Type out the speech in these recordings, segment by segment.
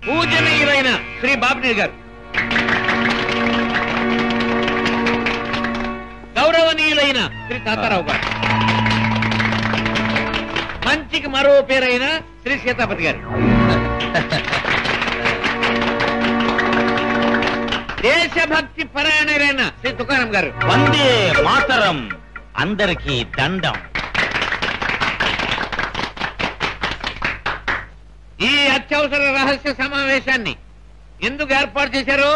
పూజనీయులైన శ్రీ బాపినేని గారు, గౌరవనీయులైన శ్రీ తాతారావు గారు, మంచికి మరో పేరైన శ్రీ సీతాపతి గారు, దేశభక్తి పరాయణులైన శ్రీ తుకారాం గారు. వందే మాతరం, అందరికీ దండం. ఈ అత్యవసర రహస్య సమావేశాన్ని ఎందుకు ఏర్పాటు చేశారో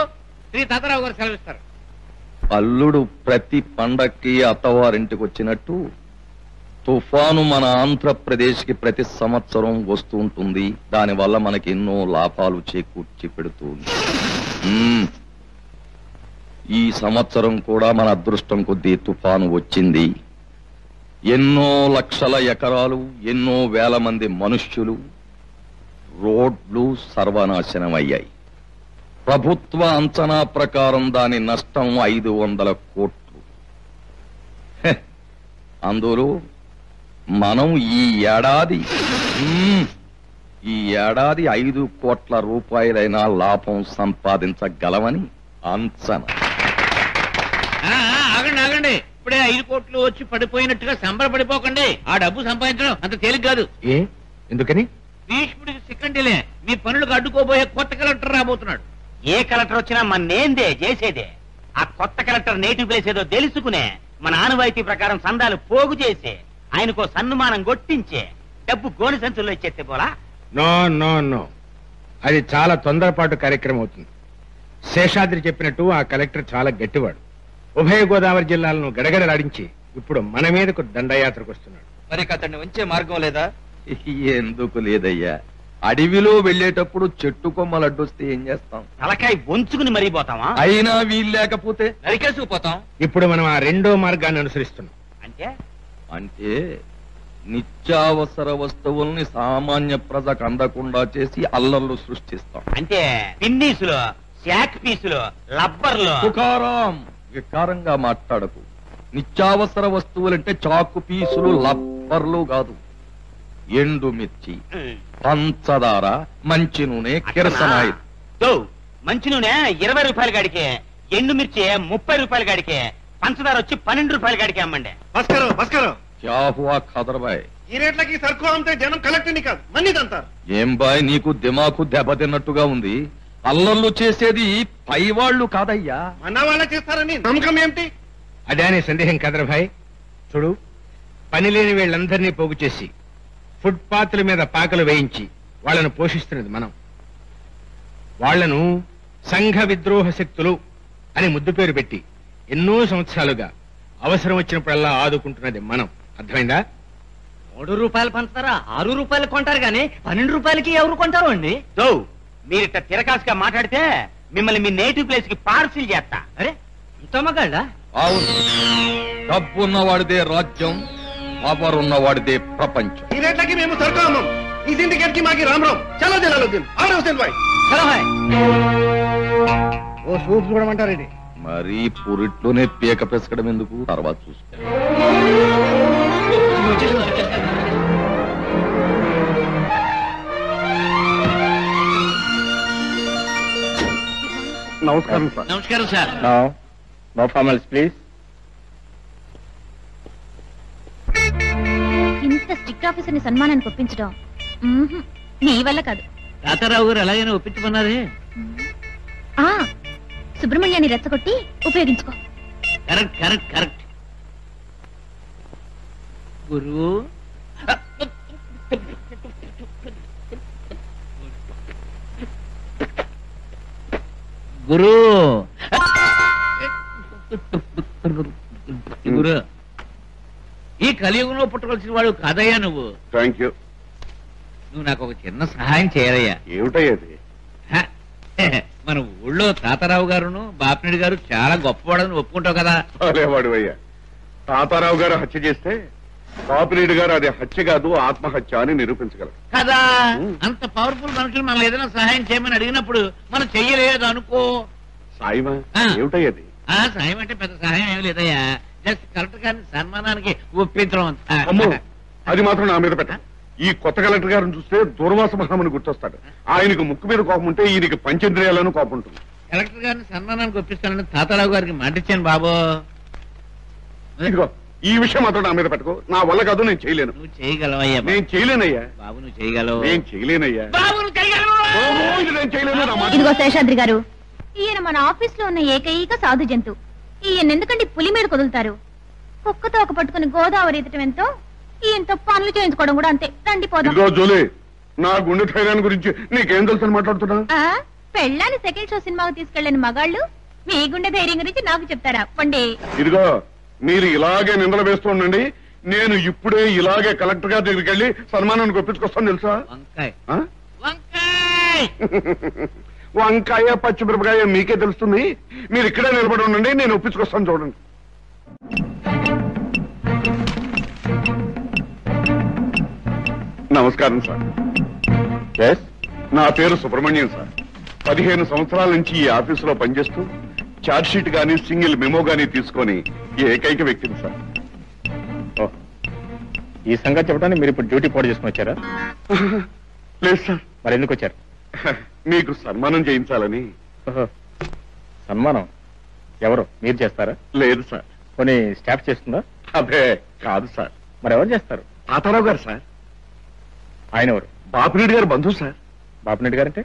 శ్రీ తాతారావు గారు సెలవిస్తారు. అల్లుడు ప్రతి పండక్కి అత్తవారింటికి వచ్చినట్టు తుఫాను మన ఆంధ్రప్రదేశ్ కి ప్రతి సంవత్సరం వస్తూ ఉంటుంది. దానివల్ల మనకి ఎన్నో లాభాలు చేకూర్చి పెడుతుంది. ఈ సంవత్సరం కూడా మన అదృష్టం కొద్దీ తుఫాను వచ్చింది. ఎన్నో లక్షల ఎకరాలు, ఎన్నో వేల మంది మనుష్యులు, రోడ్లు సర్వనాశనమయ్యాయి. ప్రభుత్వ అంచనా ప్రకారం దాని నష్టం 500 కోట్లు. అందులో మనం ఈ ఏడాది 5 కోట్ల రూపాయలైనా లాభం సంపాదించగలమని అంచనా. ఆగండి ఆగండి, ఇప్పుడే 5 కోట్లు వచ్చి పడిపోయినట్టుగా సంబరపడిపోకండి. ఆ డబ్బు సంపాదించడం అంత తేలిక కాదు. ఎందుకని? భీష్ముడికి సిక్కండిలే మీ పనులకు అడ్డుకోబోయే కొత్త కలెక్టర్ రాబోతున్నాడు. ఏ కలెక్టర్ వచ్చినా మన్నేందే చేసేదే. ఆ కొత్త కలెక్టర్ నేటివ్ ప్లేస్ ఏదో తెలుసుకునే మన ఆనవాయితీ ప్రకారం సందాలు పోగు చేసే ఆయనకో సన్మానం కొట్టించే డబ్బు గోని సంచుల్లో ఇచ్చేస్తే పోలా. నో నో నో, అది చాలా తొందరపాటు కార్యక్రమం అవుతుంది. శేషాద్రి చెప్పినట్టు ఆ కలెక్టర్ చాలా గట్టివాడు. ఉభయ గోదావరి జిల్లాలను గడగడలాడించి ఇప్పుడు మన మీదకు దండయాత్రకు వస్తున్నాడు. మరి అతన్ని ఉంచే మార్గం లేదా? ఎందుకు లేదయ్యా, అడవిలో వెళ్లేటప్పుడు చెట్టు కొమ్మలు అడ్డొస్తే ఏం చేస్తాం? తలకాయ వంచుకుని మరిపోతావా? అయినా వీలు లేకపోతే నరికేసుకుపోతాం. ఇప్పుడు మనం ఆ రెండో మార్గాన్ని అనుసరిస్తున్నాం. అంటే నిత్యావసర వస్తువుల్ని సామాన్య ప్రజకు అందకుండా చేసి అల్లర్లు సృష్టిస్తాం. అంటే పిన్నీసులు, శాక్ పీసులు, లబ్బర్లు. తుకారాం, వికారంగా మాట్లాడకు. నిత్యావసర వస్తువులంటే చాకు పీసులు, లబ్బర్లు కాదు. ఎండుమిర్చి, పంచదార, మంచి నూనె, కిరసనాయిల్. మంచి నూనె 20 రూపాయల గాడికే, ఎండుమిర్చి 30 రూపాయల గాడికే, పంచదార వచ్చి 12 రూపాయల గాడికే అమ్మండి. క్యా హువా ఖదర్ బాయ్? ఈ రేట్లకి సరుకు అమ్మితే జనం కలెక్టర్ని కాదు మన్నీదంటారు. ఏం బాయ్, నీకు దిమాకు దెబ్బతిన్నట్టుగా ఉంది. అల్లర్లు చేసేది పైవాళ్లు కాదయ్యా, మన వాళ్ళే చేస్తారని నమ్మకం ఏమిటి? అదే అనే సందేహం కదర్ భాయ్. చూడు, పని లేని వీళ్ళందరినీ పోగు చేసి ఫుట్పాత్ల మీద పాకలు వేయించి వాళ్లను పోషిస్తున్నది మనం. వాళ్లను సంఘ విద్రోహ శక్తులు అని ముద్దు పేరు పెట్టి ఎన్నో సంవత్సరాలుగా అవసరం వచ్చినప్పుడల్లా ఆదుకుంటున్నది మనం. అర్థమైందా? 3 రూపాయలు పంచుతారా? 6 రూపాయలు కొంటారు గానీ 12 రూపాయలకి ఎవరు కొంటారు అండి? మీరిట్లా తిరకాసుగా మాట్లాడితే మిమ్మల్ని మీ నేటివ్ ప్లేస్ కి పార్సిల్ చేస్తా. అరే ఇంత మగాళ్ళ? అవును, డబ్బున్నవాడిదే రాజ్యం, పవర్ ఉన్నవాడిదే ప్రపంచం. ఈ రేట్లకి మేము సరుకు అమ్మం. ఈ సిండికేట్ కి మాకి రామ్ రామ్. చలో జలాలుద్దీన్, ఆడే హుసేన్ భాయ్. చలో భాయ్. ఓ సూప్ చూడమంటారేంటి? మరీ పురిట్లోనే పీక పెసకడం ఎందుకు, తర్వాత చూసుకో. నమస్కారం సార్. నమస్కారం సార్. No formals please. ఇంత స్ట్రిక్ట్ ఆఫీసర్ని సన్మానానికి ఒప్పించడం నీ వల్ల కాదు. తాతారావు గారు ఎలాగైనా ఒప్పించమన్నారే. సుబ్రహ్మణ్యాన్ని రెచ్చగొట్టి ఉపయోగించుకో. Correct correct correct. గురు గురు గురు ఈ కలియుగంలో పుట్టవలసిన వాడు కాదయ్యా నువ్వు. Thank you. నువ్వు నాకు ఒక చిన్న సహాయం చేయాలయ్యా. ఏమిటయ్యేది? మన ఊళ్ళో తాతారావు గారును బాపినడి గారు చాలా గొప్పవాడని ఒప్పుకుంటావు కదా. వాడు అయ్యా, తాతారావు గారు హత్య చేస్తే బాపిరెడ్డి గారు అది హత్య కాదు ఆత్మహత్య అని నిరూపించగలరు కదా. అంత పవర్ఫుల్ మనుషులు మనం ఏదైనా సహాయం చేయమని అడిగినప్పుడు మనం చెయ్యలేదు అనుకో. సాయిమా ఏమిటయ్యేది? సహాయం అంటే పెద్ద సహాయం ఏమి లేదయ్యా, జస్ట్ కలెక్టర్ గారిని సన్మానానికి ఒప్పించడం. అమ్మో, అది మాత్రం నా మీద పెట్ట. ఈ కొత్త కలెక్టర్ గారిని చూస్తే దూర్వాస మహాముని గుర్తొస్తాడు. ఆయనకు ముక్కు మీద కోపం ఉంటే ఈయనకి పంచేంద్రియాలను కోపం ఉంటుంది. కలెక్టర్ గారిని సన్మానానికి ఒప్పిస్తానని తాతారావు గారికి మాటిచ్చాను బాబు. ఇదిగో ఈ విషయం మాత్రం నా మీద పెట్టుకో. నా వల్ల కాదు, నేను చేయలేను. నువ్వు చేయగలవయ్యా. నేను చేయలేనయ్యా. బాబు నువ్వు చేయగలవు. నేను చేయలేనయ్యా. బాబు నువ్వు చేయగలవు. ఇది నేను చేయలేను. నా మాట. ఇదిగో శేషాద్రి గారు, ఈయన మన ఆఫీస్ లో ఉన్న ఏకైక సాధు జంతు. ఈయన ఎందుకంటే పులి మీద కుదులుతారు. కుక్కతో ఒక పట్టుకుని గోదావరి ఎత్తటం ఎంతో, ఈయనతో పనులు చేయించుకోవడం కూడా అంతే. రండి పోదాం. ఇదిగో జోలే, నా గుండె ధైర్యాన్ని గురించి నీకేం తెలుసు మాట్లాడుతున్నా? పెళ్ళాన్ని సెకండ్ షో సినిమాకు తీసుకెళ్లిన మగాళ్ళు మీ గుండె ధైర్యం గురించి నాకు చెప్తారా? పండి. ఇదిగో మీరు ఇలాగే నిందలు వేస్తూ ఉండండి. నేను ఇప్పుడే ఇలాగే కలెక్టర్ గారి దగ్గరికి వెళ్ళి సన్మానానికి ఒప్పించుకొస్తాను తెలుసా? వంకాయ ఆ? వంకాయ వంకాయ పచ్చిమిరపకాయ మీకే తెలుస్తుంది. మీరు ఇక్కడే నిలబడి ఉండండి, నేను ఒప్పించుకొస్తాను. చూడండి. నమస్కారం సార్. నా పేరు సుబ్రహ్మణ్యం సార్. 15 సంవత్సరాల నుంచి ఈ ఆఫీసులో పనిచేస్తూ చార్జ్ షీట్ గానీ సింగిల్ మెమో గానీ తీసుకొని ఏకైక వ్యక్తిని సార్. ఈ సంగతి చెప్పడానికి మీరు ఇప్పుడు డ్యూటీ పోటీ చేసుకుని వచ్చారా? లేదు సార్. మరి ఎందుకు వచ్చారు? మీకు సన్మానం చేయించాలని. సన్మానం ఎవరు? మీరు చేస్తారా? లేదు సార్. కొన్ని స్టాఫ్ చేస్తుందా? అదే కాదు సార్. మరి ఎవరు చేస్తారు? తాతారావు గారు సార్. ఆయన ఎవరు? బాపిరెడ్డి గారు బంధువు సార్. బాపిరెడ్డి గారు అంటే?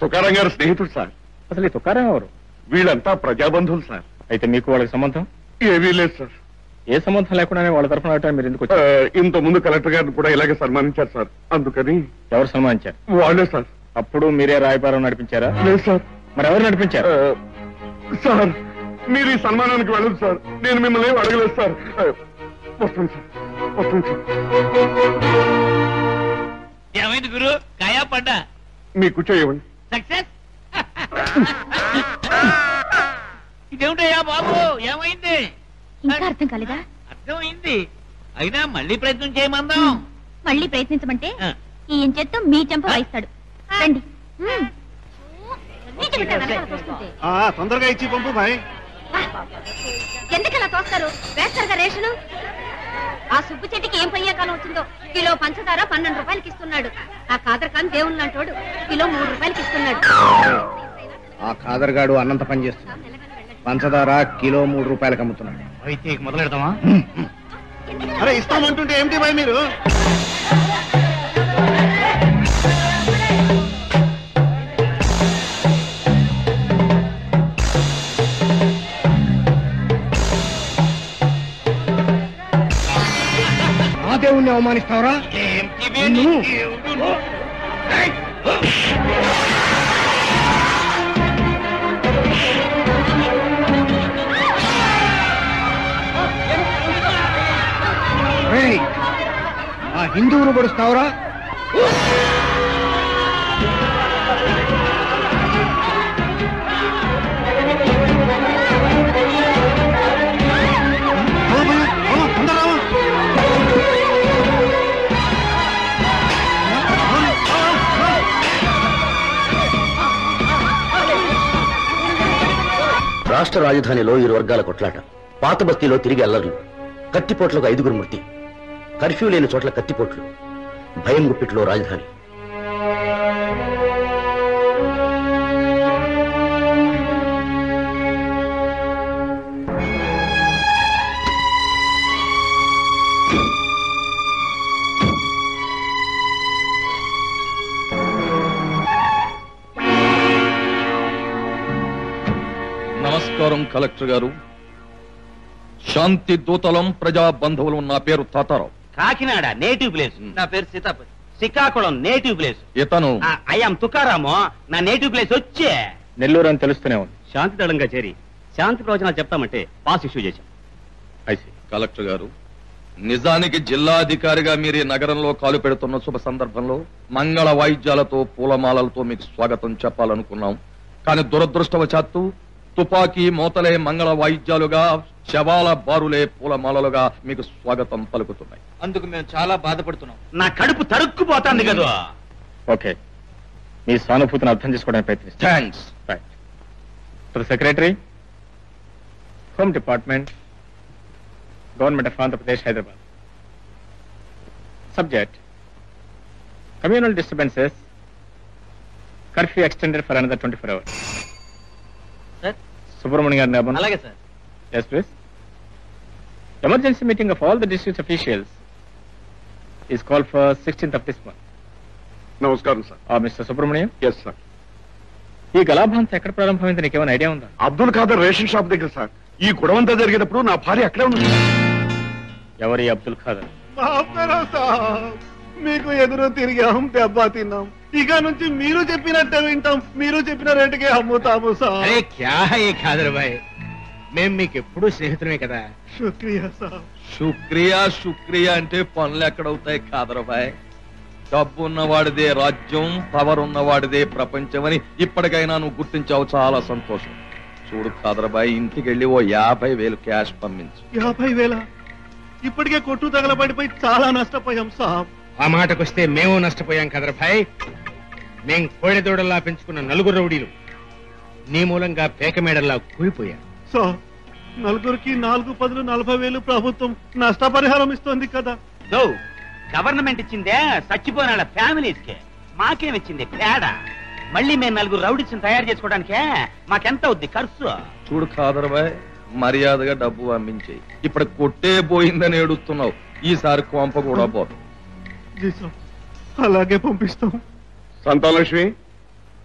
తుకారాం గారు స్నేహితుడు సార్. అసలు ఈ తుకారాం ఎవరు? వీళ్ళంతా ప్రజాబంధువులు సార్. అయితే మీకు వాళ్ళకి సంబంధం ఏమీ లేదు సార్. ఏ సంబంధం లేకుండానే వాళ్ళ తరఫున మీరు ఎందుకు వచ్చారు? ఇంత ముందు కలెక్టర్ గారిని కూడా ఇలాగే సన్మానించారు సార్. అందుకని. ఎవరు సన్మానించారు? వాళ్ళే సార్. అప్పుడు మీరే రాయబారం నడిపించారా? లేదు సార్. మరి ఎవరు నడిపించారు? సార్ మీరు ఈ సన్మానానికి వెళ్ళదు సార్. నేను మిమ్మల్ని ఏం అడగలేదు సార్. వస్తాను సార్, వస్తాను సార్. ఏమైంది గురు? కాయా పడ్డా? మీ కూర్చోయేవండి. సక్సెస్. ఇదేమిటయ్యా బాబు, ఏమైంది? ఇంకా అర్థం కాలేదా? అర్థమైంది. అయినా మళ్ళీ ప్రయత్నం చేయమందాం. మళ్ళీ ప్రయత్నించమంటే ఈయన చేత్తో మీ చెంప వాయిస్తాడు. రండి. తొందరగా ఇచ్చి పంపు భాయ్. ఎందుకలా తోస్తారు? వేస్తారుగా రేషను. ఆ సుబ్బు చెట్టుకి ఏం పయ్యాకాలం వచ్చిందో. కిలో పంచదార 12 రూపాయలకి ఇస్తున్నాడు. ఆ కాదరకాని దేవుళ్ళు అంటోడు కిలో 3 రూపాయలకి ఇస్తున్నాడు. ఆ ఖాదర్గాడు అన్నంత పని చేస్తున్నాడు. పంచదార కిలో 3 రూపాయలకు అమ్ముతున్నాడు. అయితే మొదలెడతామా? అరే ఇస్తామంటుంటే ఏమిటి భాయ్ మీరు? ఆ దేవుణ్ణి అవమానిస్తావరా? ఆ హిందువును పడుస్తావరా? రాష్ట్ర రాజధానిలో 2 వర్గాల కొట్లాట. పాత బస్తీలో తిరిగి అల్లర్లు. కత్తిపోట్లకు 5గురు మృతి. కర్ఫ్యూ లేని చోట్ల కత్తిపోట్లు. భయం గుప్పిట్లో రాజధాని. నమస్కారం కలెక్టర్ గారు. శాంతి దూతలం ప్రజా బంధువులు. నా పేరు తాతారావు. Kakinada native place. నా పేరు సీతాపతి. Srikakulam native place. ఇతను ఐఎమ్ తుకారాము. నా నేటివ్ ప్లేస్ వచ్చే నెల్లూరు అని తెలుస్తూనే ఉంది. శాంతి దళంగా చేరి శాంతి ప్రవచనాలు చెప్తామంటే పాస్ ఇష్యూ చేశాం. కలెక్టర్ గారు, నిజానికి జిల్లాధికారిగా మీరు ఈ నగరంలో కాలు పెడుతున్న శుభ సందర్భంలో మంగళ వాయిద్యాలతో పూలమాలలతో మీకు స్వాగతం చెప్పాలనుకున్నాం. కానీ దురదృష్టవశాత్తు తుపాకీ మోతలే మంగళ వాయిద్యాలుగా, శవాల బారులే పూలమాలలుగా మీకు స్వాగతం పలుకుతున్నాయి. అందుకు మేము చాలా బాధపడుతున్నాం. నా కడుపు తరుక్కుపోతుంది కదా. ఓకే, మీ సానుభూతిని అర్థం చేసుకోవడానికి ప్రయత్నిస్తాను. Thanks. Right. To the secretary, home department, government of Andhra Pradesh, Hyderabad. Subject: communal disturbances, curfew extended for another 24 hours. Sir. Subrahmanyam గారిని అవ్వను. అలాగే sir. Yes, please. Emergency meeting of all the district officials is called for 16th of this month. నమస్కారం sir. Mr. Subramaniam, yes sir. ఈ గలాభాంత ఎక్కడ ప్రారంభమైంది నీకేమైనా idea ఉందా? అబ్దుల్ ఖాదర్ రేషన్ షాప్ దగ్గర సార్. ఈ గొడవంతా జరిగేటప్పుడు నా భార్య అక్కడే ఉంది. ఎవరి అబ్దుల్ ఖాదర్? మీకు ఎదురు తిరిగాం, దెబ్బ తిన్నాం. ఇక నుంచి మీరు చెప్పినట్టే వింటాం, మీరు చెప్పిన రేటుకే అమ్ముతాము సార్. అరే క్యా హై ఖాదర్ భాయ్, మేం మీకు ఎప్పుడు స్నేహితులమే కదా. శుక్రియా సార్. శుక్రియా శుక్రియా అంటే పనులు ఎక్కడవుతాయి ఖాదర్ భాయ్? డబ్బు ఉన్నవాడిదే రాజ్యం, పవర్ ఉన్నవాడిదే ప్రపంచం అని ఇప్పటికైనా నువ్వు గుర్తించావు. చాలా సంతోషం. చూడు ఖాదర్ భాయ్, ఇంటికి వెళ్ళి ఓ 50,000 క్యాష్ పంపించు. 50,000? ఇప్పటికే కొట్టు తగలబడిపోయి చాలా నష్టపోయాం సార్. ఆ మాటకొస్తే మేము నష్టపోయాం ఖాదర్ భాయ్. మేం కోడెదోడల్లా పెంచుకున్న 4 రౌడీలు నీ మూలంగా పేకమేడల్లా కూలిపోయారు సార్. నలుగురికి 4 10 40,000 ప్రభుత్వం నష్టపరిహారం ఇస్తోంది కదా. గవర్నమెంట్ ఇచ్చిందే చచ్చిపోయిన వాళ్ళ ఫ్యామిలీస్ కి, మాకేమిచ్చింది పేడ. మళ్ళీ మేము 4 రౌడీస్ తయారు చేసుకోవడానికే మాకెంత అవుద్ది ఖర్చు? చూడు ఖాదర్ భాయ్, మర్యాదగా డబ్బు పంపించేయి. ఇప్పుడు కొట్టే పోయిందని ఏడుస్తున్నావు, ఈసారి కొంప కూడా పోదు. జీ సార్, అలాగే పంపిస్తాం. సంతానలక్ష్మి,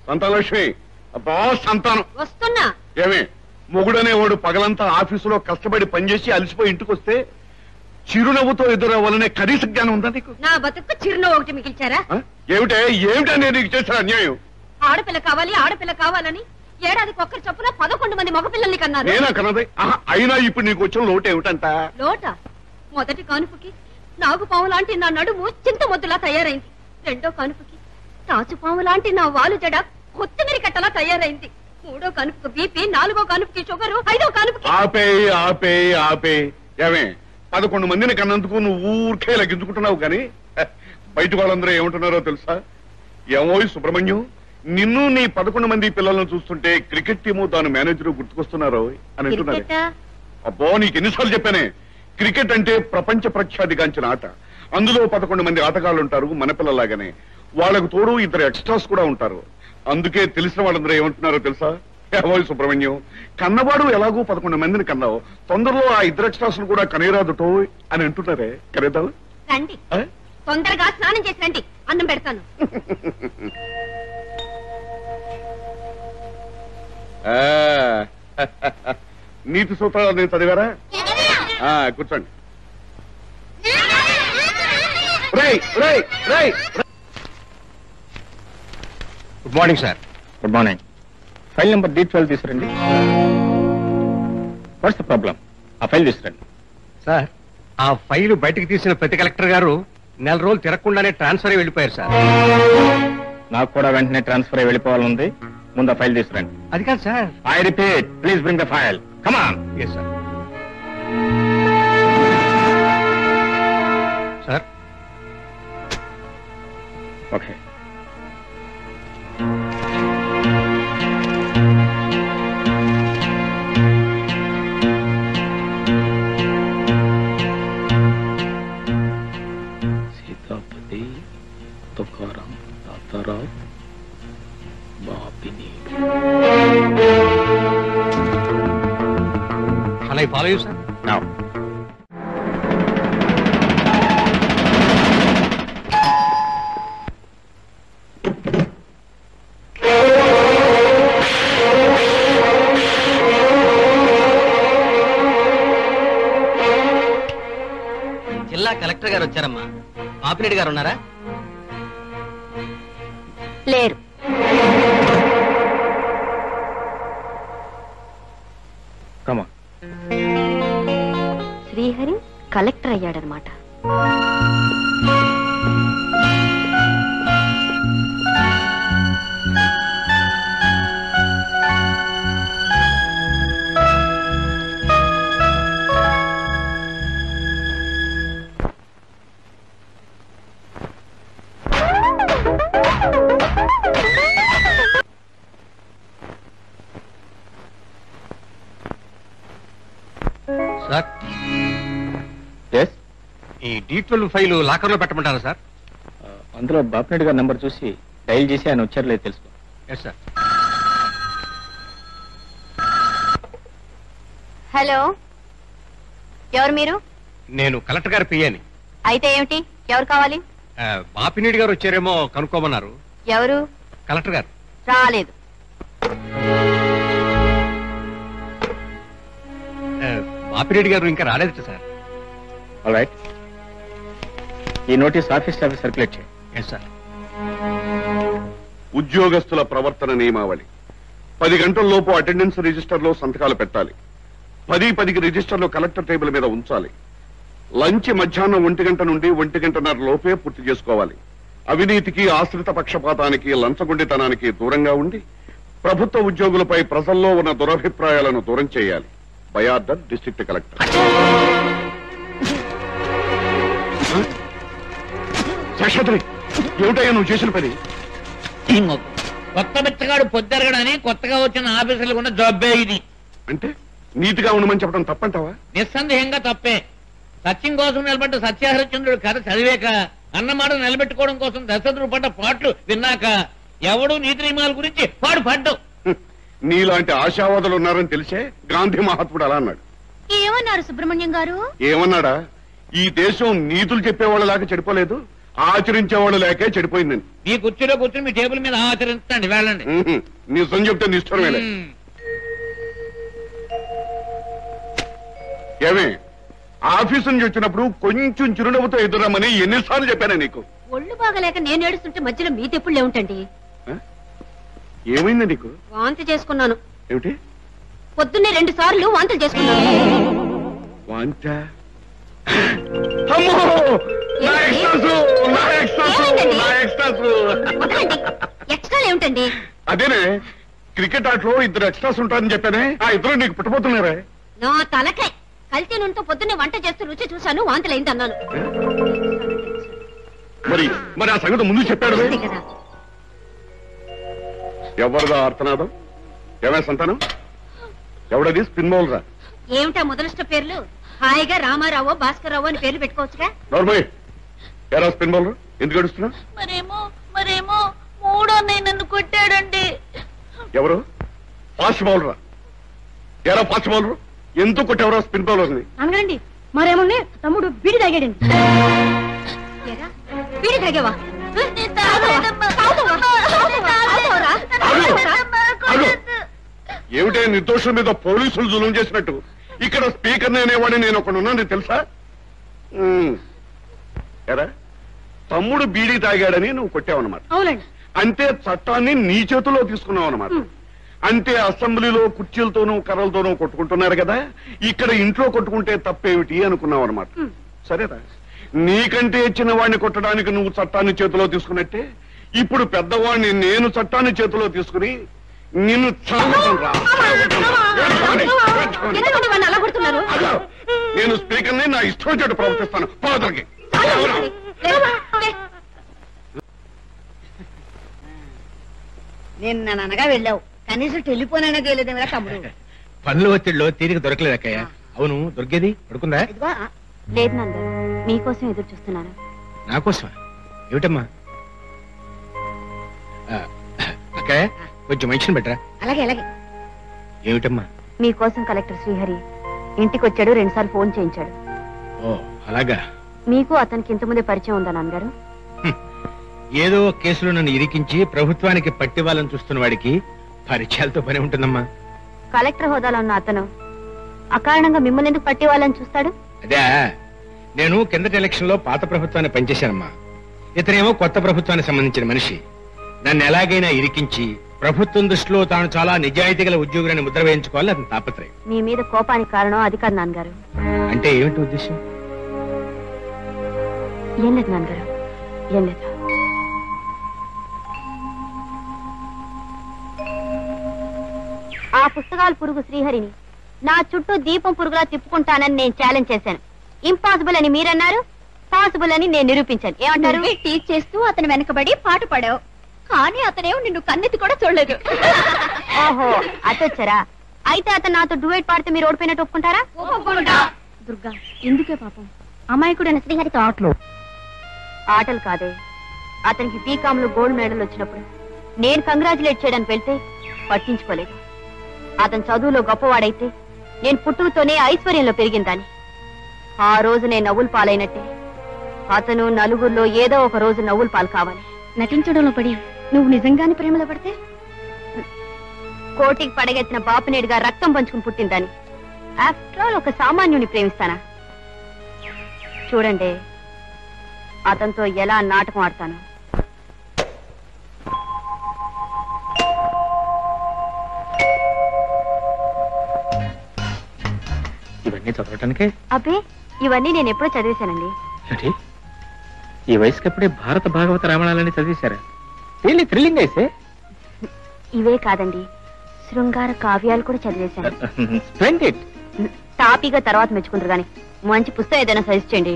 సంతానలక్ష్మి, అబ్బా సంతానం వస్తున్నా. ఏమే, మొగుడనేవాడు పగలంతా ఆఫీసులో కష్టపడి పనిచేసి అలసిపోయి ఇంటికి వస్తే చిరునవ్వుతో ఎదురవ్వాలనే కనీస జ్ఞానం ఉందా నీకు? నా బతుకు చిరునవ్వు ఒకటి మిగిల్చారా? ఏమిటా నేను నీకు చేసిన అన్యాయం? ఆడపిల్ల కావాలి, ఆడపిల్ల కావాలని ఏడాదికి ఒక్కరి చొప్పున 11 మంది మగపిల్లల్ని కన్నారు. నేనా కన్నది? అయినా ఇప్పుడు నీకు వచ్చిన లోటు ఏమిటంట? లోట మొదటి కానుపుకి నాగుపాము లాంటి నా నడుము చింతమొద్దులా తయారైంది. రెండో కానుపుకి తాచుపాము లాంటి నా వాలు జడ కొత్తిమీర కట్టలా తయారైంది. మూడో కానుపుకి బీపీ, 4వ కానుపుకి షుగరు, 5వ కానుపుకి... ఆపే. ఏమే, 11 మందిని కన్నందుకు నువ్వు ఊరికే లగ్గించుకుంటున్నావు కానీ బయట వాళ్ళందరూ ఏమంటున్నారో తెలుసా? ఏమోయ్ సుబ్రహ్మణ్యం, నిన్ను నీ 11 మంది పిల్లలను చూస్తుంటే క్రికెట్ టీము దాని మేనేజరు గుర్తుకొస్తున్నారో అని అంటున్నారు. అబ్బో, నీకు ఎన్నిసార్లు చెప్పానే, క్రికెట్ అంటే ప్రపంచ ప్రఖ్యాతిగాంచిన ఆట. అందులో 11 మంది ఆటగాళ్ళు ఉంటారు మన పిల్లలాగానే. వాళ్లకు తోడు 2 ఎక్స్ట్రాస్ కూడా ఉంటారు. అందుకే తెలిసిన వాళ్ళందరూ ఏమంటున్నారో తెలుసా? ఏమోయ్ సుబ్రహ్మణ్యం, కన్నవాడు ఎలాగో 11 మందిని కన్నావు, తొందరలో ఆ 2 ఎక్స్ట్రాస్ కూడా కనేరాదుటో అని అంటున్నారే. కనేదా? రండి, తొందరగా స్నానం చేసి రండి, అన్నం పెడతాను. నీతి సూత్రాలు నేను చదివారా? కూర్చోండి. Good morning sir. Good morning. File number D12 తీసుకురండి. What's the problem? ఆ ఫైల్ తీసుకురండి. సార్, ఆ ఫైలు బయటకు తీసిన ప్రతి కలెక్టర్ గారు 4 రోజులు తిరగకుండానే ట్రాన్స్ఫర్ అయి వెళ్ళిపోయారు సార్. నాకు కూడా వెంటనే ట్రాన్స్ఫర్ అయి వెళ్ళిపోవాలనుంది. ముందు ఆ ఫైల్ తీసుకురండి. అది కాదు sir. I repeat, please bring the file. Come on. Yes sir. Sir, okay. Sitapati, Tukaram, Tatarao, Bapini. Shall I follow you, sir? Now. Collector garu వచ్చారమ్మా. పాపిరెడ్డి గారు ఉన్నారా? లేరు. శ్రీహరి కలెక్టర్ అయ్యాడనమాట. సార్, ఈ D12 ఫైలు లాకర్ లో పెట్టమంటారా సార్? అందులో బాపిరెడ్డి గారి నంబర్ చూసి డైల్ చేసి ఆయన వచ్చారు లేదు తెలుసుకో. Yes sir. హలో, ఎవరు మీరు? నేను కలెక్టర్ గారి పియ్యని. అయితే ఏమిటి? ఎవరు కావాలి? బాపినీడి గారు వచ్చారేమో కనుక్కోమన్నారు. ఎవరు? కలెక్టర్ గారు. రాలేదు. బాపిరెడ్డి గారు ఇంకా రాలేదు సార్. ఆల్ రైట్, ఈ నోటీస్ ఆఫీస్ సర్క్యులేట్ చేయండి. Yes sir. ఉద్యోగస్తుల ప్రవర్తన నియమావళి. 10 గంటల లోపు అటెండెన్స్ రిజిస్టర్ లో సంతకాలు పెట్టాలి. 10:10కి రిజిస్టర్ లో కలెక్టర్ టేబుల్ మీద ఉంచాలి. లంచ్ మధ్యాహ్నం 1 గంట నుండి 1 గంటన్నర లోపే పూర్తి చేసుకోవాలి. అవినీతికి, ఆశ్రిత పక్షపాతానికి, లంచగొండితనానికి దూరంగా ఉండి ప్రభుత్వ ఉద్యోగులపై ప్రజల్లో ఉన్న దురభిప్రాయాలను దూరం చేయాలి. By order district collector. Seshadri, ఏమిటయ్యా నువ్వు చేసిన పని? కొత్త బిచ్చగాడు పొద్దెరగడని కొత్తగా వచ్చిన ఆఫీసర్లు ఉన్న జబ్బే ఇది. అంటే నీతిగా ఉండమని చెప్పడం తప్పంటావా? నిస్సందేహంగా తప్పే. సత్యం కోసం నిలబడ్డ సత్యహరిశ్చంద్రుడు కథ చదివాక, అన్నమాట నిలబెట్టుకోవడం కోసం దశరథుడు పడ్డ పాటలు విన్నాక ఎవడు నీతి నియమాల గురించి పడ్డు. నీలాంటి ఆశావాదులు ఉన్నారని తెలిసే గాంధీ మహాత్ముడు అలా అన్నాడు. ఏమన్నారు సుబ్రహ్మణ్యం గారు? ఏమన్నాడా? ఈ దేశం నీతులు చెప్పేవాళ్ళ లేక చెడిపోలేదు, ఆచరించేవాళ్ళు లేకే చెడిపోయిందని. మీ కుర్చీలో కూర్చుని మీ టేబుల్ మీద ఆచరించండి, వెళ్ళండి. నిజం చెప్తే నిష్ఠురమేలే. ఏమే, ఆఫీసు నుంచి వచ్చినప్పుడు కొంచెం చిరునవ్వుతో ఎదురమ్మని ఎన్నిసార్లు చెప్పానా నీకు? ఒళ్ళు బాగలేక నేను ఏడుస్తుంటే మధ్యలో మీ తెప్పుళ్ళు ఏమిటండి? ఏమైందా నీకు? వాంతి చేసుకున్నాను. ఏమిటి? పొద్దున్నే 2 సార్లు వాంతులు చేసుకున్నాను. వాంత? అమ్మో! నా ఎక్స్ట్రాసు! నా ఎక్స్ట్రాసు! నా ఎక్స్ట్రాసు! ఎక్స్ట్రాలు ఏమిటండి? అదేనే, క్రికెట్ ఆటలో 2 ఎక్స్ట్రాస్ ఉంటారని చెప్పానే, ఆ 2 నీకు పుట్టబోతున్నారా? నా తలకాయ కల్తీ నూనెతో పొద్దున్నే వంట చేస్తూ రుచి చూశాను, వాంతులైంది అన్నాను. మరి ఆ సంగతి ముందు చెప్పాడు కదా. ఎవరిదా ఆర్తనాదం? ఏమే సంతానం? ఎవడది? స్పిన్ బౌలరా? ఏమిటా మొదలష్ట పేర్లు? హాయిగా రామారావు, భాస్కర్రావు అని పేర్లు పెట్టుకోవచ్చుగా. నార్మల్. ఎరా స్పిన్ బౌలర్, ఎందుకు గడుస్తున్నా? మరేమో మూడో నన్ను కొట్టాడండి. ఎవరు? ఫాస్ట్ బౌలరా? ఎరా ఫాస్ట్ బౌలర్, ఎందుకు కొట్టెవరా స్పిన్ బౌలర్ ని? అనగండి, మరేమో తమ్ముడు బీడి తాగాడండి. బీడి తాగావా? ఏమిటే నిర్దోషుల మీద పోలీసులు జులుం చేసినట్టు? ఇక్కడ స్పీకర్ అనేవాడిని నేను ఒకడున్నాను తెలుసా? ఎరా, తమ్ముడు బీడీ తాగాడని నువ్వు కొట్టావన్నమాట. అవునండి. అంటే చట్టాన్ని నీ చేతిలో తీసుకున్నావు అన్నమాట. అంటే అసెంబ్లీలో కుర్చీలతోనూ కర్రలతోనూ కొట్టుకుంటున్నారు కదా, ఇక్కడ ఇంట్లో కొట్టుకుంటే తప్పేమిటి అనుకున్నావు అనమాట. సరేరా, నీకంటే చిన్న వాడిని కొట్టడానికి నువ్వు చట్టాన్ని చేతిలో తీసుకున్నట్టే ఇప్పుడు పెద్దవాడిని నేను చట్టాన్ని చేతిలో తీసుకుని నిన్ను నేను స్పీకర్ని నా ఇష్టం వచ్చేట్టు ప్రవర్తిస్తాను. పాదరికి నిన్ననగా వెళ్ళావు, కనీసం టెలిఫోన్ అయినా చేయలేదేమిరా తమ్ముడు? పనుల ఒత్తిడిలో తీరిక దొరకలేదు అక్కయ్య. అవును, దొరికేది పడుకుందా? లేదు నంద, మీకోసం ఎదురు చూస్తున్నాను. నాకోసమా? ఏమిటమ్మా? అక్కయ్య, కొంచెం మెన్షన్ పెట్టరా. అలాగే అలాగే. ఏమిటమ్మా? మీకోసం కలెక్టర్ శ్రీహరి ఇంటికి వచ్చాడు, 2 సార్లు ఫోన్ చేయించాడు. ఓ అలాగా. మీకు అతనికి ఇంతకుముందే పరిచయం ఉందా నాన్నగారు? ఏదో కేసులో నన్ను ఇరికించి ప్రభుత్వానికి పట్టివ్వాలని చూస్తున్న వాడికి పరిచయాలతో పని ఉంటుందమ్మా. కలెక్టర్ హోదాలో ఉన్న అతను అకారణంగా మిమ్మల్ని ఎందుకు పట్టివ్వాలని చూస్తాడు? అదే, నేను కిందటి ఎలక్షన్ లో పాత ప్రభుత్వాన్ని పనిచేశానమ్మా. ఇతనేమో కొత్త ప్రభుత్వానికి సంబంధించిన మనిషి. నన్ను ఎలాగైనా ఇరికించి ప్రభుత్వం దృష్టిలో తాను చాలా నిజాయితీ గల ఉద్యోగులని ముద్ర వేయించుకోవాలని అతని తాపత్రయం. మీ మీద కోపానికి కారణం అది కాదు నాన్నగారు. అంటే ఏమిటి ఉద్దేశం? ఏం లేదు నాన్నగారు, ఏం లేదు. ఆ పుస్తకాల పురుగు శ్రీహరిని నా చుట్టూ దీపం పురుగులా తిప్పుకుంటానని నేను ఛాలెంజ్ చేశాను. ఇంపాసిబుల్ అని మీరన్నారు, పాసిబుల్ అని నేను నిరూపించాను. ఏమంటారు? టీచ్ చేస్తూ అతను వెనకబడి పాట పాడావు, కానీ అతనేమో నిన్ను కన్నెత్తి కూడా చూడలేదు. ఓహో, అటొచ్చారా? అయితే అతను నాతో డ్యూయట్ పాడితే మీరు ఓడిపోయినట్టు ఒప్పుకుంటారా? దుర్గా, ఎందుకే పాపం అమాయకుడైన శ్రీహరితో ఆటలు కాదే. అతనికి బీకామ్ లో గోల్డ్ మెడల్ వచ్చినప్పుడు నేను కంగ్రాచులేట్ చేయడానికి వెళ్తే పట్టించుకోలేదు. అతను చదువులో గొప్పవాడైతే నేను పుట్టుకతోనే ఐశ్వర్యంలో పెరిగిందాన్ని. ఆ రోజు నేను నవ్వులు పాలైనట్టే అతను నలుగురిలో ఏదో ఒక రోజు నవ్వులు పాలు కావాలి. నటించడంలో పడి నువ్వు నిజంగానే ప్రేమలో పడితే కోటికి పడగెత్తిన బాపినేడుగా రక్తం పంచుకుని పుట్టిందని ఆఫ్టర్ ఆల్ ఒక సామాన్యుని ప్రేమిస్తానా? చూడండి అతనితో ఎలా నాటకం ఆడతాను. ఇవన్నీ చదవటానికే? అబ్బే, ఇవన్నీ నేను ఎప్పుడో చదివేశానండి. ఈ వయసుకప్పుడే భారత భాగవత రామాయణాలని చదివేశారా? రియల్లీ థ్రిల్లింగ్ అయితే. ఇవే కాదండి, శృంగార కావ్యాలు కూడా చదివేశాను. స్ప్లెండెడ్. టాపీగా తర్వాత మెచ్చుకుంటారు గాని మంచి పుస్తకం ఏదైనా సజెస్ట్ చేయండి.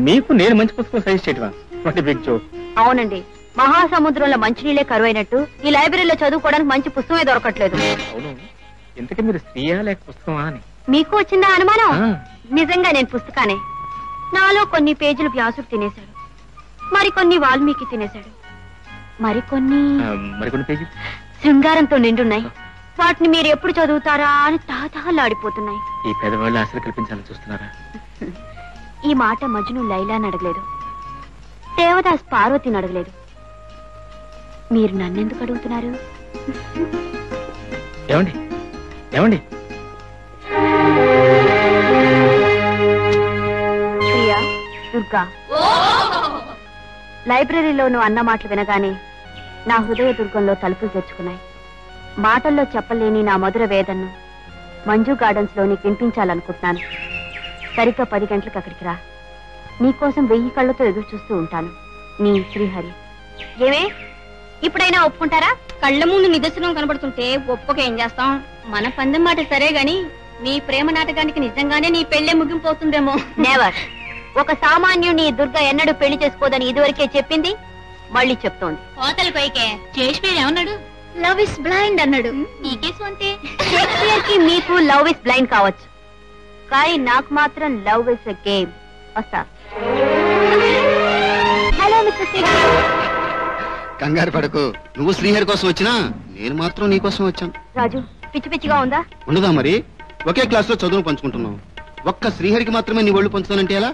మీకు నేను మంచి పుస్తకం సజెస్ట్ చేయటమా? What big joke. అవునండి, మహాసముద్రంలో మంచినీళ్ళే కరువైనట్టు ఈ లైబ్రరీలో చదువుకోవడానికి మంచి పుస్తకమే దొరకట్లేదు. అవును, ఇంతకీ మీరు స్త్రీయా లేక పుస్తకమా అని మీకు వచ్చిందా అనుమానం? నిజంగా నేను పుస్తకానే. నాలో కొన్ని పేజీలు వ్యాసుడు తినేశాడు, మరికొన్ని వాల్మీకి తినేశాడు, మరికొన్ని పేజీలు శృంగారంతో నిండున్నాయి. వాటిని మీరు ఎప్పుడు చదువుతారా అని తాతాలాడిపోతున్నాయి. ఈ పేదవాళ్ళు ఆశలు కల్పించాలని చూస్తున్నారా? ఈ మాట మజ్ను లైలాని అడగలేదు, దేవదాస్ పార్వతిని అడగలేదు. మీరు నన్నెందుకు అడుగుతున్నారు? ఏమండి ఏమండి ప్రియా, దుర్గా, లైబ్రరీలో నువ్వు అన్న మాటలు వినగానే నా హృదయ దుర్గంలో తలుపులు తెచ్చుకున్నాయి. మాటల్లో చెప్పలేని నా మధుర వేదన్ను మంజు గార్డెన్స్ లో నీకు వినిపించాలనుకుంటున్నాను. సరిగ్గా 10 గంటలకు అక్కడికి రా. నీకోసం 1000 కళ్ళతో ఎదురు చూస్తూ ఉంటాను. నీ శ్రీహరి. ఏమే, ఇప్పుడైనా ఒప్పుకుంటారా? కళ్ళ ముందు నిదర్శనం కనబడుతుంటే ఒప్పుక ఏం చేస్తాం? మన పందెం మాట సరే గాని నీ ప్రేమ నాటకానికి నిజంగానే నీ పెళ్లే ముగింపోతుందేమో. నెవర్. ఒక సామాన్యుని దుర్గ ఎన్నడూ పెళ్లి చేసుకోదని ఇదివరకే చెప్పింది, మళ్ళీ చెప్తోంది. కోతలు పైకే షేక్స్పియర్ ఏమన్నాడు? లవ్ ఇస్ బ్లైండ్ అన్నాడు. ఈ కేసు అంతే. షేక్స్పియర్ కి మీకు లవ్ ఇస్ బ్లైండ్ కావచ్చు, కానీ నాకు మాత్రం లవ్ ఇస్ ఎ గేమ్. వస్తా. Hello mister Singh. కంగారు పడకు, నువ్వు శ్రీహరి కోసం వచ్చినా నేను మాత్రం నీ కోసం వచ్చాను. రాజు, పిచ్చి పిచ్చిగా ఉందా? ఉండదా మరి? ఒకే క్లాస్ లో చదువును పంచుకుంటున్నావు, ఒక్క శ్రీహరికి మాత్రమే నీ ఒళ్ళు పంచుతానంటే ఎలా?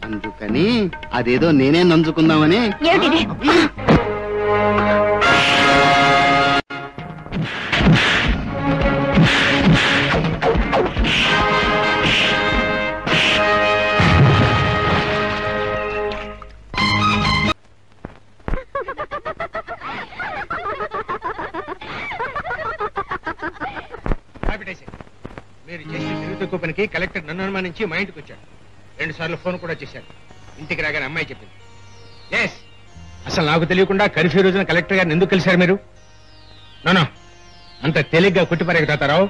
అందుకని అదేదో నేనే నంజుకుందామని. మీరు చేసిన తిరుగుతూ పనికి కలెక్టర్ నన్ను అనుమానించి మా ఇంటికి వచ్చాడు. 2 సార్లు ఫోన్ కూడా చేశాడు. ఇంటికి రాగానే అమ్మాయి చెప్పింది. ఎస్, అసలు నాకు తెలియకుండా కర్ఫ్యూ రోజున కలెక్టర్ గారిని ఎందుకు కలిశారు మీరు? నో, అంత తెలివిగా కుట్టిపరేకి తాతారావు.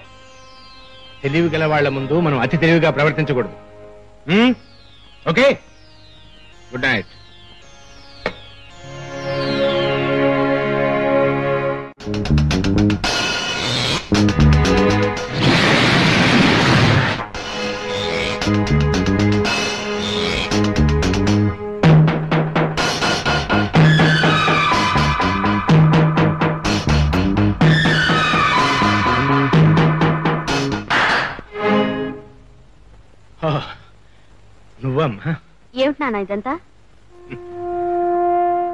తెలివి గల వాళ్ల ముందు మనం అతి తెలివిగా ప్రవర్తించకూడదు. Okay, good night. నువ్వమ్మా? ఏమిటి నాన్న ఇదంతా?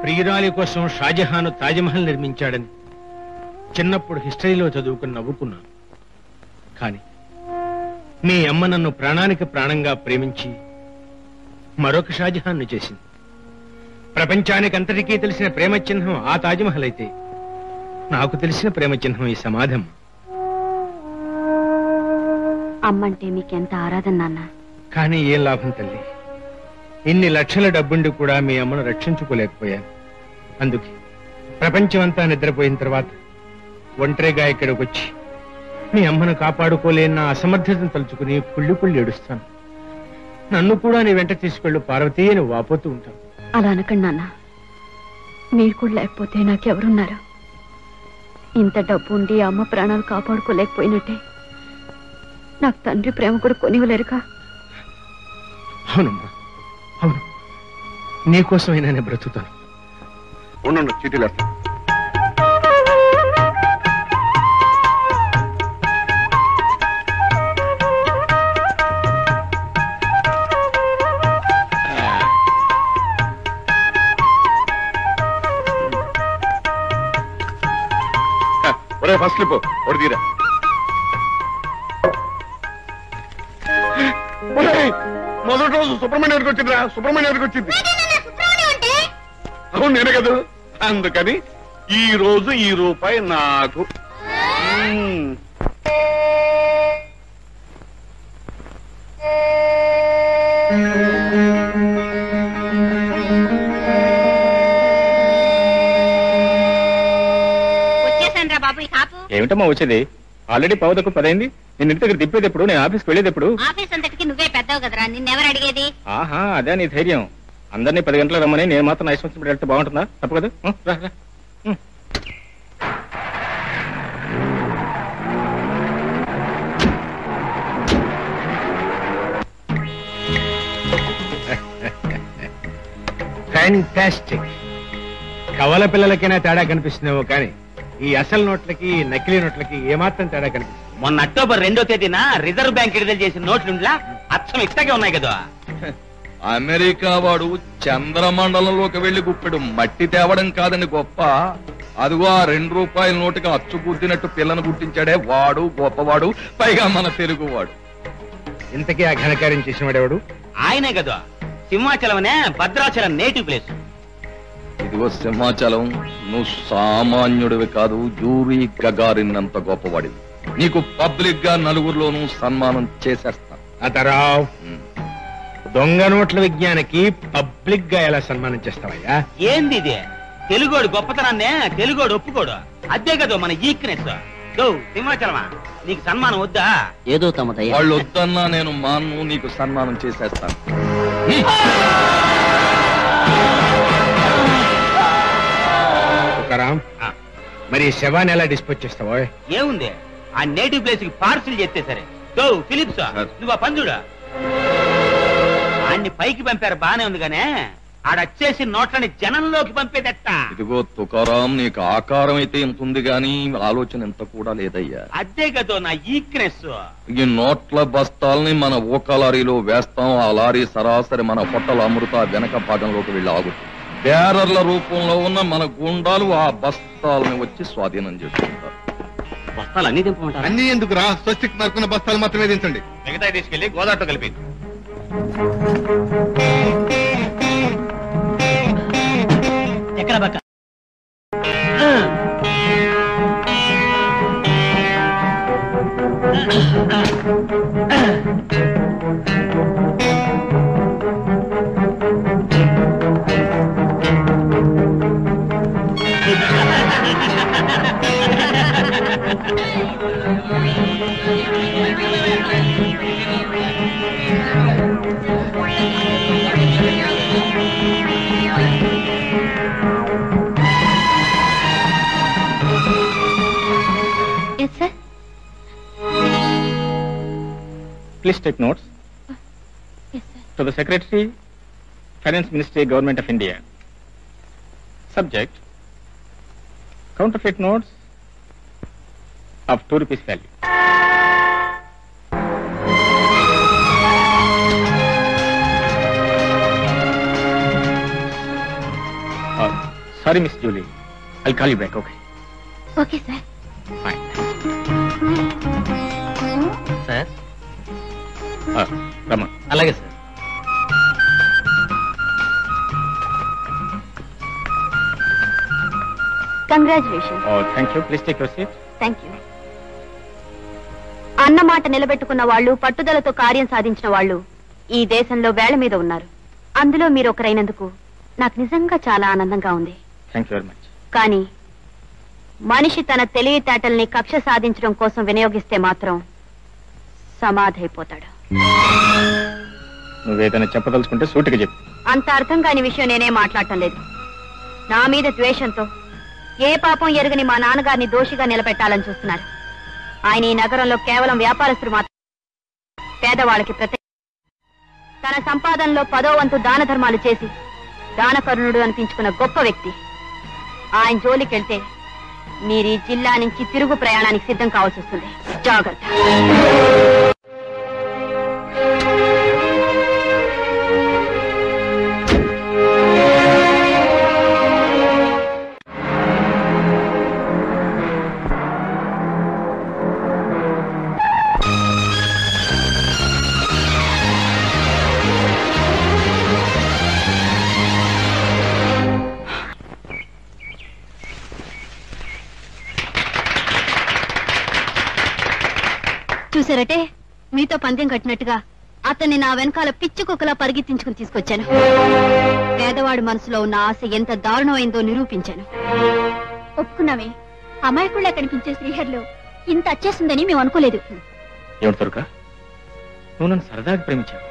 ప్రియురాలి కోసం షాజహాన్ తాజ్మహల్ నిర్మించాడని చిన్నప్పుడు హిస్టరీలో చదువుకుని నవ్వుకున్నాను. కానీ మీ అమ్మ నన్ను ప్రాణానికి ప్రాణంగా ప్రేమించి మరొక షాజహాన్ను చేసింది. ప్రపంచానికి అంతటికీ తెలిసిన ప్రేమ చిహ్నం ఆ తాజ్మహల్ అయితే నాకు తెలిసిన ప్రేమ చిహ్నం ఈ సమాధం. అమ్మంటే మీకెంత ఆరాధన నాన్న. కానీ ఏం లాభం తల్లి, ఇన్ని లక్షల డబ్బుండి కూడా మీ అమ్మను రక్షించుకోలేకపోయాను. అందుకే ప్రపంచమంతా నిద్రపోయిన తర్వాత ఒంటరిగా ఇక్కడికి వచ్చి మీ అమ్మను కాపాడుకోలేని నా అసమర్థతను తలుచుకుని కుళ్ళి ఏడుస్తాను. నన్ను కూడా నీ వెంట తీసుకెళ్ళు పార్వతీ అని వాపోతూ ఉంటాను. అలా అనకండి నాన్న, మీరు కూడా లేకపోతే నాకెవరున్నారు? ఇంత డబ్బు ఉండి అమ్మ ప్రాణాలు కాపాడుకోలేకపోయినట్టే నాకు తండ్రి ప్రేమ కూడా కొనివ్వలేరుగా. అవునమ్మా, అవును, నీకోసమైనా నేను బ్రతుకుతాను. ఉండండి, చీటీలు వేస్తాను. ఒరే ఫస్ట్ స్లిప్ ఒకటి తీరా. మొదటి రోజు సుబ్రహ్మణ్యానికి వచ్చిందిరా, సుబ్రహ్మణ్యానికి వచ్చింది. అవును నేనే కదా, అందుకని ఈ రోజు ఈ రూపాయి నాకు. వచ్చేసాను బాబు, ఈ కాపు. ఏమిటమ్మా వచ్చేది? ఆల్రెడీ పావుదకు 10 అయింది. నేను ఇంటి దగ్గర దిప్పేది ఎప్పుడు, నేను ఆఫీస్కి వెళ్ళేది ఎప్పుడు? ఆఫీస్ అంతటికి నువ్వే పెద్దవు కదరా, నిన్నెవరు అడిగేది? ఆహా, అదే నీ ధైర్యం. అందరినీ 10 గంటలు రమ్మని నేను మాత్రం ఐశ్వర్యం వెళ్తే బాగుంటుందా? తప్పు కదా. రా రా. ఫ్యాంటాస్టిక్. కవల పిల్లలకైనా తేడా కనిపిస్తుందేమో కానీ ఈ అసలు నోట్లకి నకిలీ నోట్లకి ఏమాత్రం తేడా కనిపిస్తుంది. మొన్న అక్టోబర్ 2వ తేదీన రిజర్వ్ బ్యాంక్ విడుదల చేసిన నోట్లుండ్లా అచ్చం ఇట్టగే ఉన్నాయి కదా. అమెరికా వాడు చంద్రమండలంలోకి వెళ్లి గుప్పెడు మట్టి తేవడం కాదని గొప్ప, అదిగో ఆ 2 రూపాయల నోటుగా అచ్చు గుద్దినట్టు పిల్లను గుర్తించాడే వాడు గొప్పవాడు, పైగా మన తెలుగువాడు. ఇంతకీ ఆ ఘనకార్యం చేసిన వాడేవాడు? ఆయనే కదా, సింహాచలం అనే భద్రాచలం నేటివ్ ప్లేస్. ఇదిగో సింహాచలం, నువ్వు సామాన్యుడివి కాదు, యూరీ గగారిన్ అంత గొప్పవాడివి. నీకు పబ్లిక్ గా నలుగురిలోనూ సన్మానం చేసేస్తా. అతరావు, దొంగ నోట్ల విజ్ఞానికి పబ్లిక్ గా ఎలా సన్మానం చేస్తావయ్యా? ఏంది ఇది? తెలుగోడు గొప్పతనాన్నే తెలుగోడు ఒప్పుకోడు, అదే కదా మన ఈక్నెస్. సింహాచలమా, నీకు సన్మానం వద్దా? ఏదో తమ దయ. వాళ్ళు వద్దన్నా నేను మాన్ను, నీకు సన్మానం చేసేస్తాను. మరి శవాన్ని ఎలా డిస్పోజ్ చేస్తావా? ఏముంది, ఆ నేటివ్ ప్లేస్ కి పార్సిల్ చేస్తే సరే. ఫిలిప్స్, నువ్వు ఆ పంజుడా అన్ని పైకి పంపారు, బానే ఉంది గానే ఆడచ్చేసి నోట్లని జనంలోకి పంపేదట్ట. ఇదిగో తుకారాం, నీకు ఆకారం అయితే ఎంత ఉంది గాని ఆలోచన ఎంత కూడా లేదయ్యా. అదే కదా నా ఈక్నెస్. ఈ నోట్ల బస్తాల్ని మన ఓక లారీలో వేస్తాం, ఆ లారీ సరాసరి మన పొట్టల అమృత వెనక భాగంలోకి వెళ్ళి ఆగుతుంది. బేరర్ల రూపంలో ఉన్న మన గుండాలు ఆ బస్తాలని వచ్చి స్వాధీనం చేసుకుంటారు. బస్తాలు అన్ని దింపమంటారు? అన్ని ఎందుకురా, స్వస్తిక్ మార్కున్న బస్తాలు మాత్రమే దించండి. మిగతా తీసుకెళ్లి గోదావరితో కలిపి. ఎక్కడ బక్క? Please take notes. Yes, sir. To the Secretary, Finance Ministry, Government of India. Subject, counterfeit notes of 2 rupees value. Sorry, Miss Julie. I'll call you back, okay? Okay, sir. Fine. Sir Rama. అలాగే sir. Congratulation. Thank you. Please take your seat. Thank you. అన్నమాట నిలబెట్టుకున్న వాళ్ళు, పట్టుదలతో కార్యం సాధించిన వాళ్ళు ఈ దేశంలో వేళ్ల మీద ఉన్నారు. అందులో మీరు ఒకరైనందుకు నాకు నిజంగా చాలా ఆనందంగా ఉంది. Thank you very much. కానీ మనిషి తన తెలివితేటల్ని కక్ష సాధించడం కోసం వినియోగిస్తే మాత్రం సమాధైపోతాడు. నువ్వేదైనా చెప్పదలుచుకుంటే సూటిగా చెప్పు. అంత అర్థం కాని విషయం నేనే మాట్లాడటం లేదు. నా మీద ద్వేషంతో ఏ పాపం ఎరుగని మా నాన్నగారిని దోషిగా నిలబెట్టాలని చూస్తున్నారు. ఆయన ఈ నగరంలో కేవలం వ్యాపారస్తులు మాత్రం, పేదవాళ్ళకి తన సంపాదనలో 10వ వంతు దాన ధర్మాలు చేసి దానకరుణుడు అనిపించుకున్న గొప్ప వ్యక్తి. ఆయన జోలికెళ్తే మీరు ఈ జిల్లా నుంచి తిరుగు ప్రయాణానికి సిద్ధం కావాల్సి వస్తుంది. జాగ్రత్త. చూసారటే, మీతో పందెం కట్టినట్టుగా అతన్ని నా వెనకాల పిచ్చి కుక్కలా పరిగెత్తించుకుని తీసుకొచ్చాను. పేదవాడి మనసులో ఉన్న ఆశ ఎంత దారుణమైందో నిరూపించాను. ఒప్పుకున్నామే, అమాయకుళ్ళ కనిపించే శ్రీహరిలో ఇంత వచ్చేసిందని మేము అనుకోలేదు. ఏమిటి దుర్గా, నువ్వు నన్ను సరదాగా ప్రేమించావు?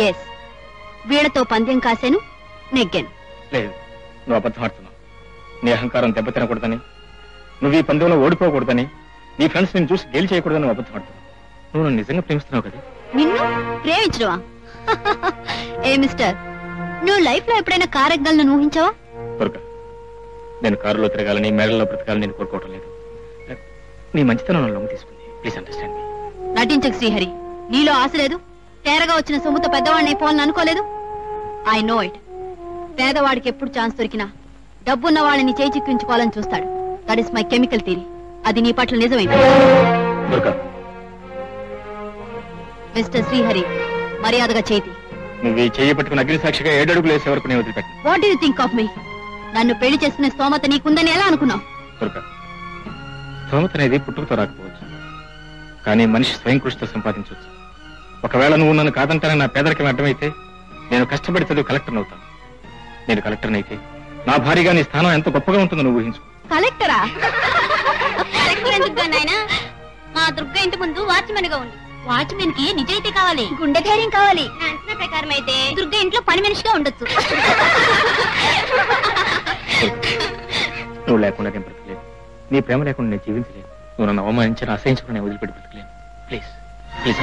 ఎస్, వీళ్లతో పందెం కాశాను, నెగ్గాను. లేదు, నువ్వు అబద్ధం ఆడుతున్నావు. నీ అహంకారం దెబ్బతినకూడదని, నువ్వు ఈ పందెంలో ఓడిపోకూడదని, నీ ఫ్రెండ్స్ నేను చూసి గేలి చేయకూడదని నువ్వు అబద్ధం ఆడుతున్నావు. నువ్వు నన్ను నిజంగా ప్రేమిస్తున్నావు కదా? నిన్ను ప్రేమించడమా? ఏ మిస్టర్, నువ్వు లైఫ్ లో ఎప్పుడైనా కార్ ఎక్కగలను ఊహించావా? దుర్గా, నేను కారులో తిరగాలని, మేడల్లో బ్రతకాలని నేను కోరుకోవటం లేదు. నీ మంచితనం నన్ను లొంగ తీసుకుంది. ప్లీజ్ అండర్స్టాండ్ మీ. నటించకు శ్రీహరి, నీలో ఆశ లేదు. తేరగా వచ్చిన సొమ్ముతో పెద్దవాడిని అయిపోవాలని అనుకోలేదు. I know it. పేదవాడికి ఎప్పుడు ఛాన్స్ దొరికినా డబ్బున్న వాళ్ళని చేయి చిక్కించుకోవాలని చూస్తాడు. That is my chemical theory. అది నీ పట్ల నిజమైంది. మిస్టర్ శ్రీహరి, మర్యాదగా చేతి. నువ్వు ఈ చెయ్యి పట్టుకుని అగ్ని సాక్షిగా 7 అడుగులు వేసే వరకు నేను వదిలిపెట్టాను. What do you think of me? నన్ను పెళ్లి చేసుకునే స్తోమత నీకుందని ఎలా అనుకున్నావు? దుర్గా, స్తోమత అనేది పుట్టుకతో రాకపోవచ్చు, కానీ మనిషి స్వయం కృషితో సంపాదించవచ్చు. ఒకవేళ నువ్వు నన్ను కాదంటానని నా పేదరికం అర్థమైతే నేను కష్టపడి చదువు కలెక్టర్ని అవుతాను. నేను కలెక్టర్ని అయితే నా భార్యగా నీ స్థానం ఎంత గొప్పగా ఉంటుందో నువ్వు ఊహించుకో. కలెక్టరా? కలెక్టర్ ఎందుకు నాయనా? మా దుర్గ ఇంటి ముందు వాచ్మెన్ గా ఉంది. వాచ్మెన్ కి నిజాయితీ కావాలి, గుండె ధైర్యం కావాలి. నా అంచనా ప్రకారం అయితే దుర్గ ఇంట్లో పని మనిషిగా ఉండొచ్చు. నువ్వు లేకుండా నేను బ్రతకలేను. నీ ప్రేమ లేకుండా నేను జీవించలేను. నువ్వు నన్ను అవమానించిన అసహించుకుని నేను వదిలిపెట్టి బ్రతకలేను. Please please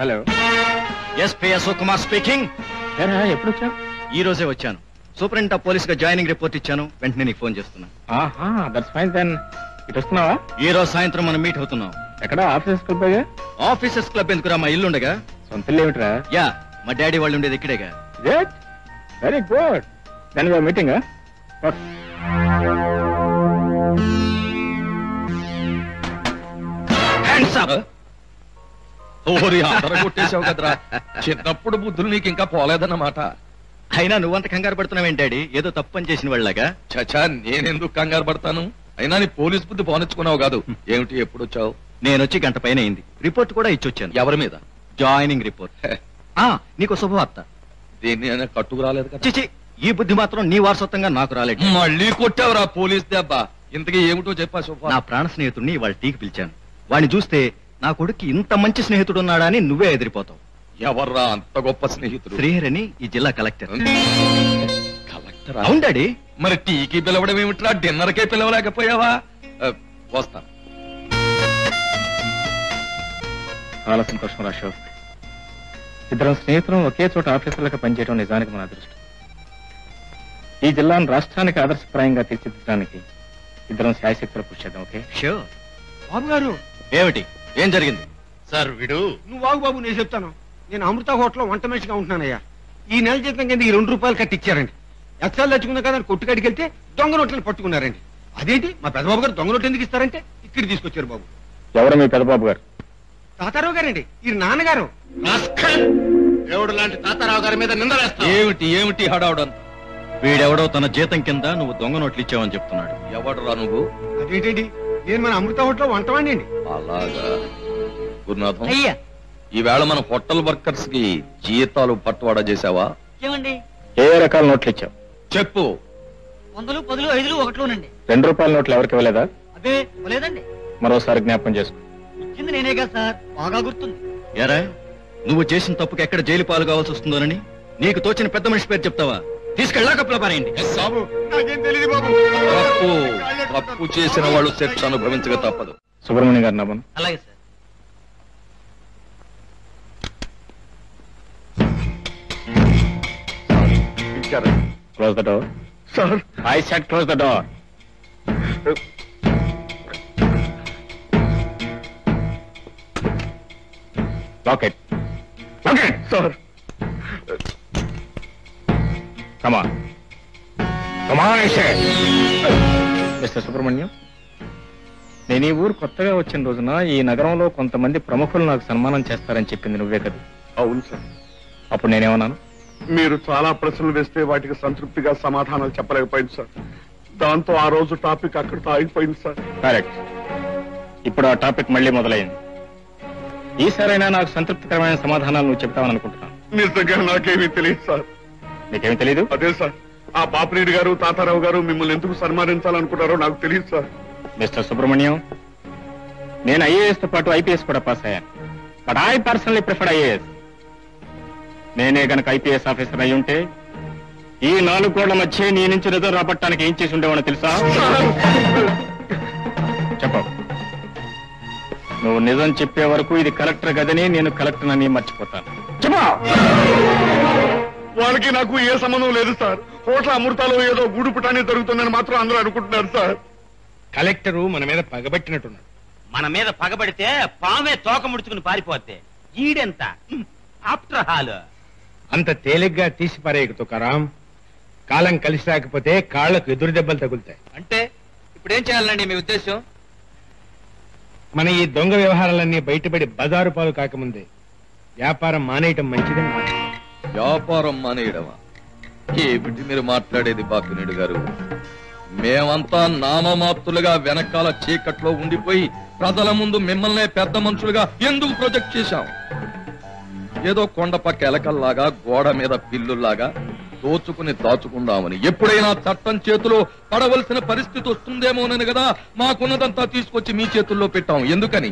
hello. SP Ashok Kumar speaking. ఎప్పుడు వచ్చావు? ఈ రోజే వచ్చాను. సూపరింటెండెంట్ ఆఫ్ పోలీస్ గా జాయినింగ్ రిపోర్ట్ ఇచ్చాను. వెంటనే నీకు ఫోన్ చేస్తున్నాను. That's fine then. ఇటు వస్తున్నావా? ఈ రోజు సాయంత్రం మనం మీట్ అవుతున్నాం. ఎక్కడ? Officers club. ఆఫీసర్స్ క్లబ్ ఎందుకురా? మా ఇల్లు ఉండగా. సొంత ఇల్లు ఏమిట్రా? యా, మా డాడీ వాళ్ళు ఉండేది ఇక్కడేగా. Very good. Then we are meeting. Hands up. కొట్టేసావు కదరా. చిన్నప్పుడు బుద్ధులు నీకు ఇంకా పోలేదన్నమాట. అయినా నువ్వంత కంగారు పడుతున్నావేంటి డాడీ? ఏదో తప్పని చేసిన వాళ్ళగా. చచా, నేనెందుకు కంగారు పడతాను? అయినా నీ పోలీస్ బుద్ధి పోనిచ్చుకున్నావు కాదు. ఏమిటి, ఎప్పుడు వచ్చావు? నేను వచ్చి గంట పైన అయింది. రిపోర్ట్ కూడా ఇచ్చొచ్చాను. ఎవరి మీద? Joining report. నీకు శుభవార్త. దీన్ని అయినా కట్టుకు రాలేదు కదా? చిచి, ఈ బుద్ధి మాత్రం నీ వారసత్వంగా నాకు రాలేదు. మళ్ళీ కొట్టావురా పోలీస్ దెబ్బ. ఇంతకీ ఏమిటో చెప్పా శుభ. నా ప్రాణ స్నేహితుడిని వాళ్ళ టీకి పిలిచాను. వాడిని చూస్తే నా కొడుక్కి ఇంత మంచి స్నేహితుడు ఉన్నాడా అని నువ్వే ఎదిరిపోతావు. ఎవర్రా అంత గొప్ప స్నేహితుడు? శ్రీహరి అని ఈ జిల్లా కలెక్టర్. కలెక్టర్? అవును డాడీ. మరి టీకి పిలవడం ఏమిట్రా? డిన్నర్కే పిలవలేకపోయావా? వస్తా. చాలా సంతోషం అశోక్. ఇద్దరం స్నేహితులం ఒకే చోట ఆఫీసర్లకు పనిచేయడం నిజానికి మన అదృష్టం. ఈ జిల్లాను రాష్ట్రానికి ఆదర్శప్రాయంగా తీర్చిదిద్దడానికి ఇద్దరం శాయశక్తులు కృషి చేద్దాం. ఓకే? షూర్. బాబు గారు ఏమిటి? ఏం జరిగింది? సార్ వీడు నువ్వు బాగు బాబు, నేను చెప్తాను. నేను అమృత హోటల్లో వంట మనిషిగా ఉంటున్నానయ్యా. ఈ నెల జీతం కింద ఈ 2 రూపాయలు కట్టిచ్చారండి. ఎచ్చాలు తెచ్చుకున్నా కదా కొట్టుకాడికి వెళ్తే దొంగ నోట్లను పట్టుకున్నారండి. అదేంటి మా పెద్దబాబు గారు దొంగ నోట్లు ఎందుకు ఇస్తారంటే ఇక్కడ తీసుకొచ్చారు బాబు. ఎవరు మీ పెద్దబాబు గారు? తాతారావు గారండి, ఈ నాన్నగారు. దేవుడు లాంటి తాతారావు గారి మీద నిందలేస్తా. ఏమిటి ఏమిటి హడావుడంతా? వీడెవడో తన జీతం కింద నువ్వు దొంగ నోట్లు ఇచ్చావని చెప్తున్నాడు. ఎవడరా నువ్వు? అదేంటండి, నేను మన అమృత హోటల్లో వంటవాడిని అండి. అలాగా. గురునాథం, అయ్యా ఈవేళ మన హోటల్ వర్కర్స్ కి జీతాలు పట్టువాడా చేసావా? ఏమండి? ఏ రకాల నోట్లు ఇచ్చావు చెప్పు. 100, 10, 5, 1 ₹2 నోట్లు ఎవరికి ఇవ్వలేదా? అదే లేదండి. మరోసారి జ్ఞాపకం చేసుకో. ఇచ్చింది నేనే కదా సార్, బాగా గుర్తుంది. ఎరా, నువ్వు చేసిన తప్పుకి ఎక్కడ జైలు పాలు కావాల్సి వస్తుందోనని నీకు తోచిన పెద్ద మనిషి పేరు చెప్తావా? తీసుకెళ్ళా కప్పులో పారేయండి. బాబు నాకేం తెలియదు బాబు. తప్పు చేసిన వాళ్ళు శిక్ష అనుభవించక తప్పదు. సుబ్రహ్మణ్యం గారు నమ్మను. అలాగే sir. Close the door. Sir I said close the door. Lock it. Lock it. Sir Come on. Come on, I said. Mister Subrahmanyam, నేను ఈ ఊరు కొత్తగా వచ్చిన రోజున ఈ నగరంలో కొంతమంది ప్రముఖులు నాకు సన్మానం చేస్తారని చెప్పింది నువ్వే కదా? అవును సార్. అప్పుడు నేనేమన్నాను? మీరు చాలా ప్రశ్నలు వేస్తే వాటికి సంతృప్తిగా సమాధానాలు చెప్పలేకపోయింది సార్. దాంతో ఆ రోజు టాపిక్ అక్కడితో ఆగిపోయింది సార్. కరెక్ట్. ఇప్పుడు ఆ టాపిక్ మళ్ళీ మొదలైంది. ఈసారైనా నాకు సంతృప్తికరమైన సమాధానాలు నువ్వు చెప్తావని అనుకుంటున్నాను. నిజంగా నాకేమీ తెలియదు సార్. నీకేమీ తెలీదు? అదే సార్, ఆ బాపిరెడ్డి గారు తాతారావు గారు మిమ్మల్ని ఎందుకు సన్మానించాలనుకుంటారో నాకు తెలియదు సార్. మిస్టర్ సుబ్రహ్మణ్యం, నేను ఐఏఎస్ తో పాటు ఐపీఎస్ కూడా పాస్ అయ్యాను. But I personally preferred IAS. నేనే గనక ఐపీఎస్ ఆఫీసర్ అయి ఉంటే ఈ 4 గోళ్ల మధ్య నీ నుంచి నిజం రాబట్టడానికి ఏం చేసి ఉండేవానో తెలుసా? చెప్పు. నువ్వు నిజం చెప్పే వరకు ఇది కలెక్టర్ గదని నేను కలెక్టర్ అని మర్చిపోతాను. చెప్పు. వాళ్ళకి నాకు ఏ సంబంధం లేదు సార్. హోటల్ అమృతాలో ఏదో గూడు పుటాన్ని జరుగుతుందని మాత్రం అందరూ అనుకుంటున్నారు సార్. కలెక్టరు మన మీద పగబట్టినట్టున్నాడు. మన మీద పగబడితే పామే తోక ముడుచుకుని పారిపోతే ఈడెంత ఆఫ్టర్ హాల్. అంత తేలిగ్గా తీసి పారేయకు తుకారాం. కాలం కలిసి రాకపోతే కాళ్లకు ఎదురు దెబ్బలు తగులుతాయి. అంటే ఇప్పుడేం చేయాలండి మీ ఉద్దేశం? మన ఈ దొంగ వ్యవహారాలన్నీ బయటపడి బజారు పాలు కాకముందే వ్యాపారం మానేయటం మంచిదని మాట. వ్యాపారం మానేయడమా? ఏమిటి మీరు మాట్లాడేది బాపినేడు గారు? మేమంతా నామమాత్రులుగా వెనకాల చీకట్లో ఉండిపోయి ప్రజల ముందు మిమ్మల్నే పెద్ద మనుషులుగా ఎందుకు ప్రొజెక్ట్ చేశాం? ఏదో కొండపక్క ఎలకల్లాగా గోడ మీద పిల్లుల్లాగా దోచుకుని దాచుకుందామని. ఎప్పుడైనా చట్టం చేతిలో పడవలసిన పరిస్థితి వస్తుందేమోనని కదా మాకున్నదంతా తీసుకొచ్చి మీ చేతుల్లో పెట్టాం. ఎందుకని?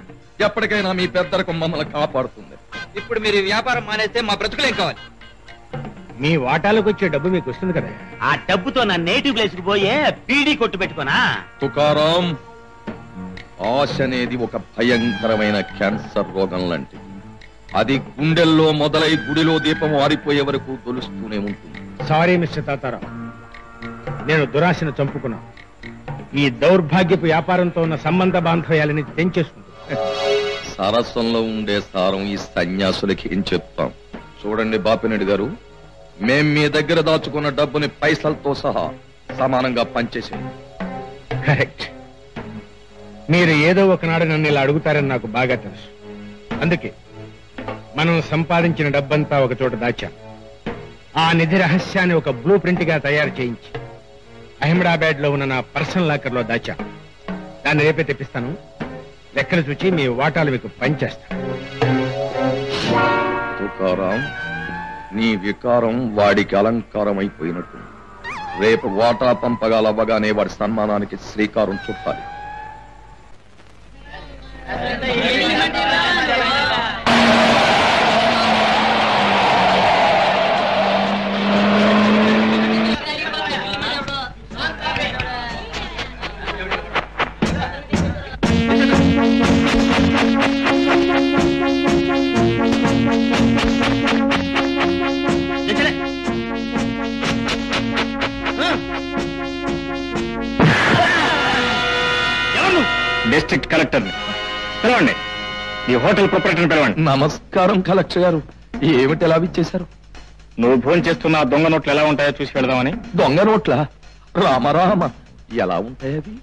ఎప్పటికైనా మీ పెద్దలకు మమ్మల్ని కాపాడుతుంది. ఇప్పుడు మీరు వ్యాపారం మానేస్తే మా బ్రతుకులేం కావాలి? మీ వాటాలకు వచ్చే డబ్బు మీకు వస్తుంది కదా. ఆ డబ్బుతో నా నేటివ్ ప్లేస్ కి పోయే పీడీ కొట్టు పెట్టుకోనా? తుకారాం, ఆశ అనేది ఒక భయంకరమైన క్యాన్సర్ రోగం లాంటిది. అది గుండెల్లో మొదలై గుడిలో దీపం ఆరిపోయే వరకు తొలుస్తూనే ఉంటుంది. సారీ మిస్టర్ తాతారావు, నేను దురాశను చంపుకున్నాను. ఈ దౌర్భాగ్యపు వ్యాపారంతో ఉన్న సంబంధ బాంధవ్యాలని తెంచేసుకుంటున్నాను. సరస్వంలో ఉండే సారం ఈ సన్యాసులకి ఏం చెప్తాం? చూడండి బాపినేడు గారు, మేం మీ దగ్గర దాచుకున్న డబ్బుని పైసలతో సహా సమానంగా పంచేసేయండి. కరెక్ట్. మీరు ఏదో ఒకనాడు నన్ను ఇలా అడుగుతారని నాకు బాగా తెలుసు. అందుకే మనం సంపాదించిన డబ్బంతా ఒక చోట దాచాం. ఆ నిధి రహస్యాన్ని ఒక బ్లూ ప్రింట్ గా తయారు చేయించి అహ్మదాబాద్ లో ఉన్న నా పర్సనల్ లాకర్ లో దాచా. దాన్ని రేపే తెప్పిస్తాను. లెక్కలు చూచి మీ వాటాలు మీకు పంచేస్తాను. తుకారాం, నీ వికారం వాడికి అలంకారం అయిపోయినట్టు. రేపు వాటా పంపగాలవ్వగానే వాడి సన్మానానికి శ్రీకారం చుట్టాలి. డిస్ట్రిక్ట్ కలెక్టర్ని పిలవండి. ఈ హోటల్ ప్రొపరేటర్ని పిలవండి. నమస్కారం కలెక్టర్ గారు. ఏమిటి ఎలా ఇచ్చేశారు? నువ్వు ఫోన్ చేస్తున్న దొంగ నోట్లు ఎలా ఉంటాయో చూసి వెళదామని. దొంగ నోట్ల? రామరామ, ఎలా ఉంటాయి అవి?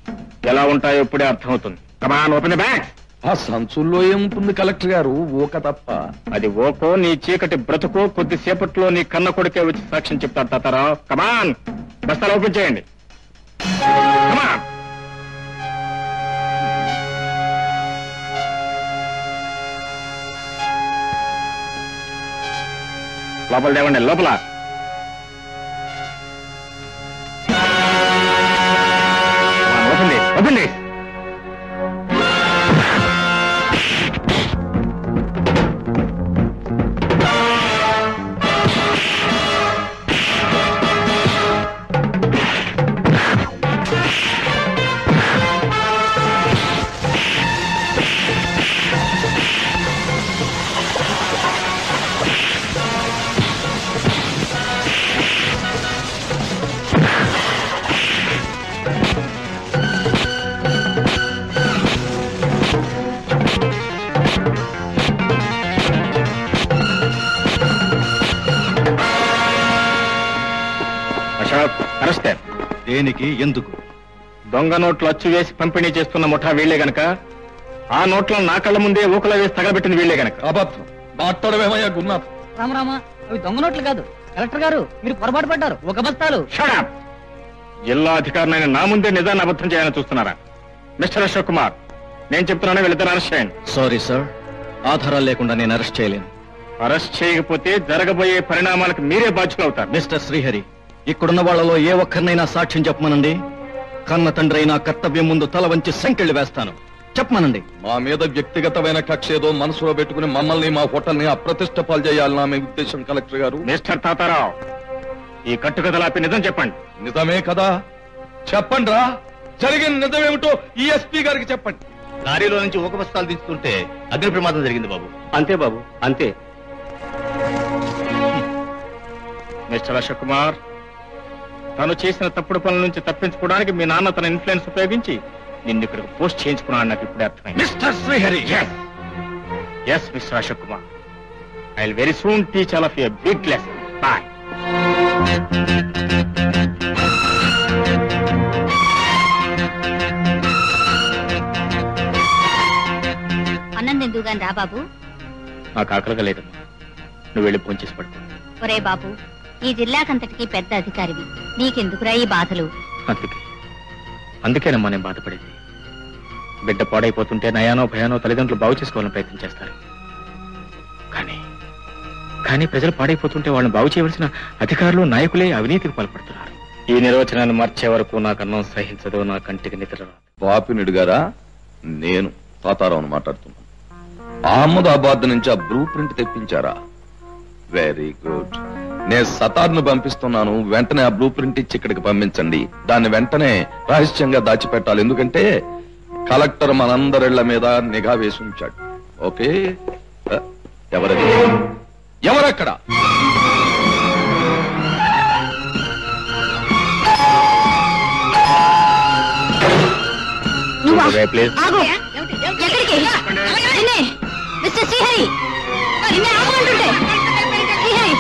ఎలా ఉంటాయో ఇప్పుడే అర్థమవుతుంది. కమాన్, ఓపెన్ ది బ్యాగ్. ఆ సంచుల్లో ఏముంటుంది కలెక్టర్ గారు? ఓక తప్ప. అది ఓకో నీ చీకటి బ్రతుకో కొద్దిసేపట్లో నీ కన్న కొడుకే వచ్చి సాక్ష్యం చెప్తాడు తాతారావు. కమాన్, బస్తాలు ఓపెన్ చేయండి. కమాన్. లోపల దేవండి, లోపల. Open open. దేనికి, ఎందుకు? దొంగ నోట్లు అచ్చు వేసి పంపిణీ చేస్తున్న ముఠా వీళ్లే గనక, ఆ నోట్లను నా కళ్ళ ముందే ఊకలో వేసి తగలబెట్టింది వీళ్లే గనక. అబద్ధం మాట్లాడమేమయ్యా గురునాథ్? రామరామ, అవి దొంగ నోట్లు కాదు కలెక్టర్ గారు, మీరు పొరపాటు పడ్డారు. ఒక బస్తాలు. షడప్! జిల్లా అధికారినైన నా ముందే నిజాన్ని అబద్ధం చేయాలని చూస్తున్నారా? మిస్టర్ అశోక్ కుమార్, నేను చెప్తున్నాను, వీళ్ళిద్దరు అరెస్ట్ చేయండి. సారీ సార్, ఆధారాలు లేకుండా నేను అరెస్ట్ చేయలేను. అరెస్ట్ చేయకపోతే జరగబోయే పరిణామాలకు మీరే బాధ్యులవుతారు. మిస్టర్ శ్రీహరి, ఇక్కడున్న వాళ్లలో ఏ ఒక్కరినైనా సాక్ష్యం చెప్పమనండి. కన్న తండ్రి అయినా కర్తవ్యం ముందు తల వంచి సంకెళ్లు వేస్తాను. చెప్పమనండి. మా మీద వ్యక్తిగతమైన కక్ష ఏదో మనసులో పెట్టుకుని మమ్మల్ని, మా హోటల్ని అప్రతిష్ట పాలు చేయాలన్నా మీ ఉద్దేశం కలెక్టర్ గారు? మిస్టర్ తాతారావు, ఈ కట్టుకథలాపి నిజం చెప్పండి. నిజమే కదా, చెప్పండి రా. జరిగిన నిజమేమిటో ఈ ఎస్పీ గారికి చెప్పండి. లారీలో నుంచి ఒక బస్తాలు తీసుకుంటే అగ్ని ప్రమాదం జరిగింది బాబు. అంతే బాబు, అంతే. మిస్టర్ అశోక్ కుమార్, తను చేసిన తప్పుడు పనుల నుంచి తప్పించుకోవడానికి మీ నాన్న తన ఇన్ఫ్లుయెన్స్ ఉపయోగించి నిన్ను ఇక్కడికి పోస్ట్ చేయించుకున్నాను. నాకు ఇప్పుడే అర్థమైంది. Mister Srihari. Yes mister Ashok Kumar, I will very soon teach all of you a big lesson. Bye. అన్నం ఎందుకు గాని రా బాబు. నాకు ఆకలిగా లేదమ్మా, నువ్వు వెళ్ళి ఫోన్ చేసి పడుకో. ఒరే బాబు, ఈ జిల్లాకంతటికి పెద్ద అధికారివి, నీకెందుకురా ఈ బాధలు? అందుకేనమ్మా నేను బాధపడేది. బిడ్డ పాడైపోతుంటే నయానో భయానో తల్లిదండ్రులు బాగు చేసుకోవాలని ప్రయత్నం చేస్తారు. కానీ ప్రజలు పాడైపోతుంటే వాళ్ళని బాగు చేయవలసిన అధికారులు, నాయకులే అవినీతికి పాల్పడుతున్నారు. ఈ నిర్వచనాన్ని మార్చే వరకు నాకు అన్నం సహించదు, నా కంటికి నిద్ర రాదు. బాపినుడు గారా, నేను తాతారావును మాట్లాడుతున్నాను. అహ్మదాబాద్ నుంచి ఆ బ్లూ ప్రింట్ తెప్పించారా? Very good. నేను సతార్ను పంపిస్తున్నాను, వెంటనే ఆ బ్లూ ప్రింట్ ఇచ్చి ఇక్కడికి పంపించండి. దాన్ని వెంటనే రహస్యంగా దాచిపెట్టాలి, ఎందుకంటే కలెక్టర్ మనందరిళ్ల మీద నిఘా వేసి ఉంచాడు. ఓకే? ఎవరది? ఎవరక్కడ? మిస్టర్ శ్రీహరి, నిన్నే ఆపమంటుంటే. శ్రీహరి,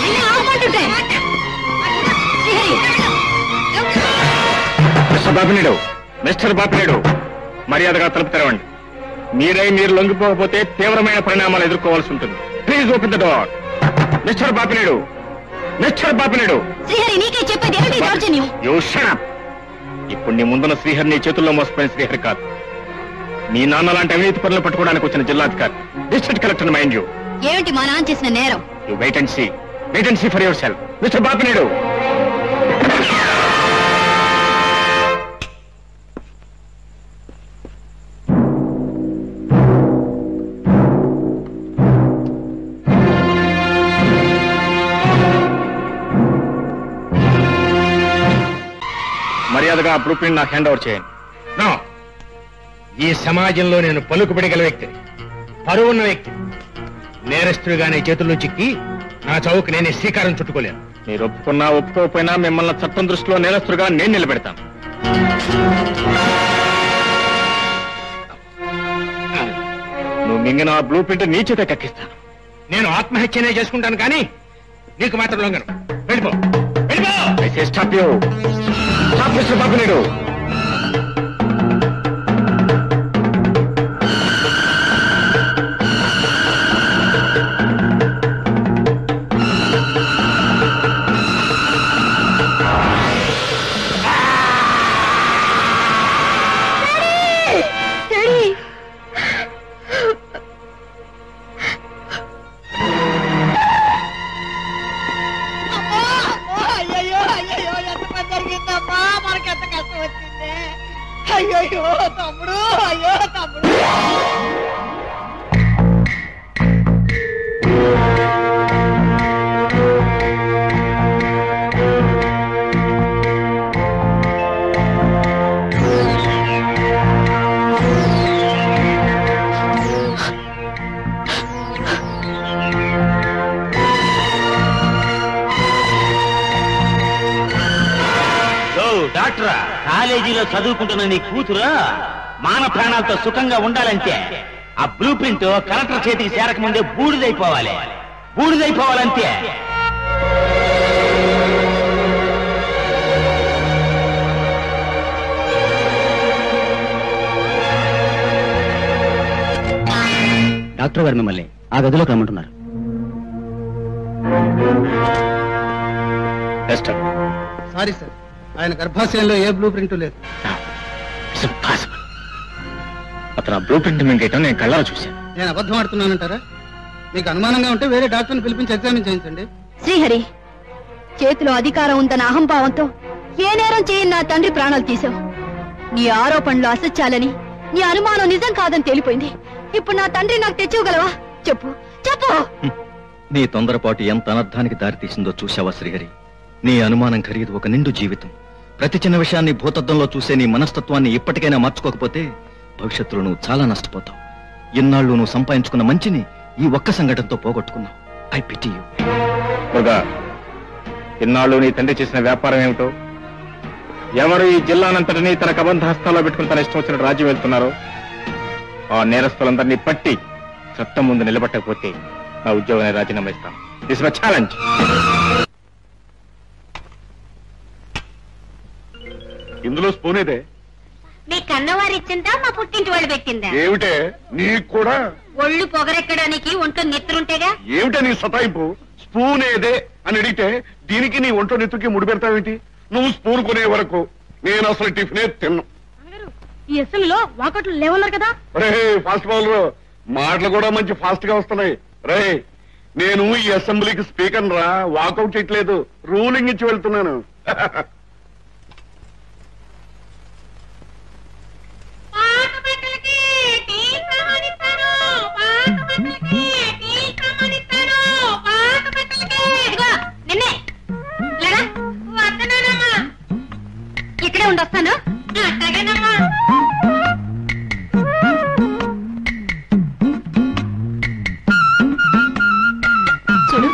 నిన్నే ఆపమంటుంటే. మిస్టర్ బాపినేడు, మిస్టర్ బాపినేడు, మర్యాదగా తలుపు తెరవండి. మీరు లొంగిపోకపోతే తీవ్రమైన పరిణామాలు ఎదుర్కోవాల్సి ఉంటుంది. Please open the door. Mister Bapineedu, mister Bapineedu. Srihari, నీకే చెప్పేది ఏమిటి దౌర్జన్యం? You shut up. ఇప్పుడు నీ ముందున్న శ్రీహరి నీ చేతుల్లో మోసపోయిన శ్రీహరి కాదు. మీ నాన్న లాంటి అవినీతి పనులు పట్టుకోవడానికి వచ్చిన జిల్లాధికారి, డిస్ట్రిక్ట్ కలెక్టర్ మైండ్ యూ. ఏమిటి మా నాన్న చేసిన నేరం? You wait and see for yourself. Mister Bapineedu. మర్యాదగా బ్లూ ప్రింట్ నాకు హ్యాండ్ ఓవర్ చేయండి. ఈ సమాజంలో నేను పలుకుబడిగల వ్యక్తిని, పరువున్న వ్యక్తి. నేరస్తుడిగానే చేతుల్లో చిక్కి నా చౌకు నేనే శ్రీకారం చుట్టుకోలేను. మీరు ఒప్పుకున్నా ఒప్పుకోకపోయినా మిమ్మల్ని చట్టం దృష్టిలో నేరస్తుడిగా నేను నిలబెడతాను. నువ్వు మింగిన ఆ బ్లూ ప్రింట్ నీ చేత కక్కిస్తాను. నేను ఆత్మహత్యనే చేసుకుంటాను కానీ నీకు మాత్రం లొంగను. వెళ్ళిపో వెళ్ళిపో. Stop you. స్టాప్ మిస్టర్ బాబునేడు. అయ్యో తమ్ముడు, అయ్యో తమ్ముడు. డాక్టరా, కాలేజీలో చదువుకుంటున్న నీ కూతురు మాన ప్రాణాలతో సుఖంగా ఉండాలంటే ఆ బ్లూ ప్రింట్ కలెక్టర్ చేతికి చేరకముందే బూడిదైపోవాలి. బూడిదైపోవాలంతే. డాక్టర్ గారు మిమ్మల్ని ఆ గదిలోకి రమ్మంటున్నారు. సారీ సార్, ఆయన గర్భాశయంలో ఏ బ్లూ ప్రింట్ లేదు. అతను ఆ బ్లూ ప్రింట్ మింగేయటం నేను కళ్ళారా చూశాను. నేను అబద్ధం ఆడుతున్నానంటారా? మీకు అనుమానంగా ఉంటే వేరే డాక్టర్ని పిలిపించి ఎగ్జామిన్ చేయించండి. శ్రీహరి, చేతిలో అధికారం ఉందన్న అహంభావంతో ఏ నేరం చేయని నా తండ్రి ప్రాణాలు తీశావు. నీ ఆరోపణలు అసత్యాలని, నీ అనుమానం నిజం కాదని తేలిపోయింది. ఇప్పుడు నా తండ్రి నాకు తెచ్చివ్వగలవా? చెప్పు చెప్పు. నీ తొందరపాటు ఎంత అనర్థానికి దారితీసిందో చూశావా శ్రీహరి? నీ అనుమానం ఖరీదు ఒక నిండు జీవితం. ప్రతి చిన్న విషయాన్ని భూతత్వంలో చూసే నీ మనస్తత్వాన్ని ఇప్పటికైనా మార్చుకోకపోతే భవిష్యత్తులో నువ్వు చాలా నష్టపోతావు. ఇన్నాళ్ళు నువ్వు సంపాదించుకున్న మంచిని ఈ ఒక్క సంఘటనతో పోగొట్టుకున్నావు. I pity you. మురుగా, ఇన్నాళ్ళు నీ తండ్రి చేసిన వ్యాపారం ఏమిటో, ఎవరు ఈ జిల్లానంతటినీ తన కబంధ హస్తాల్లో పెట్టుకుని తన ఇష్టం వచ్చిన రాజ్యం వెళ్తున్నారో ఆ నేరస్తులందరినీ పట్టి చట్టం ముందు నిలబట్టకపోతే నా ఉద్యోగాన్ని రాజీనామా ఇస్తాను. This is challenge. ఇందులో స్పూన్ ఇదే. మీ కన్నవారు ఇచ్చిందా మా పుట్టింటి వాళ్ళు పెట్టిందా? ఏమిటే నీకు కూడా ఒళ్ళు పొగరెక్కడానికి ఒంట్లో నెత్తురుంటేగా. ఏమిటే నీ సతాయింపు? స్పూన్ ఏదే అని అడిగితే దీనికి నీ ఒంట్లో నెత్తుకి ముడి పెడతావేంటి? నువ్వు స్పూన్ కొనే వరకు నేను అసలు టిఫినే తిన్నా. ఈ అసలులో వాకట్లు లేవన్నారు కదా. రే ఫాస్ట్ బౌలర్, మాటలు కూడా మంచి ఫాస్ట్ గా వస్తున్నాయి. రే, నేను ఈ అసెంబ్లీకి స్పీకర్ రా, వాకౌట్ చేయట్లేదు, రూలింగ్ ఇచ్చి వెళ్తున్నాను. ఇక్కడే ఉండొస్తాను. చూడు,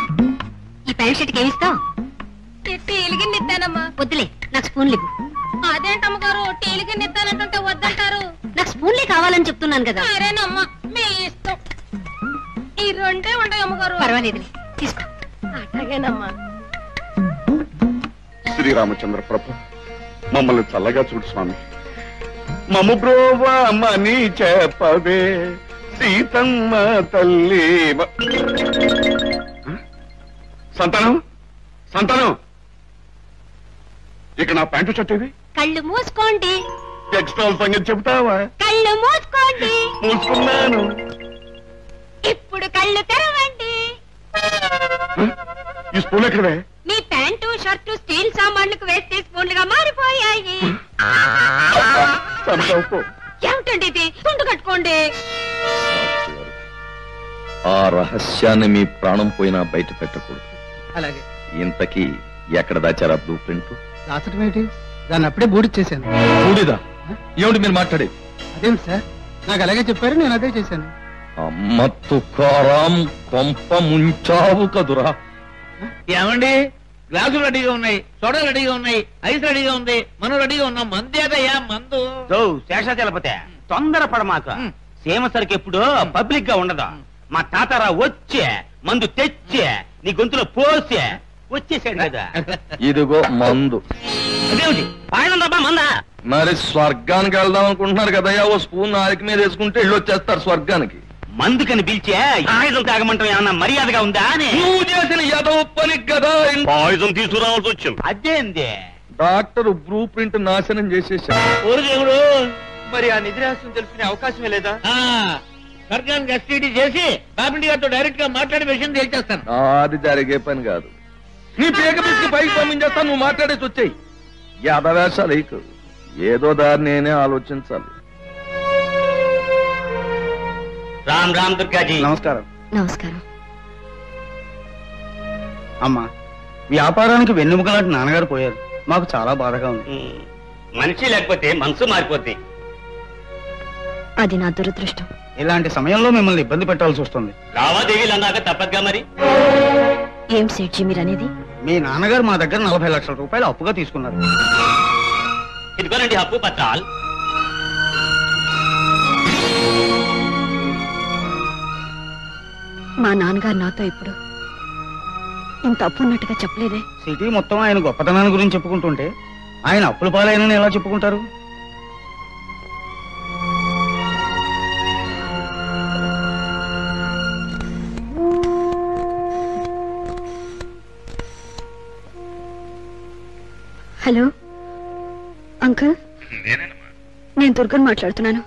ఈ ప్యాంట్ షర్ట్కి ఏమిస్తావు? టీలిగిన్నిస్తానమ్మా. వద్దులే, నాకు స్పూన్లు ఇవ్వు. అదేంటమ్మగారు, టీలిగిన్నిస్తానంటుంటే వద్దంటారు. నాకు స్పూన్లే కావాలని చెప్తున్నాను కదా. సరేనమ్మా, మీ ఇష్టం. ఈ రెండే ఉంటాయి అమ్మగారు. పర్వాలేదులే, తీసుకో. అట్లాగేనమ్మా. శ్రీరామచంద్ర ప్రభు, మమ్మల్ని చల్లగా చూడు స్వామి. మమ్ము బ్రోవమని చెప్పవే సీతమ్మ తల్లి. సంతానం, సంతానం, ఇక నా ప్యాంటు షర్ట్ కళ్ళు మూసుకోండి. టెక్స్టైల్ సంగతి చెబుతావా? కళ్ళు మూసుకోండి. మూసుకున్నాను. ఇప్పుడు కళ్ళు తెరవండి. ఈ స్పూన్ ఎక్కడవే? మీ ప్యాంటు షర్టు స్టీల్ సామాన్లకు వేస్తే స్పూన్లుగా మారిపోయాయి. ఏమిటండి ఇది? తుండు కట్టుకోండి. ఆ రహస్యాన్ని మీ ప్రాణం పోయినా బయట పెట్టకూడదు. అలాగే. ఇంతకీ ఎక్కడ దాచారా బ్లూ ప్రింట్? దాచడం ఏంటి? దాన్ని అప్పుడే బూడిచ్చేసాను. బూడిదా? ఏమిటి మీరు మాట్లాడేది? అదేంటి సార్, నాకు అలాగే చెప్పారు, నేను అదే చేశాను. అమ్మ తుకారాం, కొంప ముంచావు కదురా. ఏమండి, గ్లాసులు రెడీగా ఉన్నాయి, సోడాలు రెడీగా ఉన్నాయి, ఐస్ రెడీగా ఉంది, మనం రెడీగా ఉన్నాం. మందేదయ్యా మందు. శేషాచలపతే తొందర పడమాక. సీమ సరికి ఎప్పుడు పబ్లిక్ గా ఉండదు. మా తాతారా వచ్చే మందు తెచ్చే నీ గొంతులో పోసే వచ్చేసాడు కదా. ఇదిగో మందు. అదేమిటి పాయనందబ్బా మందా? మరి స్వర్గానికి వెళ్దాం అనుకుంటున్నారు కదయ్యా, ఓ స్పూన్ నాలుగు మీద వేసుకుంటే వెళ్ళి వచ్చేస్తారు స్వర్గానికి. మందుకని పిలిచే ఆయుధం తాగమంటాం ఏమన్నా మర్యాదగా ఉందా అని. నువ్వు చేసిన ఏదో పనికి కదా ఆయుధం తీసుకురావాల్సి వచ్చింది. అదేంది డాక్టర్ బ్లూ ప్రింట్ నాశనం చేసేసాడు. ఓరు దేవుడు, మరి ఆ నిధి రహస్యం తెలుసుకునే అవకాశమే లేదా? స్వర్గానికి ఎస్టీడీ చేసి బాబిండి గారితో డైరెక్ట్ గా మాట్లాడే విషయం తేల్చేస్తాను. అది జరిగే పని కాదు. నీ పేక పిసికి పైకి పంపించేస్తా, నువ్వు మాట్లాడేసి వచ్చాయి. యాదవేశాలు ఇక ఏదో దారి నేనే ఆలోచించాలి. రామ్ రామ్ దుర్గాజీ. నమస్కారం. నమస్కారం. అమ్మా, వ్యాపారానికి వెన్నెముకలాంటి నాన్నగారు పోయారు. మాకు చాలా బాధగా ఉంది. మనిషి లేకపోతే మనసు మారిపోద్ది. అది నా దురదృష్టం. ఇలాంటి సమయంలో మిమ్మల్ని ఇబ్బంది పెట్టాల్సి వస్తుంది. లావాదేవీలు అన్నాక తప్పదుగా మరి. ఏం సేట్జీ మీరనేది? మీ నాన్నగారు మా దగ్గర 40 లక్షల రూపాయలు అప్పుగా తీసుకున్నారు. ఇదిగోనండి అప్పు పత్రాలు. మా నాన్నగారు నాతో ఇప్పుడు ఇంత అప్పు ఉన్నట్టుగా చెప్పలేదే. సిటీ మొత్తం ఆయన గొప్పతనాన్ని గురించి చెప్పుకుంటుంటే ఆయన అప్పుల పాలైనని ఎలా చెప్పుకుంటారు? హలో అంకుల్, నేను దుర్గని మాట్లాడుతున్నాను.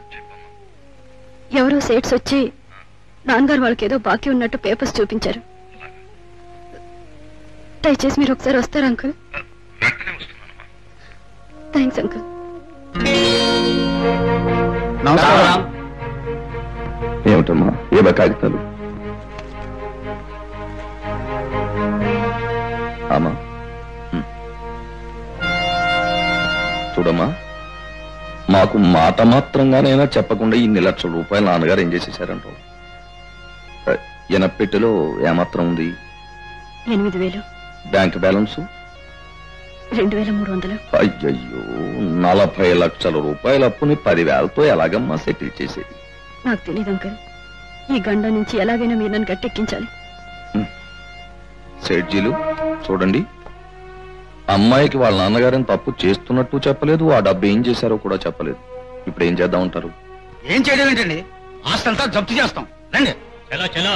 ఎవరో సేట్స్ వచ్చి నాన్నగారు వాళ్ళకి ఏదో బాకీ ఉన్నట్టు పేపర్స్ చూపించారు. దయచేసి మీరు ఒకసారి వస్తారా అంకుల్? Thanks uncle. ఏమిటమ్మా ఏ కాగితాలు? అమ్మా చూడమ్మా, మాకు మాట మాత్రంగానైనా చెప్పకుండా ఇన్ని లక్షల రూపాయలు నాన్నగారు ఏం చేసేసారంటావు? ఎనపెట్టెలో ఏమాత్రం ఉంది? 8,000. Bank balance 2,300. అయ్యయ్యో, 40 లక్షల రూపాయల అప్పుని 10,000తో ఎలాగమ్మా సెటిల్ చేసేది? నాకు తెలియదు అంకుల్. ఈ గండ నుంచి ఎలాగైనా మీరు నన్ను గట్టెక్కించాలి. సేట్జీలు చూడండి, అమ్మాయికి వాళ్ళ నాన్నగారిని తప్పు చేస్తున్నట్టు చెప్పలేదు, ఆ డబ్బు ఏం చేశారో కూడా చెప్పలేదు. ఇప్పుడు ఏం చేద్దాం అంటారు? ఏం చేయడం ఏంటండి, ఆస్తంతా జప్తు చేస్తాం. రండి. చలో చలో.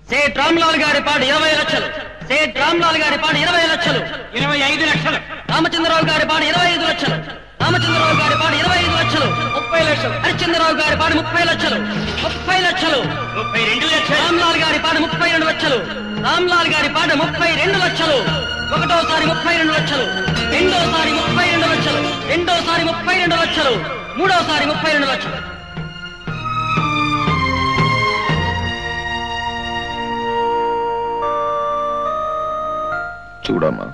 సేట్ రామ్లాల్ గారి పాటు 20 లక్షలు. సేట్ రామ్లాల్ గారి పాటు 20 లక్షలు. 25 లక్షలు. రామచంద్రరావు గారి పాటు 25 లక్షలు. రామచంద్రరావు గారి పాటు 25 లక్షలు. 30 లక్షలు. హరిచంద్రరావు గారి పాటు 30 లక్షలు. 30 లక్షలు. 32 లక్షలు. రామ్లాల్ గారి పాటు 32 లక్షలు. రామ్లాల్ గారి పాటు 32 లక్షలు. ఒకటోసారి 32 లక్షలు. రెండోసారి 32 లక్షలు. రెండోసారి 32 లక్షలు. మూడోసారి 32 లక్షలు. చూడమ్మా,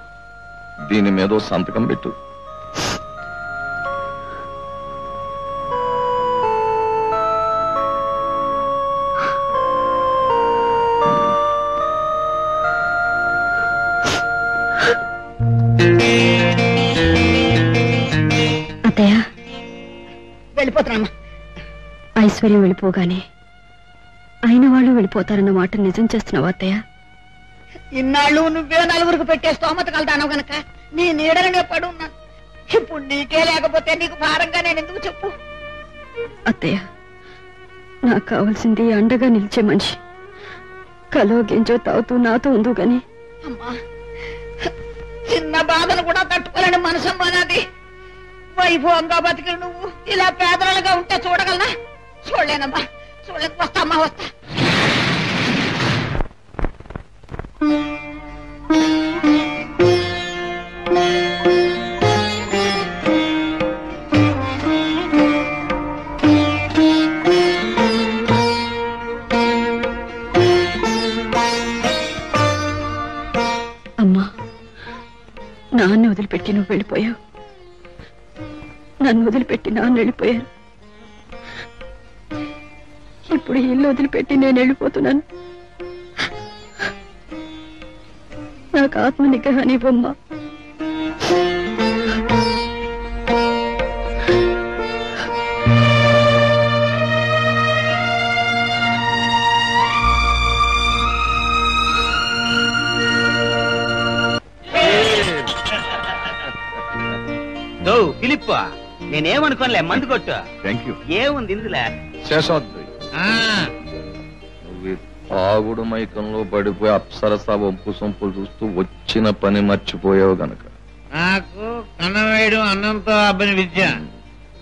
దీని మీద సంతకం పెట్టు. అత్తయ్య, వెళ్ళిపోతున్నామ్మా. ఐశ్వర్యం వెళ్ళిపోగానే అయిన వాళ్ళు వెళ్ళిపోతారన్న మాట నిజం చేస్తున్నావా అత్తయ్య? ఇన్నాళ్ళు నువ్వే నలుగురికి పెట్టే స్తోమత కలదాను గనక నీ నీడలనే పడున్నాను. ఇప్పుడు నీకే లేకపోతే నీకు భారంగా నేను ఎందుకు చెప్పు? అత్తయ్య, నాకు కావాల్సింది అండగా నిలిచే మనిషి. కలో గింజో తాగుతూ నాతో ఉందో గాని. అమ్మా, చిన్న బాధను కూడా తట్టుకోలేని మనసమ్మా నాది. వైభవంగా బతికి నువ్వు ఇలా పేదలుగా ఉంటే చూడగలనా? చూడలేనమ్మా, చూడలేక వస్తామ్మా, వస్తా. అమ్మా, నాన్న వదిలిపెట్టి నువ్వు వెళ్ళిపోయావు. నన్ను వదిలిపెట్టి నాన్న వెళ్ళిపోయారు. ఇప్పుడు ఇప్పుడు ఈ ఇల్లు వదిలిపెట్టి నేను వెళ్ళిపోతున్నాను. నాకు ఆత్మ నిగ్రహాన్ని ఇవ్వమ్మా. ఫిలిప్, నేనేమనుకోలే, మందు కొట్టు. Thank you. ఏముంది ఇందులో? శేషాద్రి, నువ్వు తాగుడు మైకంలో పడిపోయి అప్సరస వంపు సొంపులు చూస్తూ వచ్చిన పని మర్చిపోయావు గనక నాకు కన్నవేయడం అన్నంతో అబ్బని విద్య.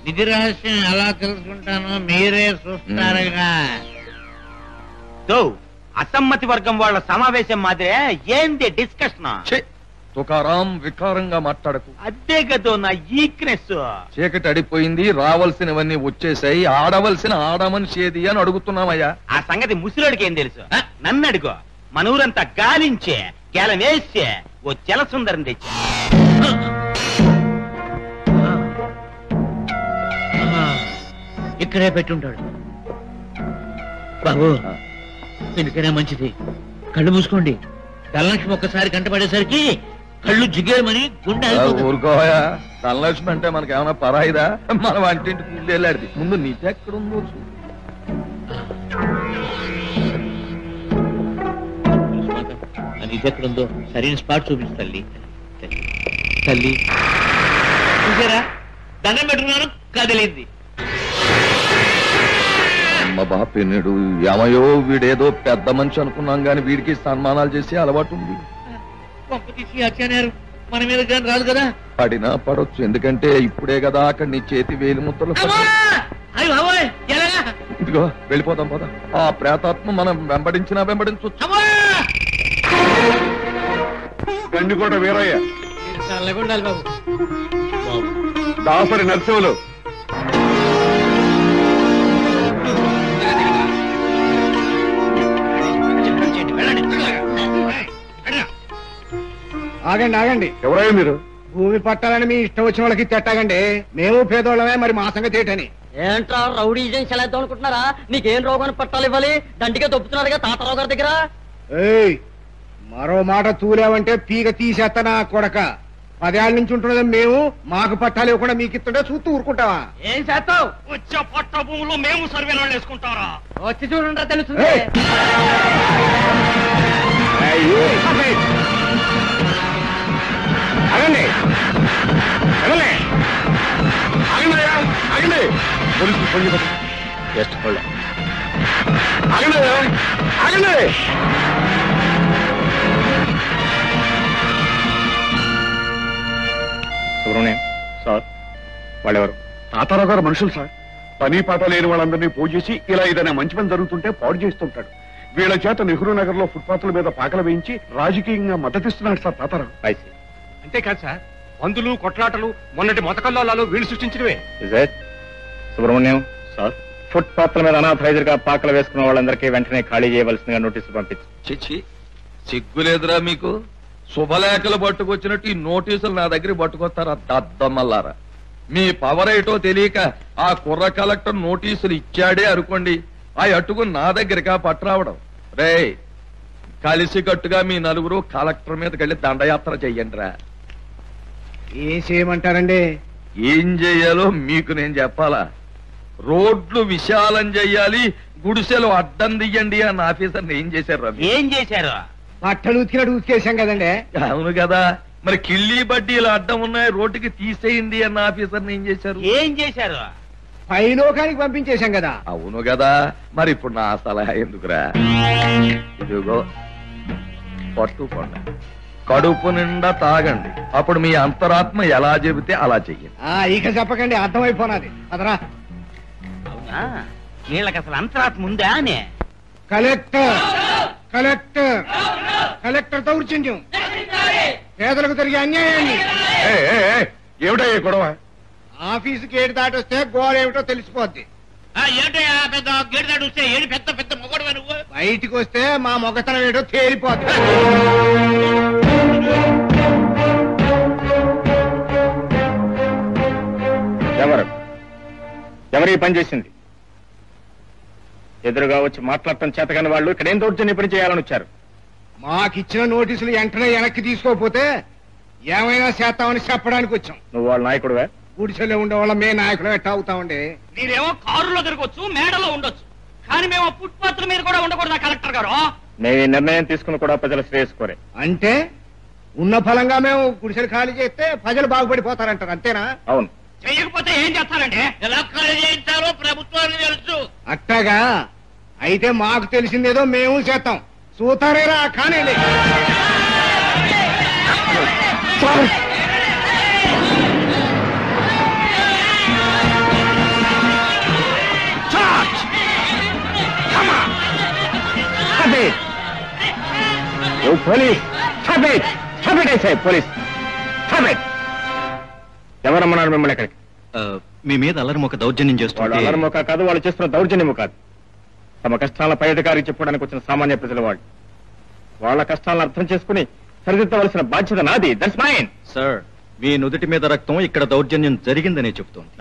నిధి రహస్యం ఎలా తెలుసుకుంటానో మీరే చూస్తారుగా. అసమ్మతి వర్గం వాళ్ళ సమావేశం మాదిరే ఏంది డిస్కషన్? తుకారాం, వికారంగా మాట్లాడకు. అదే కదా నా ఈక్నెస్. చీకటి అడిపోయింది, రావాల్సినవన్నీ వచ్చేసాయి, ఆడవలసిన ఆడమనిషి ఏది అని అడుగుతున్నామయ్యా. ఆ సంగతి ముసిలోడికి ఏం తెలుసు? నన్ను అడుగు. మన ఊరంతా గాలించే కేలం వేసే ఓ చెల సుందరం తెచ్చి ఇక్కడే పెట్టుంటాడు. బాబు, ఎందుకైనా మంచిది కళ్ళు మూసుకోండి. ధనలక్ష్మి ఒక్కసారి కంటపడేసరికి కళ్ళు జిగేమని గుండె ఊరుకోయా. ధనలక్ష్మి అంటే మనకేమైనా పరాయిదా? మన వంటింటి పూలు వెళ్ళాడు. ముందు నీకెక్కడుందో చూ. నీదెక్కడుందో సరైన స్పాట్ చూపించు తల్లి. తల్లి చూసారా, దండం పెట్టుకున్నాను, కదిలింది. అమ్మ బాపిన్నుడు ఏమయో, వీడేదో పెద్ద మనిషి అనుకున్నాం గాని వీడికి సన్మానాలు చేసి అలవాటు ఉంది. పంప తీసి అచ్చారు, మన మీద కానీ రాదు కదా. పడినా పడొచ్చు, ఎందుకంటే ఇప్పుడే కదా అక్కడ నీ చేతి వేలి ముద్దలు. ఇదిగో వెళ్ళిపోతాం పద. ఆ ప్రేతాత్మ మనం వెంబడించినా వెంబడించవచ్చు. గండికోట వీరయ్య, చల్లగుండాలి బాబు. దాసరి నరసింహులు, ఆగండి ఆగండి. ఎవరయ్యా మీరు? భూమి పట్టాలని మీ ఇష్టం వచ్చిన వాళ్ళకి తెట్టాగండి. మేము పేదోళ్ళమే, మరి మా సంగతి ఏంటని. ఏంట్రా రౌడీజం చెల్లేద్దాం అనుకుంటున్నారా? నీకేం రోగాన్ని పట్టాలు ఇవ్వాలి? దండిగా దొబ్బుతున్నారుగా తాతారావు గారి దగ్గర. ఏయ్, మరో మాట తూలేవంటే పీక తీసేస్తా నా కొడక. 10 ఏళ్ళ నుంచి ఉంటున్నది మేము, మాకు పట్టాలు ఇవ్వకుండా మీకు ఇస్తుంటే చూస్తూ ఊరుకుంటావా? ఏం చేస్తావు? వచ్చే పట్ట భూములో మేము సర్వేలు వేసుకుంటారా? వచ్చి చూడండి తెలుస్తుంది. ఆగండి, ఆగండి, పోలీసులు ఫోన్ చేయండి. Just hold. ఆగండి, ఆగండి. సుబ్రహ్మణ్యం సార్, వాళ్ళెవరు? తాతారావు గారు మనుషులు సార్. పని పాట లేని వాళ్ళందరినీ పూజ చేసి ఇలా ఏదైనా మంచి పని జరుగుతుంటే పాడు చేస్తుంటాడు. వీళ్ళ చేత నెహ్రూ నగర్ లో ఫుట్పాత్ల మీద పాకలు వేయించి రాజకీయంగా మద్దతిస్తున్నాడు సార్ తాతారావు. అంతేకాదు సార్, మందులు కొట్లాటలు మొన్నటి మొతకల్లాలు వీళ్ళు సృష్టించినవే. సుబ్రహ్మణ్యం సార్, ఫుట్ పాత్ల మీద అనాథరైజర్ గా పాకలు వేసుకున్న వాళ్ళందరికీ వెంటనే ఖాళీ చేయవలసిందిగా నోటీసులు పంపించు. చిచ్చి, సిగ్గులేదురా మీకు? శుభలేఖలు పట్టుకొచ్చినట్టు ఈ నోటీసులు నా దగ్గర పట్టుకొస్తారా దద్దమల్లారా? మీ పవర్ ఏటో తెలియక ఆ కుర్ర కలెక్టర్ నోటీసులు ఇచ్చాడే అనుకోండి, ఆ అట్టుకు నా దగ్గరగా పట్టురావడం. రే, కలిసి కట్టుగా మీ నలుగురు కలెక్టర్ మీదకి వెళ్ళి దండయాత్ర చెయ్యండి రా. ఏం చేయమంటారండి? ఏం చెయ్యాలో మీకు నేను చెప్పాలా? రోడ్లు విశాలం చెయ్యాలి, గుడిసెలు అడ్డం దియ్యండి అని ఆఫీసర్ని ఏం చేశారు? ఏం చేశారు? బట్టలు ఉతికినట్టు ఉతికేసాం కదండి. అవును కదా, మరి కిళ్ళీ బడ్డీలు అడ్డం ఉన్నాయి, రోడ్డుకి తీసేయండి అన్న ఆఫీసర్ని ఏం చేశారు? ఏం చేశారు? పైలోకానికి పంపించేశాం కదా. అవును కదా, మరి ఇప్పుడు నా సలహా ఎందుకురా? ఇదిగో పట్టుకోండి, కడుపు నిండా తాగండి, అప్పుడు మీ అంతరాత్మ ఎలా చెబితే అలా చెయ్యండి. ఇక చెప్పకండి, అర్థమైపోనాది. అదరా. అవునా, వీళ్ళకి అసలు అంతరాత్మ ఉందా అని. కలెక్టర్ కలెక్టర్ కలెక్టర్ దౌర్జన్యం, పేదలకు జరిగే అన్యాయాన్ని. ఏమిటయ్యా గొడవ? ఆఫీసు గేటు దాటొస్తే గోడ ఏమిటో తెలిసిపోద్ది. ఏంటయ్యా పెద్ద గేటు దాటి వస్తే ఏది పెద్ద పెద్ద మొగడు నువ్వు? బయటికి వస్తే మా మొగతనం ఏటో తేలిపోద్ది. ఎవరు ఈ పని చేసింది? ఎదురుగా వచ్చి మాట్లాడటం చేతగాని వాళ్ళు ఇక్కడ ఏం దౌర్జన్య పని చేయాలని వచ్చారు. మాకిచ్చిన నోటీసులు వెంటనే వెనక్కి తీసుకోకపోతే ఏమైనా చేస్తామని చెప్పడానికి వచ్చాం. నువ్వు వాళ్ళ నాయకుడువే? గుడిసెలో ఉండేవాళ్ళ మే నాయకులు ఎట్టా అవుతామండి. మీరేమో కారులో తిరగొచ్చు, మేడలో ఉండొచ్చు, కానీ మేము ఫుట్పాత్ల మీద కూడా ఉండకూడదా కలెక్టర్ గారు? మేము ఈ నిర్ణయం తీసుకుని కూడా ప్రజల శ్రేయస్కోరే. అంటే ఉన్న ఫలంగా మేము గుడిసెలు ఖాళీ చేస్తే ప్రజలు బాగుపడిపోతారంటారు, అంతేనా? అవును. చెయ్యకపోతే ఏం చేస్తారండి? ఎలా ఖాళీ చేయించాలో ప్రభుత్వానికి తెలుసు. అట్టాగా అయితే మాకు తెలిసిందేదో మేము చేస్తాం. చూతారేరా కానీ పోలీస్ పోలీస్ ఎవరమ్మన్నారు మిమ్మల్ని ఎక్కడికి? మీ మీద అల్లరిమొక దౌర్జన్యం వాళ్ళు చేస్తున్నారు. అల్లరిమొక కాదు, వాళ్ళు చేస్తున్న దౌర్జన్యము కాదు. తమ కష్టాల పై అధికారికి చెప్పడానికి వచ్చిన సామాన్య ప్రజల వాళ్ళు. వాళ్ళ కష్టాలను అర్థం చేసుకుని సరిదిద్దవలసిన బాధ్యత నాది. That's mine. సార్, మీ నుదుటి మీద రక్తం ఇక్కడ దౌర్జన్యం జరిగిందనే చెబుతోంది.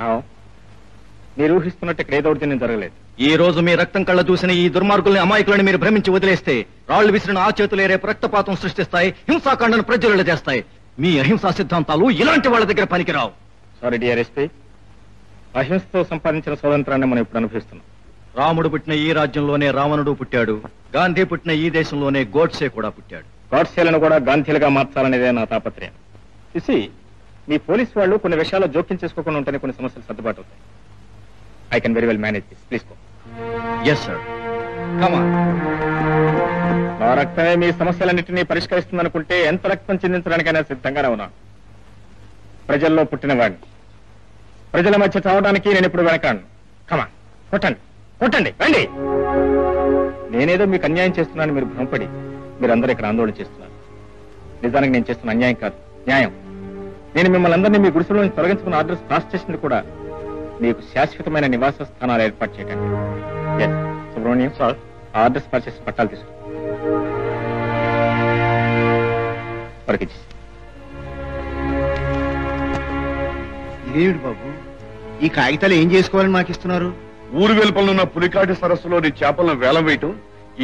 మీరు ఊహిస్తున్నట్టు ఇక్కడ ఏ దౌర్జన్యం జరగలేదు. ఈ రోజు మీ రక్తం కళ్ళ చూసిన ఈ దుర్మార్గుల్ని అమాయకులని మీరు భ్రమించి వదిలేస్తే రాళ్లు విసిరిన ఆ చేతులే రేపు రక్తపాతం సృష్టిస్తాయి, హింసాకాండను ప్రజ్వలన చేస్తాయి. మీ అహింసా సిద్ధాంతాలు ఇలాంటి వాళ్ళ దగ్గర పనికిరావు. సారీ డియర్ ఎస్పీ, అహింసతో సంపాదించిన స్వాతంత్రాన్ని మనం ఇప్పుడు అనుభవిస్తున్నాం. రాముడు పుట్టిన ఈ రాజ్యంలోనే రావణుడు పుట్టాడు. గాంధీ పుట్టిన ఈ దేశంలోనే గోడ్సే కూడా పుట్టాడు. గాడ్సేలను కూడా గాంధీలుగా మార్చాలనేదే నా తాపత్రయం. చూసి మీ పోలీసు వాళ్ళు కొన్ని విషయాల్లో జోక్యం చేసుకోకుండా ఉంటేనే కొన్ని సమస్యలు సర్దుబాటు అవుతాయి. I can very well manage this. Please go. Yes sir. నా రక్తమే మీ సమస్యలన్నింటినీ పరిష్కరిస్తుందనుకుంటే ఎంత రక్తం చిందించడానికైనా సిద్ధంగానే ఉన్నాను. ప్రజల్లో పుట్టిన వాడిని, ప్రజల మధ్య చావడానికి నేను ఇప్పుడు వెనకాను. కమా, కొట్టండి కొట్టండి, రండి. నేనేదో మీకు అన్యాయం చేస్తున్నాను మీరు భ్రమపడి మీరందరూ ఇక్కడ ఆందోళన చేస్తున్నారు. నిజానికి నేను చేస్తున్న అన్యాయం కాదు, న్యాయం. నేను మిమ్మల్ని అందరినీ మీ గుడిసెలో నుంచి తొలగించుకున్న ఆర్డర్స్ పాస్ చేసింది కూడా మీకు శాశ్వతమైన నివాస స్థానాలు ఏర్పాటు చేయడానికి. సుబ్రహ్మణ్యం సార్, ఆర్డర్స్ పాస్ చేసిన పట్టాలు తీసుకో. ఇదేమిటి బాబు, ఈ కాగితాలు ఏం చేసుకోవాలని మాకు ఇస్తున్నారు? ఊరు వెలుపలనున్న పులికాటి సరస్సులోని చేపలను వేలం వేయటం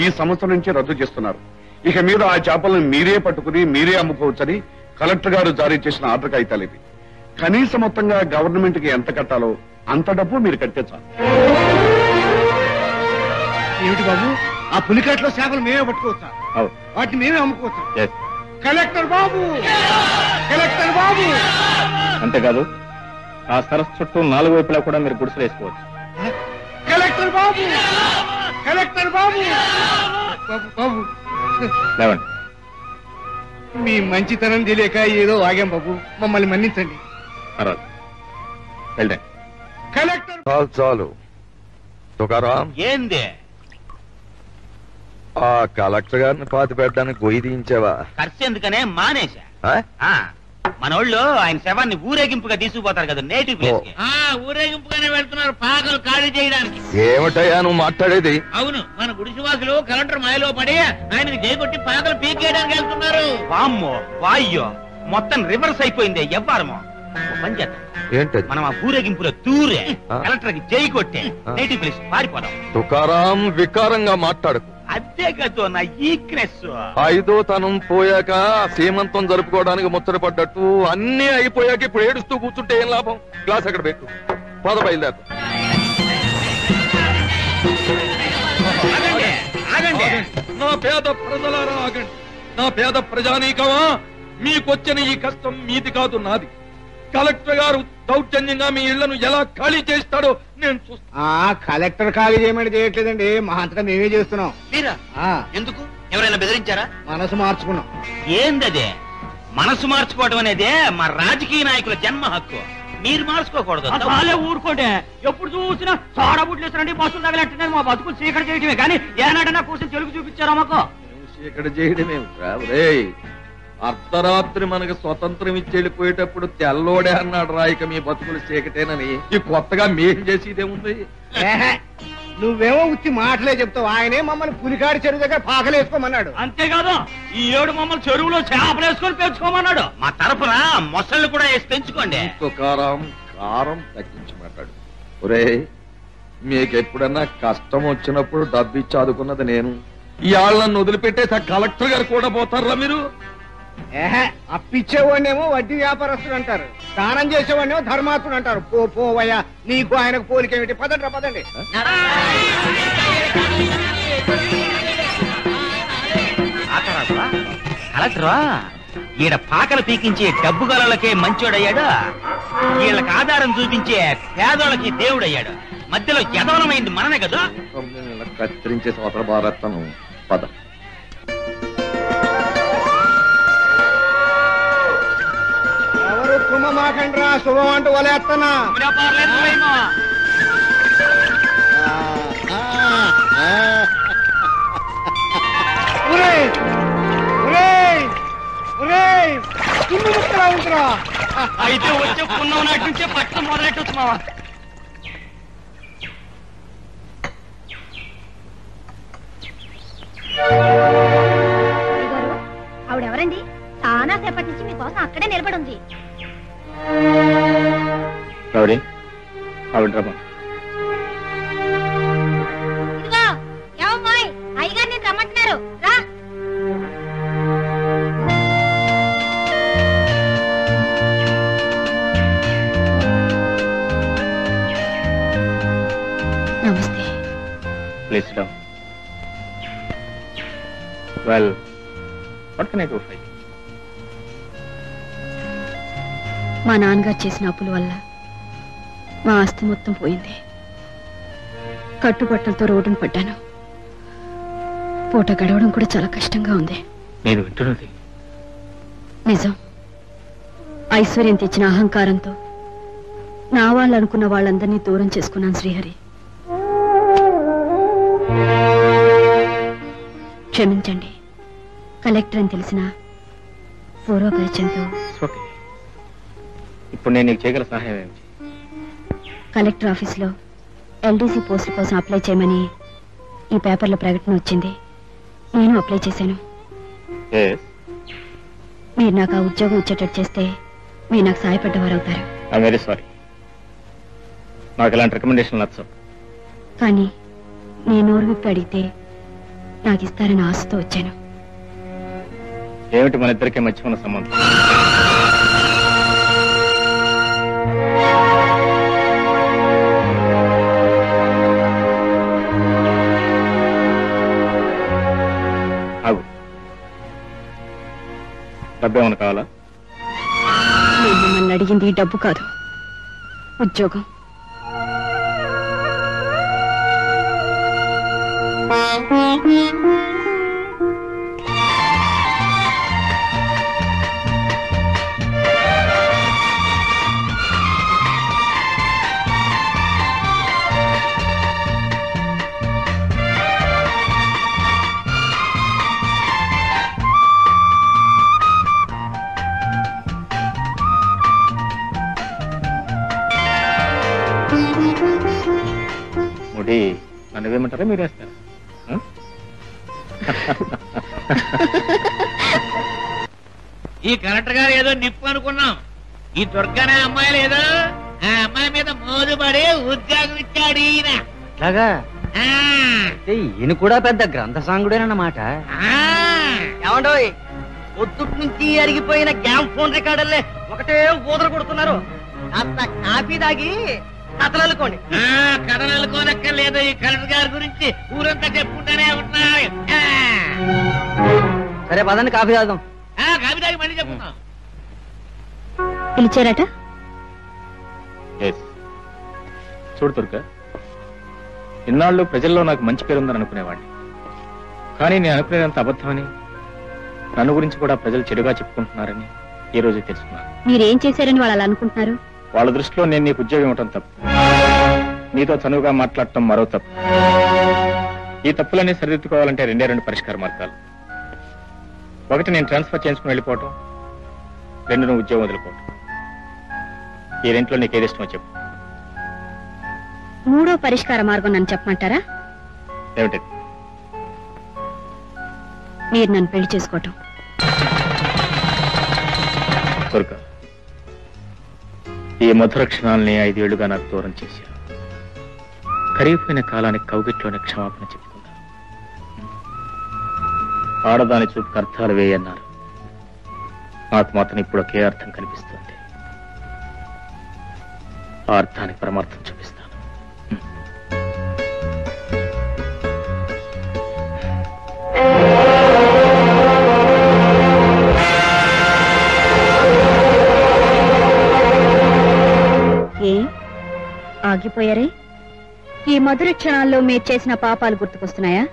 ఈ సంవత్సరం నుంచి రద్దు చేస్తున్నారు. ఇక మీద ఆ చేపలను మీరే పట్టుకుని మీరే అమ్ముకోవచ్చని కలెక్టర్ గారు జారీ చేసిన ఆర్డర్ కాగితాలు ఇవి. కనీస మొత్తంగా గవర్నమెంట్ కి ఎంత కట్టాలో అంత డబ్బు మీరు కట్టే చాలు. ఏమిటి బాబు, ఆ పులికాట్లో చేపలు మేమే పట్టుకోవచ్చా? వాటిని మేమే అమ్ముకోవచ్చా? కలెక్టర్ బాబు, కలెక్టర్ బాబు. అంతేకాదు, ఆ సరస్సు చుట్టూ 4 వైపులా కూడా మీరు గుడిసెలు వేసుకోవచ్చు. కలెక్టర్ బాబు, కలెక్టర్ బాబు. బాబు బాబు, లేవండి. మీ మంచితనం తెలియక ఏదో వాగాం బాబు, మమ్మల్ని మన్నించండి. వెళ్ళండి. కలెక్టర్ చాలు చాలు తుకారాం, ఏంది? ఆ కలెక్టర్ గారిని పాతి పెట్టడానికి గొయ్యి తీయించావా? ఖర్చు ఎందుకనే మానేశా. మనోళ్ళు ఆయన శవాన్ని ఊరేగింపుగా తీసుకుపోతారు కదా నేటివ్ ప్లేస్ కి. ఊరేగింపుగానే వెళ్తున్నారు పాకలు ఖాళీ చేయడానికి. ఏమిటయ్యా నువ్వు మాట్లాడేది? అవును, మన గుడిసివాసులు కలెక్టర్ మాయలో పడి ఆయనకి జైకొట్టి పాకలు పీకేయడానికి వెళ్తున్నారు. వామ్మో వాయ్యో, మొత్తం రివర్స్ అయిపోయింది ఎవ్వారమో. పని చేద్దాం, ఏంటది? మనం ఆ ఊరేగింపులో తూరే కలెక్టర్ కి జై కొట్టే నేటివ్ ప్లేస్ పారిపోదాం. తుకారాం, వికారంగా మాట్లాడకు. అదే కదా నా ఈక్నెస్. 5వ తనం పోయాక సీమంతం జరుపుకోవడానికి ముచ్చటపడ్డట్టు అన్ని అయిపోయాక ఇప్పుడు ఏడుస్తూ కూర్చుంటే ఏం లాభం? క్లాస్ అక్కడ పెట్టు, పద బయలుదేరు. నా పేద ప్రజలారా ఆగండి. నా పేద ప్రజానీకమా, మీకొచ్చిన ఈ కష్టం మీది కాదు నాది. కలెక్టర్ గారు దౌర్జన్యంగా మీ ఇళ్లను ఎలా ఖాళీ చేస్తాడో నేను చూస్తాను. కలెక్టర్ ఖాళీ చేయమని చేయట్లేదండి, మా అంతటా మేమే చేస్తున్నాం. ఎందుకు? ఎవరైనా బెదిరించారా? మనసు మార్చుకున్నాం. ఏందదే మనసు మార్చుకోవడం అనేదే మా రాజకీయ నాయకుల జన్మ హక్కు. మీరు మార్చుకోకూడదు. అసలే ఊరుకోండి. ఎప్పుడు చూసినా సాడబుట్లు వేస్తారండి, బస్సులు తగలెట్టినది మా బతుకులు చీకటి చేయటమే. కానీ ఏనాడన్నా కూర్చొని తెలుగు చూపించారా మాకు? ఇక్కడ చేయడమే. అర్ధరాత్రి మనకు స్వతంత్రం ఇచ్చి వెళ్ళిపోయేటప్పుడు తెల్లోడే అన్నాడు రాయిక మీ బతుకులు చీకటేనని. ఈ కొత్తగా మేం చేసేదేముంది? నువ్వేమో ఉత్తి మాటలే చెప్తావు, ఆయనే మమ్మల్ని పులికాడి చెరువు దగ్గర పాకలేసుకోమన్నాడు. అంతేకాదు, ఈ ఏడు మమ్మల్ని చెరువులో చేపలు వేసుకొని పెంచుకోమన్నాడు. మా తరపున మొసళ్ళు కూడా వేసి పెంచుకోండి. కారం కారం తగ్గించి మాట్లాడు. ఒరే, మీకు ఎప్పుడన్నా కష్టం వచ్చినప్పుడు డబ్బు ఇచ్చి ఆదుకున్నది నేను. ఇవాళ నన్ను వదిలిపెట్టేసి ఆ కలెక్టర్ గారు కూడా పోతారా మీరు? అప్పిచ్చేవాడినేమో వడ్డీ వ్యాపారస్తుడు అంటారు, దానం చేసేవాడినేమో ధర్మాత్ముడు అంటారు. పోవయ్యా, నీకు ఆయనకు పోలికేమిటి? పదండి పదండి. కలెక్టరా ఈడ పాకలు పీకించే డబ్బు గలలకే మంచోడయ్యాడు, వీళ్ళకి ఆధారం చూపించే పేదోళ్ళకి దేవుడయ్యాడు. మధ్యలో యదవనమైంది మననే కదా. కత్తిరించే స్వతర భారతను పద. ఎవరు కుమ్మమాకండ్రా, శుభం అంటూ వలేస్తున్నా. అయితే వచ్చే పున్నమ నాటి నుంచే పట్టణం మొదలెట్టొచ్చు మావా. ఆవిడెవరండి? చాలా సేపటి నుంచి మీకోసం అక్కడే నిలబడి ఉంది. ఇదిగో ఏమమ్మాయి, అయ్యగారు నేను రమ్మంటున్నారు, రా. నమస్తే. Please SIT down. Well, what can I do for you? మా నాన్నగారు చేసిన అప్పుల వల్ల మా ఆస్తి మొత్తం పోయింది. కట్టుబట్టలతో రోడ్డును పడ్డాను. పూట గడవడం కూడా చాలా కష్టంగా ఉంది. నేను వింటున్నది నిజం. ఐశ్వర్యం తెచ్చిన అహంకారంతో నా వాళ్ళు అనుకున్న వాళ్ళందరినీ దూరం చేసుకున్నాను శ్రీహరి. క్షమించండి. కలెక్టర్ అని తెలిసిన పూర్వపరిచయంతో. ఇప్పుడు నేను నీకు చేయగల సహాయం ఏమిటి? కలెక్టర్ ఆఫీస్లో ఎల్డీసీ పోస్టుల కోసం అప్లై చేయమని ఈ పేపర్లో ప్రకటన వచ్చింది. నేను అప్లై చేశాను. మీరు నాకు ఆ ఉద్యోగం వచ్చేటట్టు చేస్తే మీరు నాకు సహాయపడ్డవారు అవుతారు. I'm very sorry. నాకు ఇలాంటి రికమెండేషన్ నచ్చవు. కానీ నేను నోరు విప్పి అడిగితే నాకు ఇస్తారని ఆశతో వచ్చాను. ఏమిటి మన ఇద్దరికీ మధ్య ఉన్న సంబంధం? డబ్బు ఏమైనా కావాలా? నేను మిమ్మల్ని అడిగింది డబ్బు కాదు, ఉద్యోగం. ముడి నన్ను ఇవ్వమంటారా మీరు వేస్తారా? ఈ కలెక్టర్ గారు ఏదో నిప్పు అనుకున్నాం. ఈ దుర్గానే అమ్మాయి లేదో, ఆ అమ్మాయి మీద మోజుపడి ఉద్యోగం ఇచ్చాడు ఈయన. అట్లాగా? ఈయన కూడా పెద్ద గ్రంథ సాంగుడేనన్నమాట. ఏమండోయ్, పొద్దుటి నుంచి అరిగిపోయిన గ్యామ్ ఫోన్ రికార్డర్లే ఒకటే ఊదర కొడుతున్నారు. కాస్త కాఫీ తాగి కథలనుకోండి. కథలనుకోనక్కర్లేదు. ఈ కలెక్టర్ గారి గురించి ఊరంతా చెప్పుకుంటూనే ఉంటున్నారు. సరే పదండి, కాఫీ తాగుదాం. కాఫీ తాగి మళ్ళీ చెప్పుకుందాం. పిలిచారట? చూడు దుర్గా, ఇన్నాళ్ళు ప్రజల్లో నాకు మంచి పేరుందని అనుకునేవాడిని. కానీ నేను అనుకునేదంత అబద్ధమని, నన్ను గురించి కూడా ప్రజలు చెడుగా చెప్పుకుంటున్నారని ఈ రోజు తెలుసుకున్నాను. మీరేం చేశారని వాళ్ళు అలా అనుకుంటున్నారు? వాళ్ళ దృష్టిలో నేను నీకు ఉద్యోగం ఇవ్వటం తప్పు, నీతో చనువుగా మాట్లాడటం మరో తప్పు. ఈ తప్పులన్నీ సరిదిద్దుకోవాలంటే రెండు పరిష్కార మార్గాలు. ఒకటి, నేను ట్రాన్స్ఫర్ చేయించుకుని వెళ్ళిపోవటం. రెండు, నువ్వు ఉద్యోగం వదులుకోవటం. ఈ రెంట్లో నీకు ఏది ఇష్టమో చెప్పు. మూడో పరిష్కార మార్గం నన్ను చెప్పమంటారా? ఏమిటది? మీరు నన్ను పెళ్లి చేసుకోవటం. దుర్గా, ఈ మధుర క్షణాల్ని 5 ఏళ్లుగా నాకు దూరం చేశాను. కరిగిపోయిన కాలానికి కౌగిట్లోనే క్షమాపణ చెప్పుకుందాం. ఆడదాని చూపుకు అర్థాలు వేయన్నారు, నాకు మాత్రం ఇప్పుడు ఒకే అర్థం కనిపిస్తుంది. ఆ అర్థానికి పరమార్థం చూపిస్తాను. ఆగిపోయారే? ఈ మధుర క్షణాల్లో మీరు చేసిన పాపాలు గుర్తుకొస్తున్నాయా?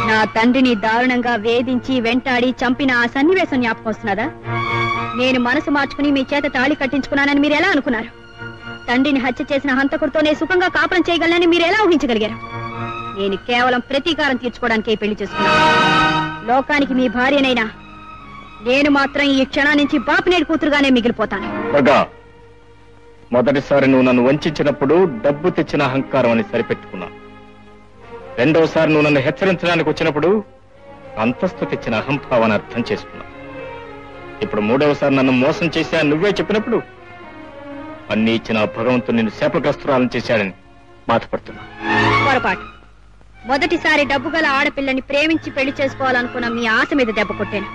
నా తండ్రిని దారుణంగా వేధించి వెంటాడి చంపిన ఆ సన్నివేశం జ్ఞాపకం వస్తున్నదా? నేను మనసు మార్చుకుని మీ చేత తాళి కట్టించుకున్నానని మీరు ఎలా అనుకున్నారు? తండ్రిని హత్య చేసిన హంతకుడితోనే సుఖంగా కాపురం చేయగలనని మీరు ఎలా ఊహించగలిగారు? నేను కేవలం ప్రతీకారం తీర్చుకోవడానికే పెళ్లి చేసుకున్నాను. లోకానికి మీ భార్యనైనా నేను మాత్రం ఈ క్షణం నుంచి బాపినేడు కూతురుగానే మిగిలిపోతాను. మొదటిసారి నువ్వు నన్ను వంచినప్పుడు డబ్బు తెచ్చిన అహంకారం అని సరిపెట్టుకున్నాను. రెండోసారి నువ్వు నన్ను హెచ్చరించడానికి వచ్చినప్పుడు అంతస్తు తెచ్చిన అహంభావాన్ని అర్థం చేసుకున్నావు. ఇప్పుడు మూడవసారి నన్ను మోసం చేశా నువ్వే చెప్పినప్పుడు అన్ని ఇచ్చిన భగవంతుడు నిన్ను శాపగ్రస్తురాలను చేశాడని బాధపడుతున్నా. పొరపాటు. మొదటిసారి డబ్బు గల ఆడపిల్లని ప్రేమించి పెళ్లి చేసుకోవాలనుకున్న మీ ఆశ మీద దెబ్బ కొట్టాను.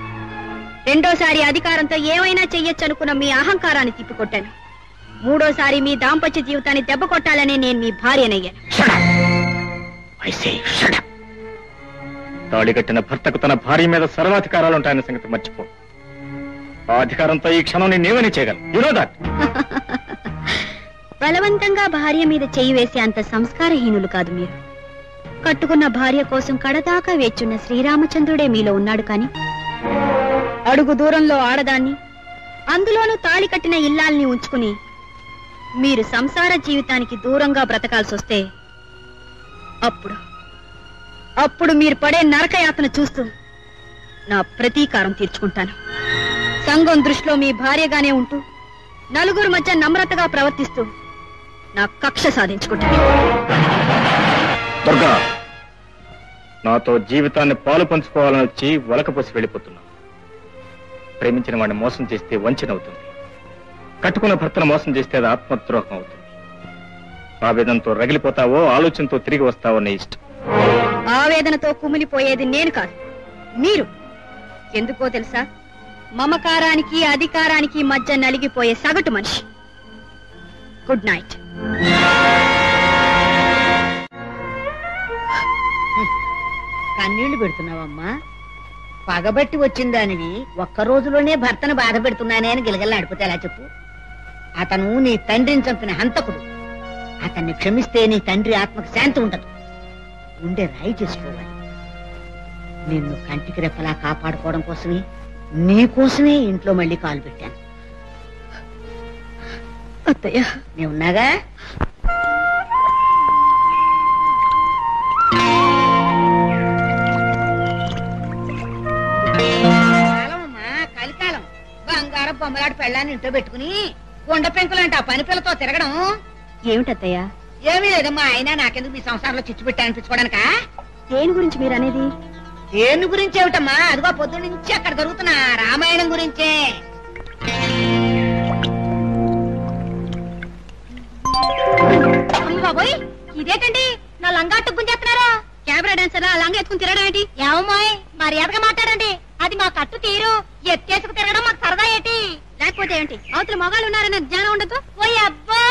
రెండోసారి అధికారంతో ఏమైనా చెయ్యొచ్చు అనుకున్న మీ అహంకారాన్ని తిప్పికొట్టాను. మూడోసారి మీ దాంపత్య జీవితాన్ని దెబ్బ కొట్టాలని నేను మీ భార్యనయ్యాను. తాళి కట్టిన భర్తకు తన భార్య మీద సర్వాధికారాలుంటాయన్న సంగతి మర్చిపో. ఆ అధికారంతో ఈ క్షణం నేనేమని చేయగలను? You know that. బలవంతంగా భార్య మీద చెయ్యి వేసే అంత సంస్కారహీనులు కాదు మీరు. కట్టుకున్న భార్య కోసం కడదాకా వేచున్న శ్రీరామచంద్రుడే మీలో ఉన్నాడు. కాని అడుగు దూరంలో ఆడదాన్ని, అందులోనూ తాళి కట్టిన ఇల్లాల్ని ఉంచుకుని మీరు సంసార జీవితానికి దూరంగా బ్రతకాల్సి వస్తే అప్పుడు మీరు పడే నరకయాతన చూస్తూ నా ప్రతీకారం తీర్చుకుంటాను. సంఘం దృష్టిలో మీ భార్యగానే ఉంటూ నలుగురు మధ్య నమ్రతగా ప్రవర్తిస్తూ నా కక్ష సాధించుకుంటాను. దుర్గా, నాతో జీవితాన్ని పాలు పంచుకోవాలని వచ్చి వలకపోసి వెళ్ళిపోతున్నా. ప్రేమించిన వాడిని మోసం చేస్తే వంచన అవుతుంది. కట్టుకున్న భర్తను మోసం చేస్తే అది ఆత్మద్రోహం అవుతుంది. ఆవేదనతో రగిలిపోతావో ఆలోచనతో తిరిగి వస్తావో నీ ఇష్టం. ఆవేదనతో కుమిలిపోయేది నేను కాదు, మీరు. ఎందుకో తెలుసా? మమకారానికి అధికారానికి మధ్య నలిగిపోయే సగటు మనిషి. Good night. కన్నీళ్లు పెడుతున్నావమ్మా? పగబట్టి వచ్చిందానివి ఒక్క రోజులోనే భర్తను బాధ పెడుతున్నానే అని గిలగల్లాడిపోతే ఎలా చెప్పు? అతను నీ తండ్రిని చంపిన హంతకుడు. అతన్ని క్షమిస్తే నీ తండ్రి ఆత్మకు శాంతి ఉండదు. ఉండే రాయి చేసుకోవాలి. నిన్ను కంటికి రెప్పలా కాపాడుకోవడం కోసమే, నీకోసమే ఇంట్లో మళ్ళీ కాలు పెట్టాను. అత్తయ్య, నేనున్నాగా. కలికాలం బంగారం బొమ్మలాడి పెళ్ళాన్ని ఇంట్లో పెట్టుకుని కొండ పెంకులంట ఆ పని పిల్లతో తిరగడం ఏమిటత్తయ్యా? ఏమీ లేదమ్మా. అయినా నాకెందుకు మీ సంసారంలో చిచ్చు పెట్టాలనిపించుకోవడానికా? దేని గురించి మీరు అనేది? దేని గురించి ఏమిటమ్మా? అదిగో పొద్దు నుంచి అక్కడ జరుగుతున్న రామాయణం గురించే. బాబోయ్, ఇదేటండి నా లంగా గుంజేస్తున్నారా? కెమెరా డాన్సర్ లా లంగా ఎత్తుకుని తిరగడం ఏంటి? ఏమమ్మాయి మర్యాదగా మాట్లాడండి. అది మా కట్టు తీరు. ఎత్తేసుకు తిరగడం మాకు సరదా ఏంటి? లేకపోతే ఏంటి? అవతల మొగాళ్ళు ఉన్నారనే జ్ఞానం ఉండదు. ఓయ్ అబ్బా,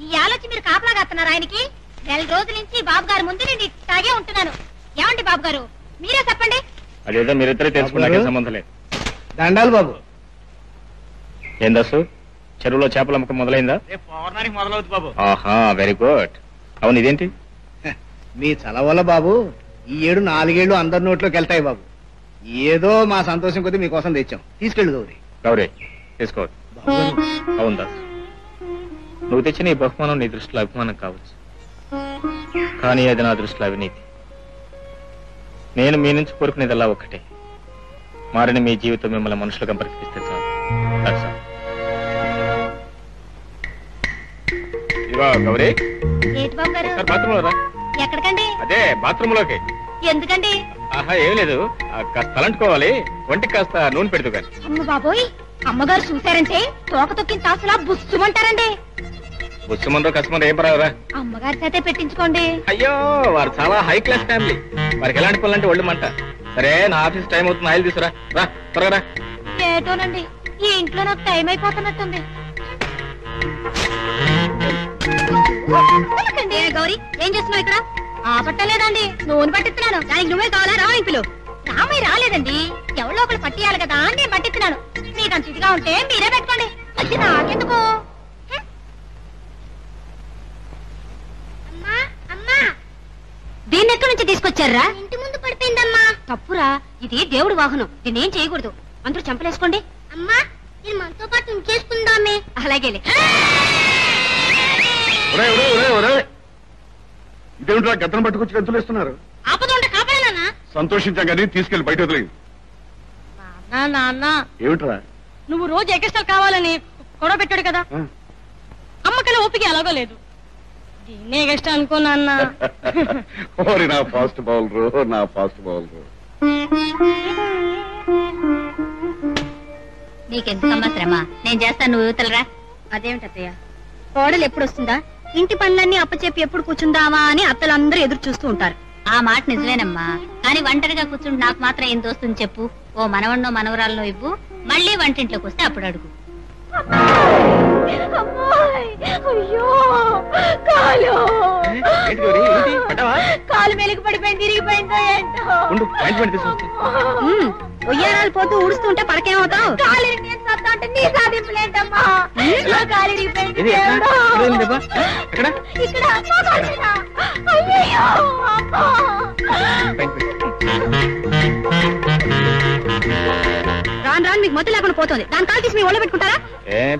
ఈ ఆలోచన మీరు కాపలాగా వస్తున్నారు ఆయనకి. 4 రోజుల నుంచి బాబు గారు ముందు నేను ఇట్లాగే ఉంటున్నాను. ఏమండి బాబు గారు, మీరే చెప్పండి. అదేదో మీరిద్దరే తెలుసుకున్నాకే సంబంధం లేదు. దండాలు బాబు. ఏం దసు, చెరువులో చేపల అమ్మకం మొదలైందా? పౌర్ణానికి మొదలవుతుంది బాబు. ఆహా, వెరీ గుడ్. అవును, ఇదేంటి? మీ చలవల్ల బాబు ఈ 7-4 ఏళ్ళు అందరి నోట్లోకి వెళ్తాయి బాబు. ఏదో మా సంతోషం కొద్దీ మీకోసం తెచ్చాం. తీసుకెళ్ళు గౌరీ. గౌరీ తీసుకో. అవును దాస్, నువ్వు తెచ్చిన ఈ బహుమానం నీ దృష్టిలో అభిమానం కావచ్చు, కానీ అది నా దృష్టిలో అవినీతి. నేను మీ నుంచి కోరుకునేదల్లా ఒక్కటే, మారిన మీ జీవితం మిమ్మల్ని మనుషులుగా పరిస్థితిస్తే చాలు. ఇదిగో గౌరీ, ఏంటి బాబు గారు? బాత్రూంలో రా. ఎక్కడికండి? అదే బాత్రూంలోకి. ఎందుకండి? ఆహా, ఏం లేదు, కాస్త తలంటుకోవాలి. వంటికి కాస్త నూనె పెడుతూ కానీ. అమ్మ బాబోయ్, అమ్మగారు చూశారంటే తోక తొక్కిన తాసులా బుస్సుమంటారండి. పుష్యమందో కష్టమందో ఏం పర్వాలేదా? అమ్మగారి చేతే పెట్టించుకోండి. అయ్యో వారు చాలా హై క్లాస్ ఫ్యామిలీ, వారికి ఎలాంటి పనులంటే ఒళ్ళు మంట. సరే నా ఆఫీస్ టైం అవుతుంది, ఆయిల్ తీసుకురా. రా త్వరగా రా. ఏటోనండి ఈ ఇంట్లో నాకు టైం అయిపోతున్నట్టుంది. గౌరీ ఏం చేస్తున్నావు ఇక్కడ? పట్టలేదండి, నూనె పట్టిస్తున్నాను. దానికి నువ్వే కావాలా? రామాయింపులు రామయ్య రాలేదండి, ఎవరో ఒకరు పట్టియాలి కదా అని నేను పట్టిస్తున్నాను. మీకు అంత ఇదిగా ఉంటే మీరే పెట్టుకోండి, అది నాకెందుకు? దీన్ని ఎక్కడి నుంచి తీసుకొచ్చారా? ఇంటి ముందు పడిపోయిందమ్మా. తప్పురా, ఇది దేవుడి వాహనం, దీన్ని ఏం చేయకూడదు. అందరూ చంపలేసుకోండి. అమ్మా ఇది మనతో పాటు ఉంచేసుకుందామే. అలాగేలే. ఇదేమిట్రా గద్దను పట్టుకొచ్చి గంతులేస్తున్నారు? ఆపదంటే కాపాడనా? సంతోషించాం కానీ తీసుకెళ్లి బయట వదిలేదు. నాన్న ఏమిట్రా? నువ్వు రోజు ఎక్స్ట్రా కావాలని గొడవ పెట్టాడు కదా, అమ్మకనే ఓపిక ఎలాగో లేదు. దీన్నే ఎక్స్ట్రా అనుకో నాన్న. ఓరి నా ఫాస్ట్ బౌలరు, నా ఫాస్ట్ బౌలరు. నీకెందుకమ్మా శ్రమ, నేను చేస్తాను, నువ్వు యువతలరా. అదేమిటి అత్తయ్య, కోడలు ఎప్పుడు వస్తుందా, ఇంటి పనులన్నీ అప్పచెప్పి ఎప్పుడు కూర్చుందామా అని అత్తలందరూ ఎదురు చూస్తూ ఉంటారు. ఆ మాట నిజమేనమ్మా, కానీ ఒంటరిగా కూర్చుండి నాకు మాత్రం ఏం దోస్తుంది చెప్పు? ఓ మనవన్నో మనవరాలనో ఇవ్వు, మళ్ళీ వంటింట్లోకి వస్తే అప్పుడు అడుగు. కాలు మెలికి పడిపోయింది, తిరిగిపోయిందో ఏంటో. ఉయ్యారాలు పోతూ ఊడుస్తూ ఉంటే పడకేమవుతావు? కాలు అంటే నీ సాధింపులేంటమ్మా, కాలు ఇరిగిపోయింది. రాను రాను మీకు మత్తు లేకుండా పోతుంది. దాని కాలు తీసి మీ ఒళ్ళు పెట్టుకుంటారా?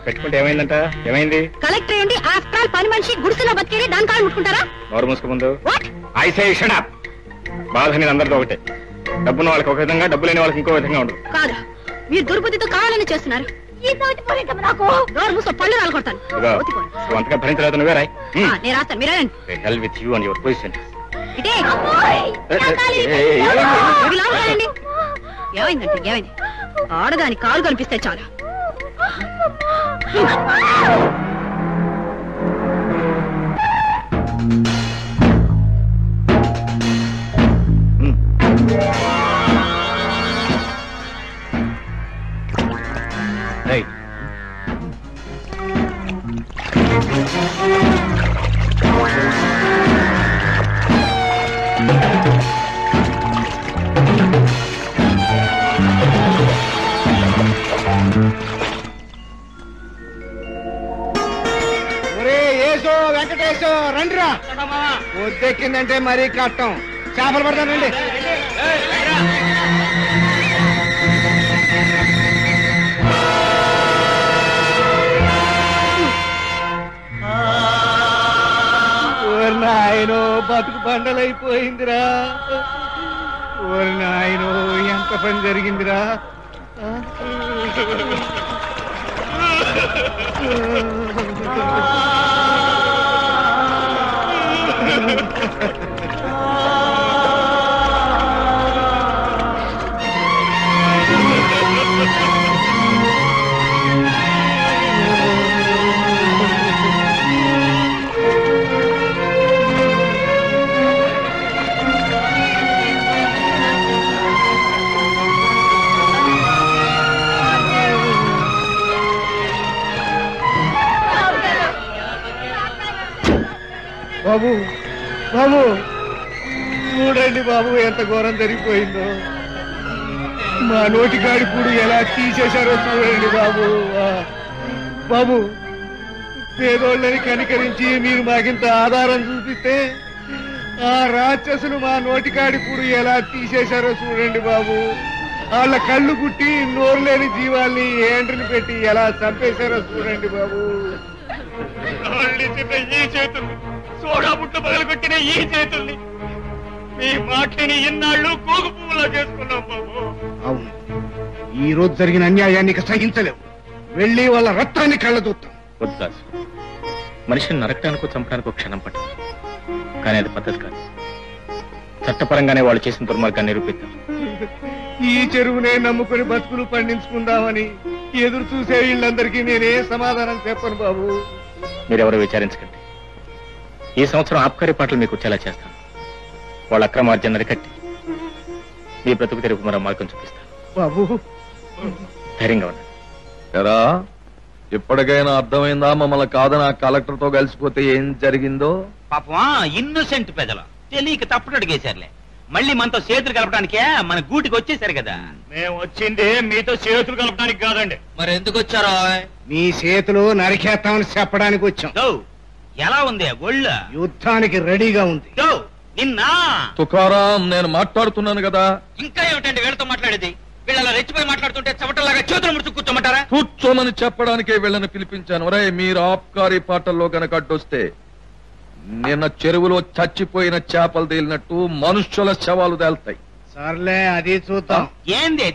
పెట్టుకుంటే ఏమైందంట? ఏమైంది? కలెక్టర్ ఏంటి ఆఫ్టర్ ఆల్ పని మనిషి, గుడిసెలో బతికేది, దాని కాలు ముట్టుకుంటారా? నోరు మూసుకు ముందు. I say shut up. బాధ అనేది అందరితో ఒకటే. డబ్బున్న వాళ్ళకి ఒక విధంగా, డబ్బు లేని వాళ్ళకి ఇంకో విధంగా ఉండదు. కాదు, మీరు దుర్బుద్ధితో కావాలని చేస్తున్నారు. నాకు నోరు మూసుకో, పళ్ళు రాలకొడతాను. అంతగా భరించలేదు, నువ్వే రాయి. నేను రాస్తాను, మీరే help with you and your position. ఏమైందంటే ఏమైంది? ఆడదాని కాలు కనిపిస్తే చాలు. వెంకటేశో రండిరా. వద్దెక్కిందంటే మరీ కట్టం. చేపలు పడతానండి. నాయనో బతుకు బండలైపోయిందిరా. ఓరి నాయనో ఎంత పని జరిగిందిరా. బాబు బాబు చూడండి బాబు, ఎంత ఘోరం జరిగిపోయిందో. మా నోటికాడి పూడు ఎలా తీసేశారో చూడండి బాబు. బాబు పేదోళ్ళని కనికరించి మీరు మాకింత ఆధారం చూపిస్తే ఆ రాక్షసులు మా నోటికాడి పూడు ఎలా తీసేశారో చూడండి బాబు. వాళ్ళ కళ్ళు పుట్టి నోరు లేని జీవాల్ని ఏండ్రిని పెట్టి ఎలా చంపేశారో చూడండి బాబు. ఈ చేతుల్ని, సోడా బుట్ట పగలగొట్టిన ఈ చేతుల్ని మీ మాటని ఇన్నాళ్ళు కోగు పువ్వులా చేసుకున్నాం బాబు. అవును, ఈ రోజు జరిగిన అన్యాయాన్ని సహించలేవు. వెళ్ళి వాళ్ళ రక్తాన్ని కళ్ళ చూస్తాం. వద్దు, మనిషిని నరకటానికో చంపడానికో క్షణం పట్టింది, కానీ అది పద్ధతి కాదు. చట్టపరంగానే వాళ్ళు చేసిన దుర్మార్గాన్ని నిరూపిద్దాం. ఈ చెరువునే నమ్ముకుని బతుకులు పండించుకుందామని ఎదురు చూసే వీళ్ళందరికీ నేనే సమాధానం చెప్పను బాబు. మీరెవరో విచారించకండి. ఈ సంవత్సరం ఆబ్కారీ పాటలు మీకు వచ్చేలా చేస్తాను. వాళ్ళ అక్రమార్జన అరికట్టి మీ బ్రతుకు తెరుపు మరో మార్గం చూపిస్తాను. బాబు ధైర్యంగా ఉండండి. ఎరా ఇప్పటికైనా అర్థమైందా మమ్మల్ని కాదని ఆ కలెక్టర్ తో కలిసిపోతే ఏం జరిగిందో? పాపం ఇన్నోసెంట్ పెదలు తెలియక తప్పుడు అడిగేశారులే. మళ్ళీ మనతో చేతులు కలపడానికే మన గూటికి వచ్చేసారు కదా. మేము వచ్చింది మీతో చేతులు కలపడానికి కాదండి. మరి ఎందుకు వచ్చారో? మీ చేతులు నరికేస్తామని చెప్పడానికి వచ్చాం. ఎలా ఉంది ఒళ్ళు? యుద్ధానికి రెడీగా ఉంది. నిన్న తుకారాం, నేను మాట్లాడుతున్నాను కదా. ఇంకా ఏమిటండి వీళ్ళతో మాట్లాడేది? వీళ్ళ రెచ్చిపోయి మాట్లాడుతుంటే చవటలాగా చేతులు ముడుచు కూర్చోమంటారా? కూర్చోమని చెప్పడానికే వీళ్ళని పిలిపించాను. ఒరే, మీరు ఆబ్కారీ పాటల్లో గనక అడ్డొస్తే నిన్న చెరువులో చచ్చిపోయిన చేపలు తేలినట్టు మనుష్యుల శవాలు తేలుతాయి. సర్లే, అది చూద్దాం. ఏందే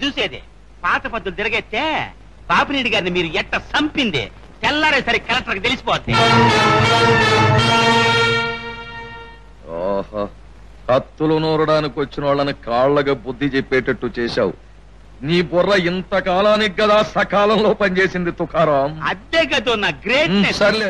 చూసేదే పాత పద్ధతులు తిరగెత్తే పాపినేడి గారిని మీరు ఎట్ట సంపింది తెల్లారేసరి కలెక్టర్కి తెలిసిపోద్ది. ఓహో, కత్తులు నూరడానికి వచ్చిన వాళ్ళని కాళ్ళగా బుద్ధి చెప్పేటట్టు చేశావు. నీ బుర్ర ఇంతకాలానికి కదా సకాలంలో పనిచేసింది తుకారాం. అదే కదా నా గ్రేట్. సర్లే,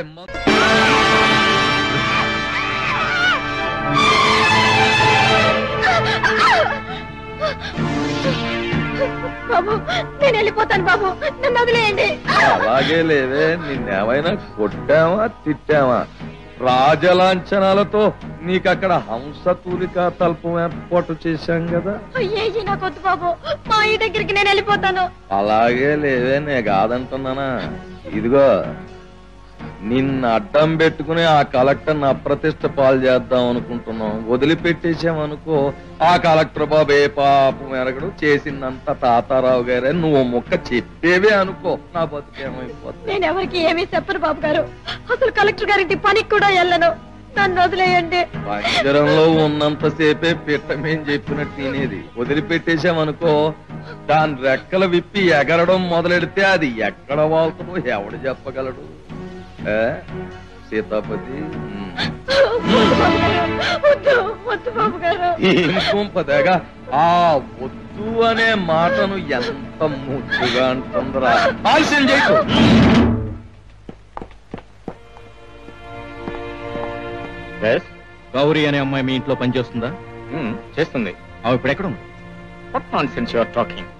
బాబు నేను వెళ్ళిపోతాను బాబు, నన్ను వదిలేయండి. అలాగే లేవే, నిన్నేమైనా కొట్టావా తిట్టావా? రాజలాంఛనాలతో నీకక్కడ హంసతూలిక తల్పం ఏర్పాటు చేశాం కదా. అయ్యే నాకొద్దు బాబు, మా ఈ దగ్గరికి నేను వెళ్ళిపోతాను. అలాగే లేవే, నే కాదంటున్నానా? ఇదిగో నిన్న అడ్డం పెట్టుకుని ఆ కలెక్టర్ని అప్రతిష్ట పాలు చేద్దాం అనుకుంటున్నాం. వదిలిపెట్టేసామనుకో, ఆ కలెక్టర్ బాబు ఏ పాపం ఎరగడు, చేసిందంతా తాతారావు గారే. నువ్వు మొక్క చెప్పేవే అనుకో, నా బతుకేమైపోతుంది. నేను ఎవరికి ఏమీ చెప్పను బాబు గారు. అసలు కలెక్టర్ గారికి పనికి కూడా వెళ్ళను. నన్ను వదిలేయండి. పంజరంలో ఉన్నంతసేపే పిట్టమేం చెప్పినట్టు తినేది. వదిలిపెట్టేసామనుకో, దాని రెక్కలు విప్పి ఎగరడం మొదలెడితే అది ఎక్కడ వాళ్తుందో ఎవడు చెప్పగలడు? సీతాపతి ఇంకొంపదేగా ఆ వద్దు అనే మాటను ఎంత ముద్దుగా అంటుందిరా. ఆలస్యం చేయకు. గౌరీ అనే అమ్మాయి మీ ఇంట్లో పనిచేస్తుందా? చేస్తుంది. ఆమె ఇప్పుడు ఎక్కడ ఉంది? What nonsense you are talking?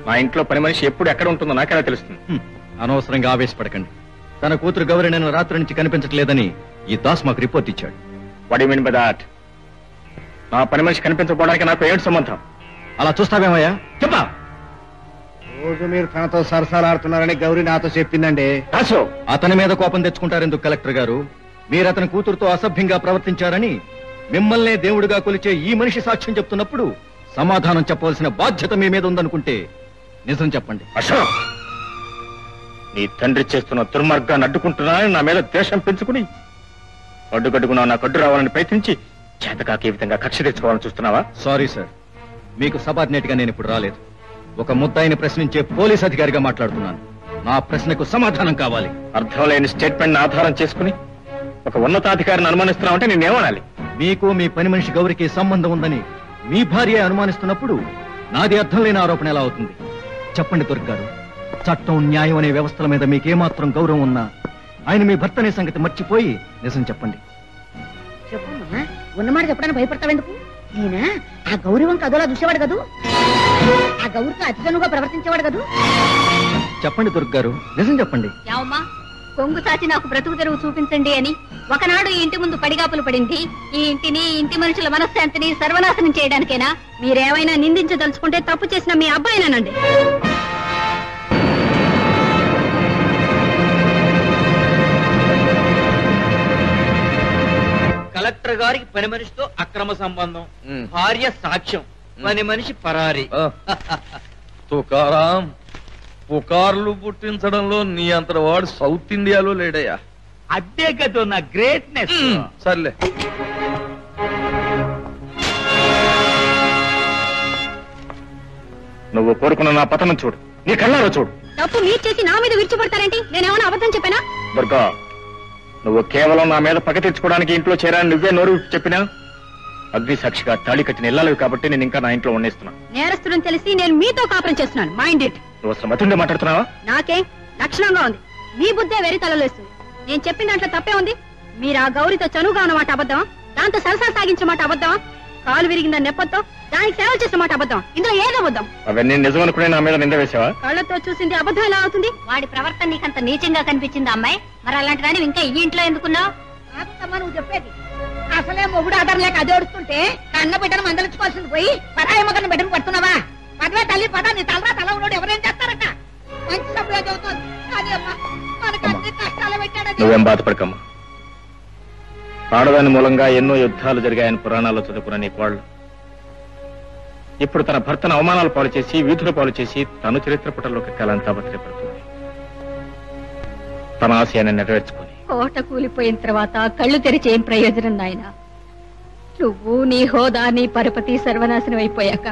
మా ఇంట్లో పని మనిషి ఎప్పుడు ఎక్కడ ఉంటుందో నాకెలా తెలుస్తుంది? అనవసరంగా ఆవేశపడకండి. తన కూతురు గౌరీ నేను రాత్రి నుంచి కనిపించట్లేదని ఈ దాస్ మాకు రిపోర్ట్ ఇచ్చాడు. What you mean by that? నా పని మనిషి కనిపించకపోవడానికి నాకు ఏంటి సంబంధం? అలా చూస్తావేమయ్యా? చెప్పా. రోజు మీరు తనతో సరసాలాడుతున్నారని గౌరీ నాతో చెప్పిందండి. అతని మీద కోపం తెచ్చుకుంటారెందుకు కలెక్టర్ గారు? మీరు అతని కూతురుతో అసభ్యంగా ప్రవర్తించారని మిమ్మల్నే దేవుడిగా కొలిచే ఈ మనిషి సాక్ష్యం చెప్తున్నప్పుడు సమాధానం చెప్పవలసిన బాధ్యత మీ మీద ఉందనుకుంటే నిజం చెప్పండి. అశోక్, నీ తండ్రి చేస్తున్న దుర్మార్గాన్ని అడ్డుకుంటున్నానని నా మీద ద్వేషం పెంచుకుని అడ్డుగడ్డుకున్నా నాకు అడ్డు రావాలని ప్రయత్నించి చేతకాకి విధంగా కక్ష తెచ్చుకోవాలని చూస్తున్నావా? సారీ సార్, మీకు సబార్డినేట్ గా నేను ఇప్పుడు రాలేదు. ఒక ముద్దాయిని ప్రశ్నించే పోలీస్ అధికారిగా మాట్లాడుతున్నాను. నా ప్రశ్నకు సమాధానం కావాలి. అర్థం లేని స్టేట్మెంట్ ఆధారం చేసుకుని ఒక ఉన్నతాధికారిని అనుమానిస్తున్నావంటే నేనేమనాలి? మీకు మీ పని మనిషి గౌరికి సంబంధం ఉందని మీ భార్య అనుమానిస్తున్నప్పుడు నాది అర్థం లేని ఆరోపణ ఎలా అవుతుంది? చెప్పండి దుర్గ్ గారు, చట్టం న్యాయం అనే వ్యవస్థల మీద మీకేమాత్రం గౌరవం ఉన్నా ఆయన మీ భర్త అనే సంగతి మర్చిపోయి నిజం చెప్పండి. చెప్పమ్మా, ఉన్నమాట చెప్పడానికి భయపడతావెందుకు? ఈయన ఆ గౌరీ వంక అదోలా చూసేవాడు కదూ, ఆ గౌరితో అతిథనుగా ప్రవర్తించేవాడు కదూ. చెప్పండి దుర్గ్ గారు, నిజం చెప్పండి. యావమ్మా, కొంగు సాచి నాకు బ్రతుకు తెరువు చూపించండి అని ఒకనాడు ఈ ఇంటి ముందు పడిగాపులు పడింది. ఈ ఇంటిని, ఇంటి మనుషుల మనశ్శాంతిని సర్వనాశనం చేయడానికేనా? మీరేమైనా నిందించదలుచుకుంటే తప్పు చేసిన మీ అబ్బాయినానండి. కలెక్టర్ గారికి పని మనిషితో అక్రమ సంబంధం, భార్య సాక్ష్యం, పని మనిషి పరారి. తుకారాం, పుకార్లు పుట్టించడంలో నీ అంతటి వాడు సౌత్ ఇండియాలో లేడయ్యా. అదే కదా నా గ్రేట్నెస్. సర్లే, నువ్వు కోరుకున్న నా పతనం చూడు, నీ కళ్ళారో చూడు. తప్పు మీరు చేసి నా మీద విరుచుపడతారేంటి? నేనేమైనా అబద్ధం చెప్పానా? దుర్గా, నువ్వు కేవలం నా మీద పగ తెచ్చుకోవడానికి ఇంట్లో చేరాలని నువ్వే నోరు చెప్పినా అగ్ని సాక్షిగా తాళి కట్టిన ఇల్లాలివి కాబట్టి నేను ఇంకా నా ఇంట్లో ఉండేస్తున్నా. నేరస్తులను తెలిసి నేను మీతో కాపురం చేస్తున్నాను. Mind it. నువ్వు అసలు మతుండే మాట్లాడుతున్నావా? నాకే లక్షణంగా ఉంది. మీ బుద్ధే వెరి తలలేస్తుంది. నేను చెప్పిన దాంట్లో తప్పే ఉంది. మీరు ఆ గౌరితో చనువుగా ఉన్నమాట అబద్ధమా? దాంతో సరసాలు సాగించిన మాట అబద్ధమా? కాలు విరిగిందని నెప్పతో దానికి సేవ చేసిన మాట అబద్ధం. ఇందులో ఏదో అబద్ధం? అవన్నీ నిజం అనుకునే నా మీద నింద వేసావా? కళ్ళతో చూసింది అబద్ధం ఎలా అవుతుంది? వాడి ప్రవర్తన నీకంత నీచంగా కనిపించింది అమ్మాయి. మరి అలాంటి దాన్ని ఇంకా ఈ ఇంట్లో ఎందుకున్నావు? నువ్వు చెప్పేది అసలే మొగుడు ఆధారం లేక అదోడుస్తుంటే కన్న బిడ్డను మందలించుకోవాల్సింది పోయి పరాయి మొగను బిడ్డను పడుతున్నావా? పదవే తల్లి పద, నీ తలరా తల ఉన్నాడు ఎవరేం చేస్తారట? మంచి సభ్యులు చదువుతుంది కానీ అమ్మా మనకు అన్ని కష్టాలు పెట్టాడు. నువ్వేం బాధపడకమ్మా. ఆడదాని మూలంగా ఎన్నో యుద్ధాలు జరిగాయని పురాణాల్లో చదువుకున్న నీ కోళ్ళు ఇప్పుడు తన భర్తను అవమానాలు పాలు చేసి వీధుల పాలు చేసి తను చరిత్ర పుటల్లోకి ఎక్కాలని తాపత్రయపడుతుంది. తన ఆశయాన్ని నెరవేర్చుకుని కోట కూలిపోయిన తర్వాత కళ్ళు తెరిచి ఏం ప్రయోజనం నాయన? నువ్వు నీ హోదా నీ పరపతి సర్వనాశనం అయిపోయాక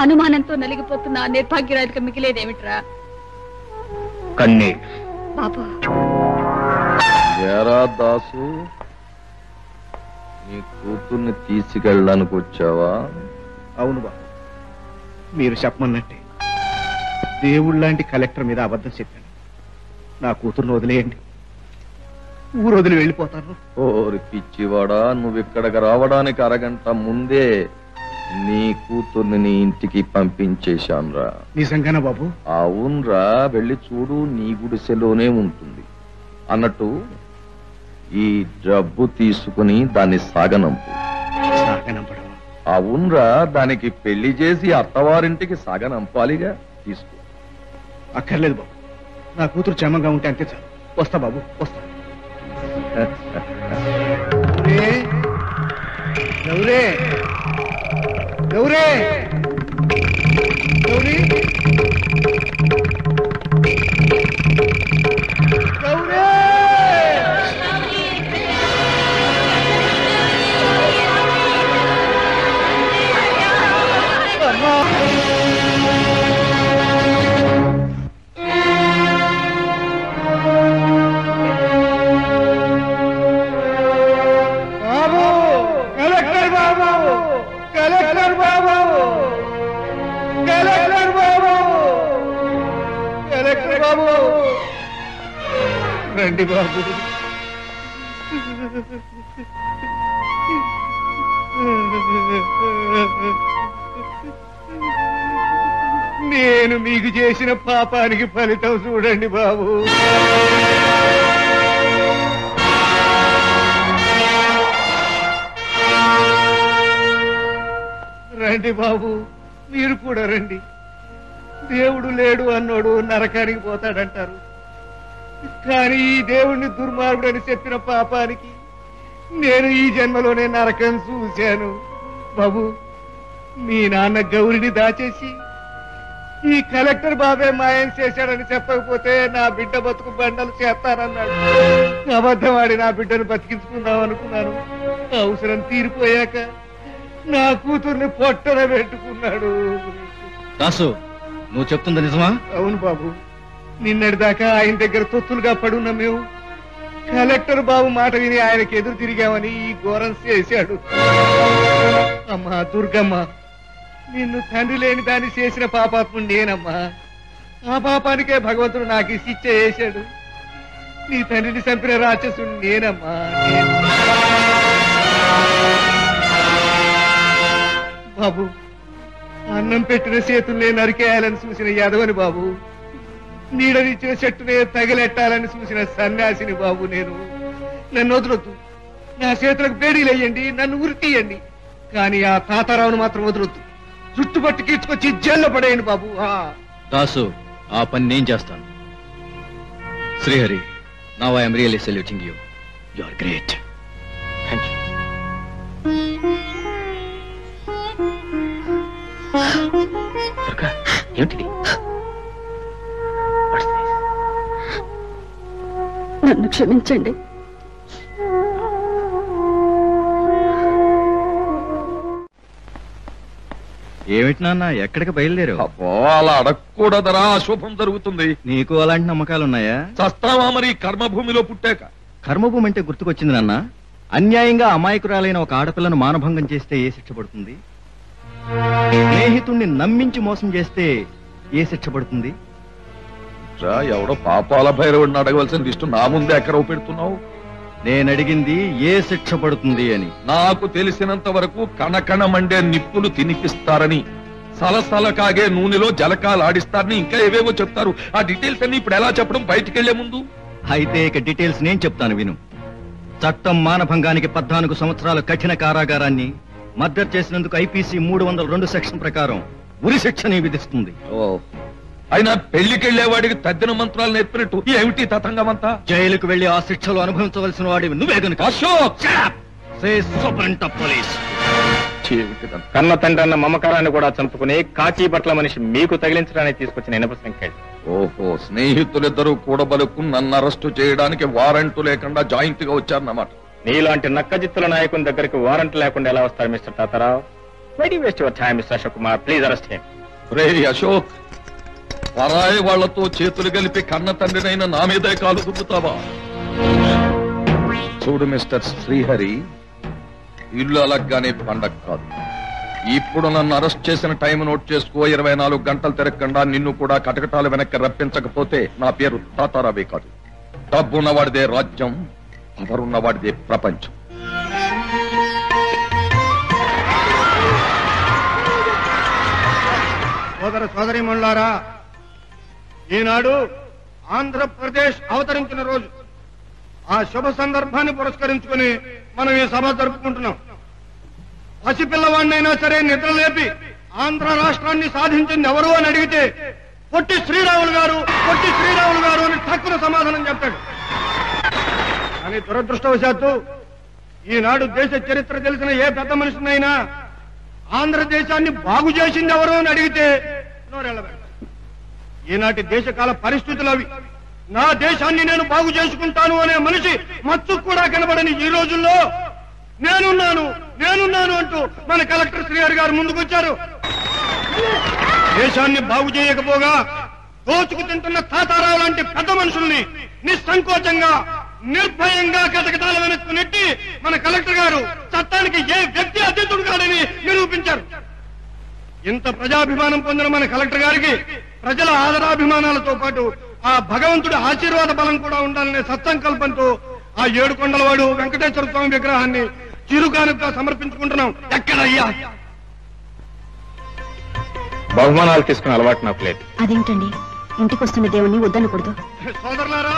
అనుమానంతో నలిగిపోతున్న నిర్భాగ్యురాలికి మిగిలేదేమిట్రా? కన్నీళ్ళు. బాబు ఏరా దాసు, నీ కూతుర్ని తీసుకెళ్ళడానికి వచ్చావా? అవును బాబు, మీరు చెప్పమన్నట్టే దేవుళ్ళలాంటి కలెక్టర్ మీద అబద్ధం చెప్పాను. నా కూతుర్ని వదిలేయండి, ఊరు వదిలి వెళ్ళిపోతాను. ఓరి పిచ్చివాడా, నువ్వు ఇక్కడికి రావడానికి అరగంట ముందే నీ కూతుర్ని నీ ఇంటికి పంపించేశానురా. నిజంగానా బాబు? అవునరా, వెళ్ళి చూడు, నీ గుడిసెలోనే ఉంటుంది. అన్నట్టు ఈ డబ్బు తీసుకుని దాన్ని సాగనంపు. సాగనంపడం? అవునరా, దానికి పెళ్లి చేసి అత్తవారింటికి సాగనంపాలిగా. తీసుకో. అక్కర్లేదు బాబు, నా కూతురు క్షేమంగా ఉంటే అంతే చాలు. వస్తా బాబు, వస్తా. గౌరే గౌరే గౌరీ గౌరే రండి బాబు. నేను మీకు చేసిన పాపానికి ఫలితం చూడండి బాబు. రండి బాబు, మీరు కూడా రండి. దేవుడు లేడు అన్నోడు నరకానికి పోతాడంటారు, కానీ ఈ దేవుణ్ణి దుర్మార్గుడని చెప్పిన పాపానికి నేను ఈ జన్మలోనే నరకం చూశాను. బాబు, మీ నాన్న గౌరిని దాచేసి ఈ కలెక్టర్ బాబే మాయం చేశాడని చెప్పకపోతే నా బిడ్డ బతుకు బండలు చేస్తానన్నాడు. అబద్ధమాడి నా బిడ్డను బతికించుకుందాం అనుకున్నాను. అవసరం తీరిపోయాక నా కూతుర్ని పొట్టన పెట్టుకున్నాడు. దాసు, నువ్వు చెప్తుంది నిజమా? అవును బాబు, నిన్నటి దాకా ఆయన దగ్గర తొత్తులుగా పడున్న మేము కలెక్టర్ బాబు మాట విని ఆయనకి ఎదురు తిరిగామని ఈ ఘోరం చేశాడు. అమ్మా దుర్గమ్మ, నిన్ను తండ్రి లేని దాన్ని చేసిన పాపాత్ముడు నేనమ్మా. ఆ పాపానికే భగవంతుడు నాకు శిక్ష వేశాడు. నీ తండ్రిని చంపిన రాక్షసుడు నేనమ్మా. బాబు, అన్నం పెట్టిన చేతుల్నే నరికేయాలని చూసిన యాదవని బాబు. నీడనిచ్చిన చెట్టునే తగిలెట్టాలని చూసిన సన్యాసిని బాబు నేను. నన్ను వదలొద్దు, నా చేతులకు బేడీలు వేయండి, నన్ను ఉరి తీయండి, కానీ ఆ తాతారావును మాత్రం వదలొద్దు. జుట్టుపట్టి కీర్చుకొచ్చి జైల్లో పడేయండి బాబు. దాసు, ఆ పని నేను చేస్తాను. Srihari, now I'm really saluting you. You are great. Thank you. ఏమిటిది? నన్ను క్షమించండి. ఏమిటి నాన్న, ఎక్కడికి బయలుదేరు? అబ్బో, అలా అడగకూడదరా, అశుభం జరుగుతుంది. నీకు అలాంటి నమ్మకాలున్నాయా? చస్తావా మరి కర్మభూమిలో పుట్టాక? కర్మభూమి అంటే గుర్తుకొచ్చింది నాన్న. అన్యాయంగా అమాయకురాలైన ఒక ఆడపిల్లను మానభంగం చేస్తే ఏ శిక్ష పడుతుంది? స్నేహితుణ్ణి నమ్మించి మోసం చేస్తే ఏ శిక్ష పడుతుంది? ఏమిట్రా ఎవడో పాపాల భైరవుడిని అడగవలసిన లిస్టు నా ముందే ఎక్కడో పెడుతున్నావు? నేనడిగింది ఏ శిక్ష పడుతుంది అని. నాకు తెలిసినంత వరకు కణకణ మండే నిప్పులు తినిపిస్తారని, సలసల కాగే నూనెలో జలకాలు ఆడిస్తారని, ఇంకా ఏవేవో చెప్తారు. ఆ డీటెయిల్స్ అన్ని ఇప్పుడు ఎలా చెప్పడం బయటికెళ్లే ముందు? అయితే ఇక డీటెయిల్స్ నేను చెప్తాను విను. చట్టం మానభంగానికి 14 సంవత్సరాల కఠిన కారాగారాన్ని, మర్డర్ చేసినందుకు ఐపీసీ 302 సెక్షన్ ప్రకారం ఉరి శిక్షని విధిస్తుంది. అయినా పెళ్లికెళ్లేవాడికి తద్దిన మంత్రాలు నేర్పినట్టు ఏమిటి తతంగమంతా? జైలుకు వెళ్లి ఆ శిక్షలు అనుభవించవలసిన వాడివి నువ్వే గనుక. కన్న తండ్రి అన్న మమకారాన్ని కూడా చంపుకుని కాచీ బట్ల మనిషి మీకు తగిలించడానికి తీసుకొచ్చిన ఇనప సంఖ్య. ఓహో, స్నేహితులిద్దరూ కూడబలుకు నన్ను అరెస్టు చేయడానికి వారెంట్ లేకుండా జాయింట్ గా వచ్చారన్నమాట. నీలాంటి నక్కజిత్తుల నాయకుని దగ్గరికి వారెంట్ లేకుండా ఎలా వస్తారు mister Tatarao? Why do waste your time mister Ashok Kumar? Please arrest him. రే అశోక్, పరాయి వాళ్లతో చేతులు కలిపి కన్న తండ్రినైనా నా మీదే కాలు దుబ్బుతావా? చూడు మిస్టర్ శ్రీహరి, ఇల్లు అలగ్గానే పండగ కాదు. ఇప్పుడు నన్ను అరెస్ట్ చేసిన టైం నోట్ చేసుకో. 24 గంటలు తిరగకుండా నిన్ను కూడా కటకటాలు వెనక్కి రప్పించకపోతే నా పేరు తాతారావే కాదు. డబ్బున్నవాడిదే రాజ్యం, పవరున్నవాడిదే ప్రపంచం. సోదర సోదరీమణులారా, ఈనాడు ఆంధ్రప్రదేశ్ అవతరించిన రోజు. ఆ శుభ సందర్భాన్ని పురస్కరించుకుని మనం ఈ సభ జరుపుకుంటున్నాం. పసిపిల్లవాడినైనా సరే నిద్రలేపి ఆంధ్ర రాష్ట్రాన్ని సాధించింది ఎవరు అని అడిగితే పొట్టి శ్రీరాములు గారు, పొట్టి శ్రీరాములు గారు అని తక్కువ సమాధానం చెప్తాడు. కానీ దురదృష్టవశాత్తు ఈనాడు దేశ చరిత్ర తెలిసిన ఏ పెద్ద మనిషినైనా ఆంధ్రదేశాన్ని బాగు చేసింది ఎవరు అని అడిగితే నోరెళ్ళబెడతాడు. ఈనాటి దేశకాల పరిస్థితులు అవి. నా దేశాన్ని నేను బాగు చేసుకుంటాను అనే మనిషి మచ్చు కూడా కనబడని ఈ రోజుల్లో నేనున్నాను అంటూ మన కలెక్టర్ శ్రీహరి గారు ముందుకొచ్చారు. దేశాన్ని బాగు చేయకపోగా దోచుకు తింటున్న తాతారావు లాంటి పెద్ద మనుషుల్ని నిస్సంకోచంగా, నిర్భయంగా కటకటాల వెనక్కు నెట్టి మన కలెక్టర్ గారు చట్టానికి ఏ వ్యక్తి అతీతుడు కాడని నిరూపించారు. ఇంత ప్రజాభిమానం పొందిన మన కలెక్టర్ గారికి ప్రజల ఆదరాభిమానాలతో పాటు ఆ భగవంతుడి ఆశీర్వాద బలం కూడా ఉండాలనే సత్సంకల్పంతో ఆ 7 కొండలవాడు వెంకటేశ్వర స్వామి విగ్రహాన్ని చిరుకానుగా సమర్పించుకుంటున్నాం. ఎక్కడయ్యా బహుమానాలు తీసుకునే అలవాటు నాకు లేదు. అదేంటండి, ఇంటికి వస్తున్న దేవుణ్ణి వద్దనకూడదు. సోదరులారా,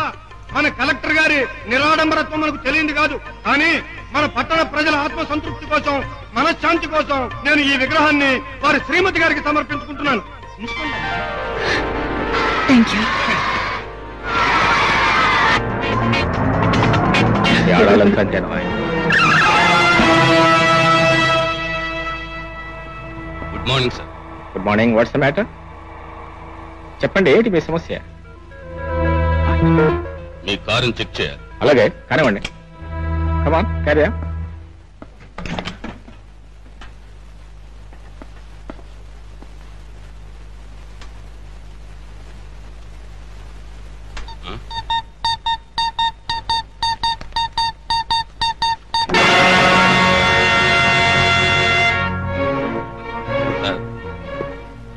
మన కలెక్టర్ గారి నిరాడంబరత్వం మనకు తెలియంది కాదు. కానీ మన పట్టణ ప్రజల ఆత్మ సంతృప్తి కోసం, మనశ్శాంతి కోసం నేను ఈ విగ్రహాన్ని వారి శ్రీమతి గారికి సమర్పించుకుంటున్నాను. Good morning sir. Good morning. What's the matter? చెప్పండి, ఏంటి మీ సమస్య? మీ కారుని చెక్ చేయాలి. అలాగే, కానివ్వండి. Come on, carry on.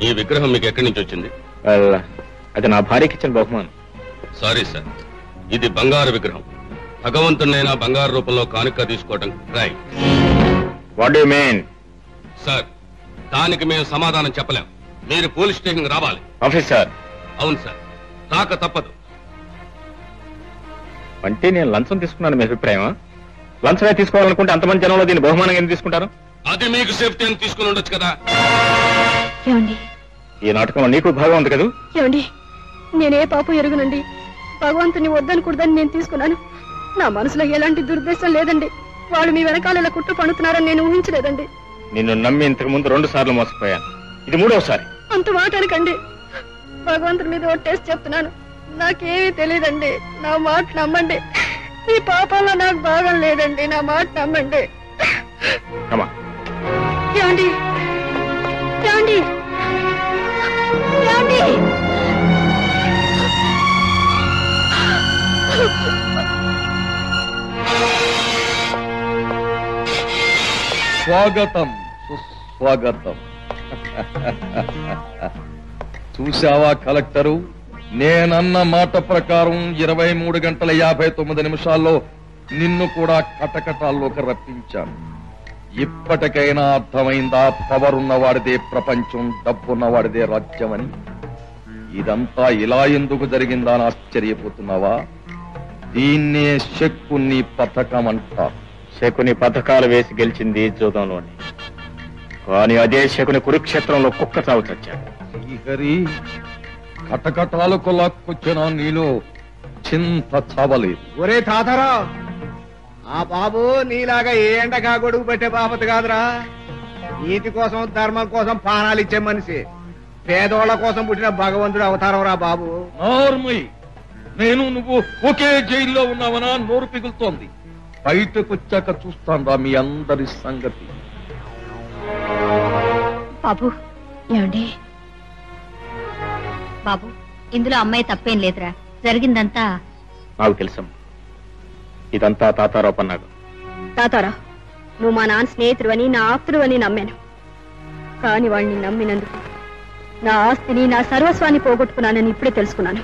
ఈ విగ్రహం మీకు ఎక్కడి నుంచి వచ్చింది? అది నా భార్యకి ఇచ్చిన బహుమానం. సారీ సార్, ఇది బంగారు విగ్రహం. భగవంతునైనా బంగారు రూపంలో కానుక తీసుకోవడం right. What do you mean? Sir, దానికి మేము సమాధానం చెప్పలేం. మీరు పోలీస్ స్టేషన్ రావాలి. ఆఫీసర్. అవును సార్, రాక తప్పదు. అంటే నేను లంచం తీసుకున్నాను మీ అభిప్రాయమా? లంచమే తీసుకోవాలనుకుంటే అంతమంది జనంలో దీన్ని బహుమానం ఎందుకు తీసుకుంటారు? అది మీకు సేఫ్టీ అని తీసుకుని ఉండొచ్చు కదా. ఈ నాటకంలో నీకు భాగం ఉంది కదా. ఏమండి, నేనే పాపం ఎరుగునండి. భగవంతుని వద్దనకూడదని నేను తీసుకున్నాను. నా మనసులో ఎలాంటి దుర్దేశం లేదండి. వాళ్ళు మీ వెనకాల ఇలా కుట్ర పన్నుతున్నారని నేను ఊహించలేదండి. నిన్ను నమ్మి ఇంతకు ముందు 2 సార్లు మోసపోయాను. ఇది 3వసారి. అంత మాట అనకండి. భగవంతుని మీద ఒట్టేసి చెప్తున్నాను, నాకేమీ తెలియదండి. నా మాట నమ్మండి. ఈ పాపాల్లో నాకు భాగం లేదండి. నా మాట నమ్మండి. ఏమండి, ఏమండి, ఏమండి? స్వాగతం, సుస్వాగతం. చూశావా కలెక్టరు, నేనన్న మాట ప్రకారం 23:59 నిన్ను కూడా కటకటాల్లోకి రప్పించాను. ఇప్పటికైనా అర్థమైందా? పవర్ ఉన్నవాడిదే ప్రపంచం, డబ్బున్నవాడిదే రాజ్యం అని. ఇదంతా ఇలా ఎందుకు జరిగిందా అని ఆశ్చర్యపోతున్నావా? దీన్నే శకుని పథకం అంటారు. శకుని పథకాలు వేసి గెలిచింది జూదంలోని, కానీ అదే శకుని కురుక్షేత్రంలో కుక్క చావు చచ్చాడు. శ్రీహరి, కటకటాలకు లాక్కొచ్చిన నీలో చింత చావలేదు. ఒరే తాతరా, ఆ బాబు నీలాగా ఏ ఎండగా గొడుగు పెట్టే బాపతి కాదురా. నీతి కోసం ధర్మం కోసం ప్రాణాలు ఇచ్చే మనిషి. పేదోళ్ల కోసం పుట్టిన భగవంతుడు అవతారం రా బాబు. నార్మల్, నేను నువ్వు ఒకే జైల్లో ఉన్నావనా? నోరు పిగులుతోంది. బయటకు వచ్చాక చూస్తాను మీ అందరి సంగతి. బాబు, ఏమండి బాబు, ఇందులో అమ్మాయి తప్పేం లేదురా. జరిగిందంతా నాకు తెలుసమ్మా. ఇదంతా తాతారావు పన్నాడు. తాతారా, నువ్వు మా నాన్న స్నేహితుడు అని, నా ఆప్తుడు అని నమ్మాను. కాని వాడిని నమ్మినందుకు నా ఆస్తిని, నా సర్వస్వాన్ని పోగొట్టుకున్నానని ఇప్పుడే తెలుసుకున్నాను.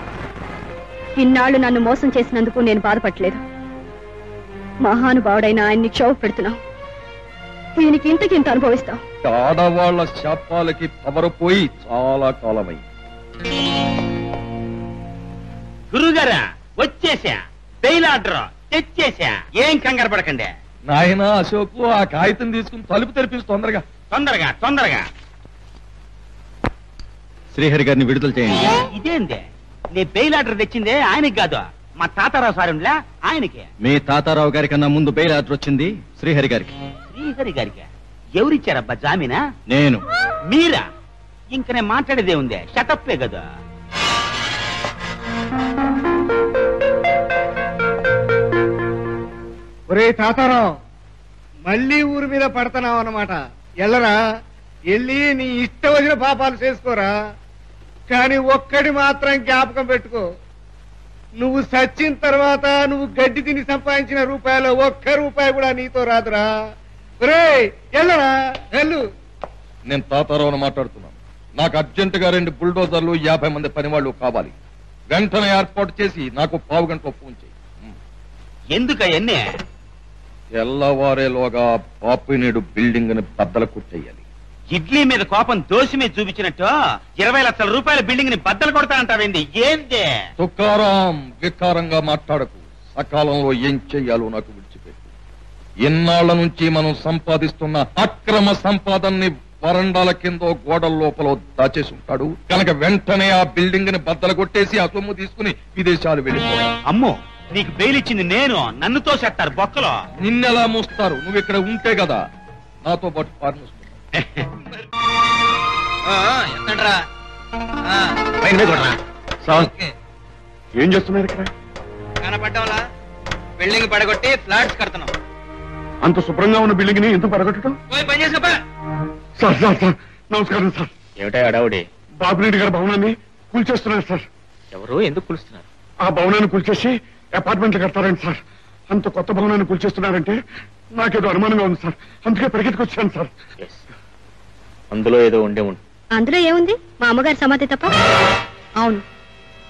ఇన్నాళ్లు నన్ను మోసం చేసినందుకు నేను బాధపడలేదు. మహానుభావుడైన ఆయన్ని క్షోభ పెడుతున్నావు. దీనికి ఇంతకింత అనుభవిస్తావు. ఆడవాళ్ల శాపాలకి పవరపోయి చాలా కాలమై. గురుగారా, వచ్చేసా. బెయిల్ ఆర్డర్ తెచ్చేసా. ఏం కంగారు పడకండి. నాయన అశోకు, ఆ కాగితం తీసుకుని తలుపు తెరిపించు తొందరగా. తొందరగా తొందరగా. శ్రీహరి గారిని విడుదల చేయండి. ఇదేందే? నీ బెయిల్ ఆర్డర్ తెచ్చిందే ఆయనకి కాదు, మా తాతారావు సారులా ఆయనకి. మీ తాతారావు గారి కన్నా ముందు బెయిల్ ఆర్డర్ వచ్చింది శ్రీహరి గారికి. శ్రీహరి గారికి ఎవరిచ్చారబ్బా జామీనా? నేను. మీరా? ఇంక నేను మాట్లాడేదే ఉందే, షటప్పే కదా. ఒరే తాతారావు, మళ్ళీ ఊరి మీద పడతానావు అన్నమాట. ఎల్లరా, వెళ్ళి నీ ఇష్టం వచ్చిన పాపాలు చేసుకోరా. కానీ ఒక్కడి మాత్రం జ్ఞాపకం పెట్టుకో, నువ్వు సచ్చిన తర్వాత నువ్వు గడ్డి తిని సంపాదించిన రూపాయలు ఒక్క రూపాయి కూడా నీతో రాదురా. ఒరే ఎల్లరా, వెళ్ళు. నేను తాతారావును మాట్లాడుతున్నాను. నాకు అర్జెంటుగా 2 బుల్డోజర్లు, 50 మంది పనివాళ్లు కావాలి. వెంటనే ఏర్పాటు చేసి నాకు 1/2 గంటలో ఫోన్ చేయి. ఎందుకయ్యన్నే? తెల్లవారేలోగా పాపినేడు బిల్డింగ్ ని బద్దలు కొట్టేయాలి. ఇడ్లీ మీద కోపం దోశ మీద చూపించినట్టు 20 లక్షల రూపాయల బిల్డింగ్ ని బద్దలు కొడతా అంటావేంది? ఏందే? తుకారాం, వికారంగా మాట్లాడకు. సకాలంలో ఏం చెయ్యాలో నాకు విడిచిపెట్టు. ఇన్నాళ్ల నుంచి మనం సంపాదిస్తున్న అక్రమ సంపాదనని వరండాల కింద, గోడల లోపల దాచేసి ఉంటాడు కనుక వెంటనే ఆ బిల్డింగ్ ని బద్దలు కొట్టేసి ఆ సొమ్ము తీసుకుని విదేశాలు వెళ్ళిపోవాలి. అమ్మో, నీకు బెయిల్ ఇచ్చింది నేను. నన్ను తోసేస్తారు బొక్కలో. నిన్నెలా మోస్తారు? నువ్వు ఇక్కడ ఉంటే కదా నాతో పాటు ఫార్మస్. ఏం చేస్తున్నారు ఇక్కడ? కనపడ్డంలా బిల్డింగ్ పడగొట్టి ఫ్లాట్స్ కడుతున్నాం. అంత శుభ్రంగా ఉన్న బిల్డింగ్ ని ఎంత పడగొట్టడం? పోయి పని చేసుకో. సార్ సార్ సార్, నమస్కారం సార్. ఏమిటా అడావుడి? బాబురెడ్డి గారి భవనాన్ని కూల్చేస్తున్నారు సార్. ఎవరు? ఎందుకు కూలుస్తున్నారు? ఆ భవనాన్ని కూల్చేసి అపార్ట్మెంట్లు కడతారండి సార్. అంత కొత్త భవనాన్ని కూల్చేస్తున్నారంటే నాకేదో అనుమానంగా ఉంది సార్. అందుకే పరిగెత్తుకొచ్చాను సార్. అందులో ఏదో ఉండే ఉంటుంది. అందులో ఏముంది? మా అమ్మగారి సమాధి తప్ప. అవును,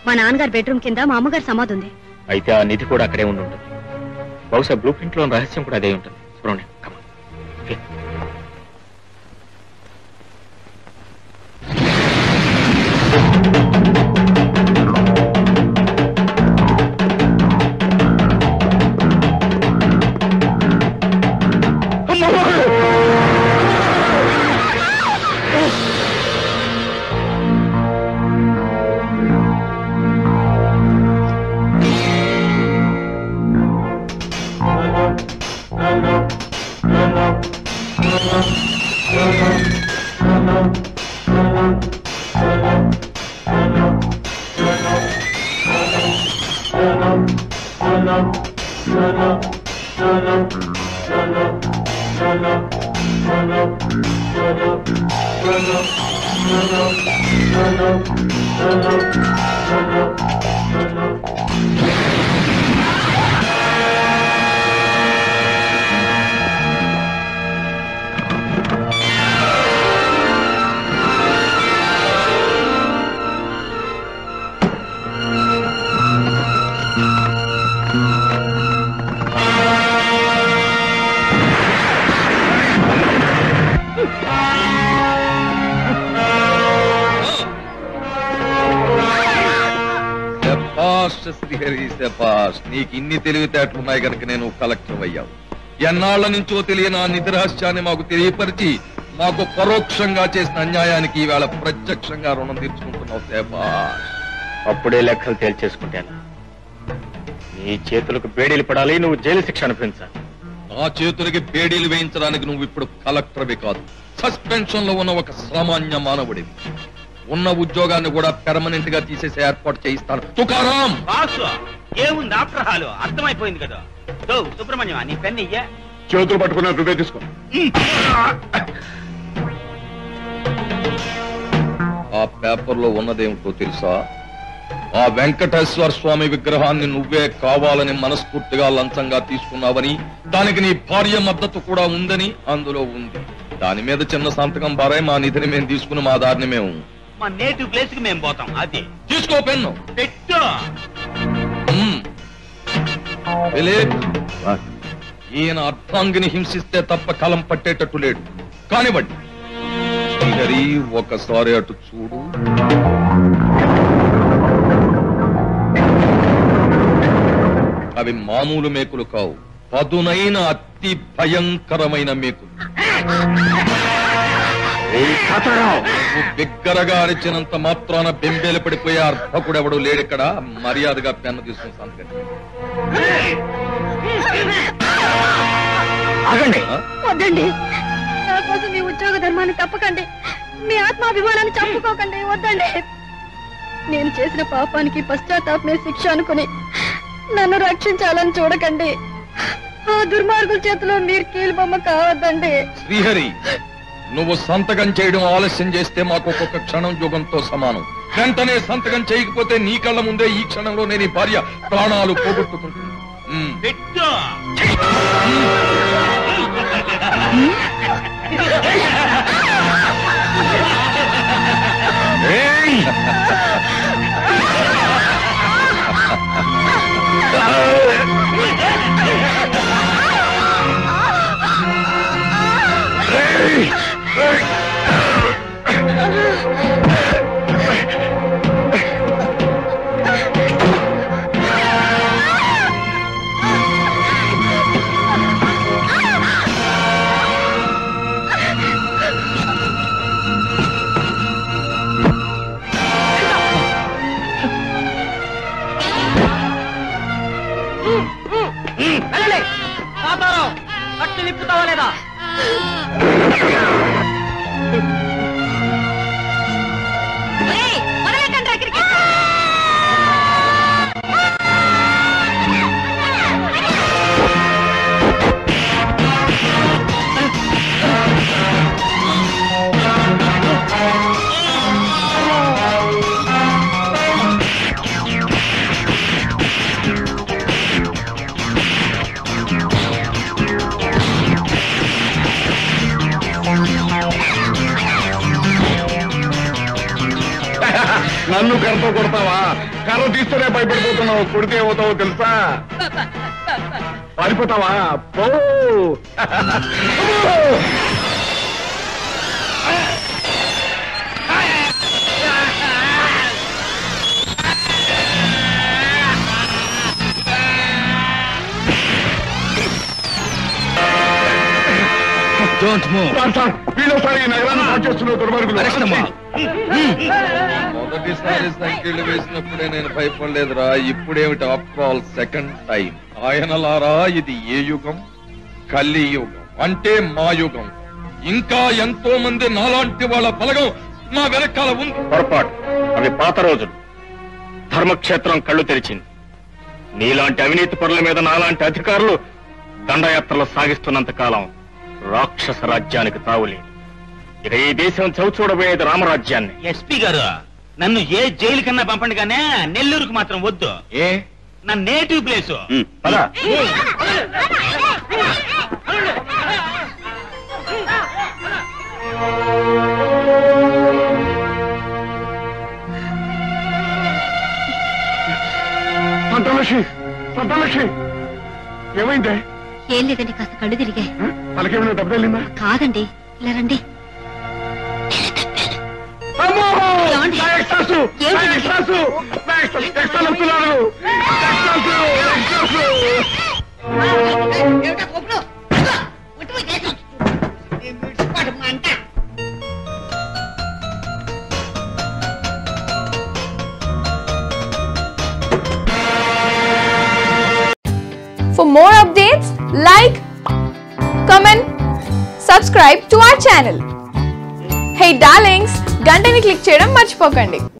మా నాన్నగారి బెడ్రూమ్ కింద మా అమ్మగారి సమాధి ఉంది. అయితే ఆ నిధి కూడా అక్కడే ఉండి ఉంటుంది. బహుశా బ్లూ ప్రింట్ లో రహస్యం కూడా అదే ఉంటుంది. Subrahmanyam, come on. Okay. శభాష్ శ్రీహరి శభాష్. నీకు ఇన్ని తెలివితేటలున్నాయి కనుక నేను కలెక్టర్ అయ్యావు. ఎన్నాళ్ల నుంచో తెలియని ఆ నిధి రహస్యాన్ని మాకు తెలియపరిచి మాకు పరోక్షంగా చేసిన అన్యాయానికి ఈవేళ ప్రత్యక్షంగా రుణం తీర్చుకుంటున్నావు శభాష్. అప్పుడే లెక్కలు తేల్చేసుకుంటాను. నీ చేతులకు బేడీలు పడాలి, నువ్వు జైలు శిక్ష అనుభవించాలి. నా చేతులకి బేడీలు వేయించడానికి నువ్వు ఇప్పుడు కలెక్టర్వి కాదు, సస్పెన్షన్ లో ఉన్న ఒక సామాన్య మానవుడివి. ఉన్న ఉద్యోగాన్ని కూడా పెర్మనెంట్ గా తీసేసే ఏర్పాటు చేయిస్తాను. తుకారాం బాసు ఏముంది ఆప్రహాలు అర్థమైపోయింది కదా. సుబ్రహ్మణ్యం నీ పెన్ ఇయ్యా. చేతులు పట్టుకున్న నువ్వే తీసుకో. ఆ పేపర్ లో ఉన్నదేమిటో తెలుసా? ఆ వెంకటేశ్వర స్వామి విగ్రహాన్ని నువ్వే కావాలని మనస్ఫూర్తిగా లంచంగా తీసుకున్నావని, దానికి నీ భార్య మద్దతు కూడా ఉందని అందులో ఉంది. దాని మీద చిన్న సంతకం బారాయి మా నిధిని మేము తీసుకుని మా దారిని మేము మా నేటివ్ ప్లేస్ కి మేము పోతాం. అది తీసుకో పెన్ను పెట్టు. ఈయన అర్థాంగిని హింసిస్తే తప్ప కలం పట్టేటట్టు లేడు. కానివ్వండి శ్రీహరి, ఒకసారి అటు చూడు. అవి మామూలు మేకులు కావు, పదునైన అతి భయంకరమైన మేకులు. నువ్వు బిగ్గరగా అరిచినంత మాత్రాన బెంబేలు పడిపోయే అర్భకుడెవడు లేడిక్కడ. మర్యాదగా పెన్ను తీసుకుని సంతకం. వద్దండి, నా కోసం మీ ఉద్యోగ ధర్మాన్ని తప్పకండి, మీ ఆత్మాభిమానాన్ని చంపుకోకండి. వద్దండి, నేను చేసిన పాపానికి పశ్చాత్తాపమే శిక్ష అనుకుని నన్ను రక్షించాలని చూడకండి. ఆ దుర్మార్గుల చేతిలో మీరు కీలుబొమ్మ కావద్దండి. శ్రీహరి, నువ్వు సంతకం చేయడం ఆలస్యం చేస్తే మాకు ఒక్కొక్క క్షణం యుగంతో సమానం. వెంటనే సంతకం చేయకపోతే నీ కళ్ళ ముందే ఈ క్షణంలో నేను భార్య ప్రాణాలు పోగొట్టుకుంటుంది. కట్టు నిప్పుతావా లేదా? నన్ను కర్రతో కొడతావా? కర్ర తీస్తూనే భయపడిపోతున్నావు. కొడితే ఏమవుతావో తెలుసా? పారిపోతావా? పో. వీళ్ళోసారి ఈ నగరాన్ని పాటు చేస్తున్న దుర్మార్గులు. మొదటిసారి సంఖ్యలు వేసినప్పుడే నేను భయపడలేదురా. ఇప్పుడేమిటి ఆఫ్టర్ ఆల్ సెకండ్ టైం. ఆయనలారా, ఇది ఏ యుగం? కలి యుగం, అంటే మా యుగం. ఇంకా ఎంతో మంది నాలాంటి వాళ్ళ బలగం నా వెనకాల ఉంది. పొరపాటు, అవి పాత రోజులు. ధర్మక్షేత్రం కళ్ళు తెరిచింది. నీలాంటి అవినీతి పరుల మీద నాలాంటి అధికారులు దండయాత్రలు సాగిస్తున్నంత కాలం రాక్షస రాజ్యానికి తావులేదు. ఇక ఈ దేశం చవిచూడబోయేది రామరాజ్యాన్ని. ఎస్పీ గారు, నన్ను ఏ జైలు కన్నా పంపండి కానీ నెల్లూరుకు మాత్రం వద్దు. ఏ? నా నేటివ్ ప్లేస్. సంతానలక్ష్మి, సంతానలక్ష్మి, ఏమైందే? ఏం లేదండి, కాస్త కళ్ళు తిరిగాయి. తలకేమైనా దెబ్బ తగిలిందా? కాదండి, ఇలా రండి. For more updates, like, comment, subscribe to our channel. Hey darlings, గంటని click చేయడం మర్చిపోకండి.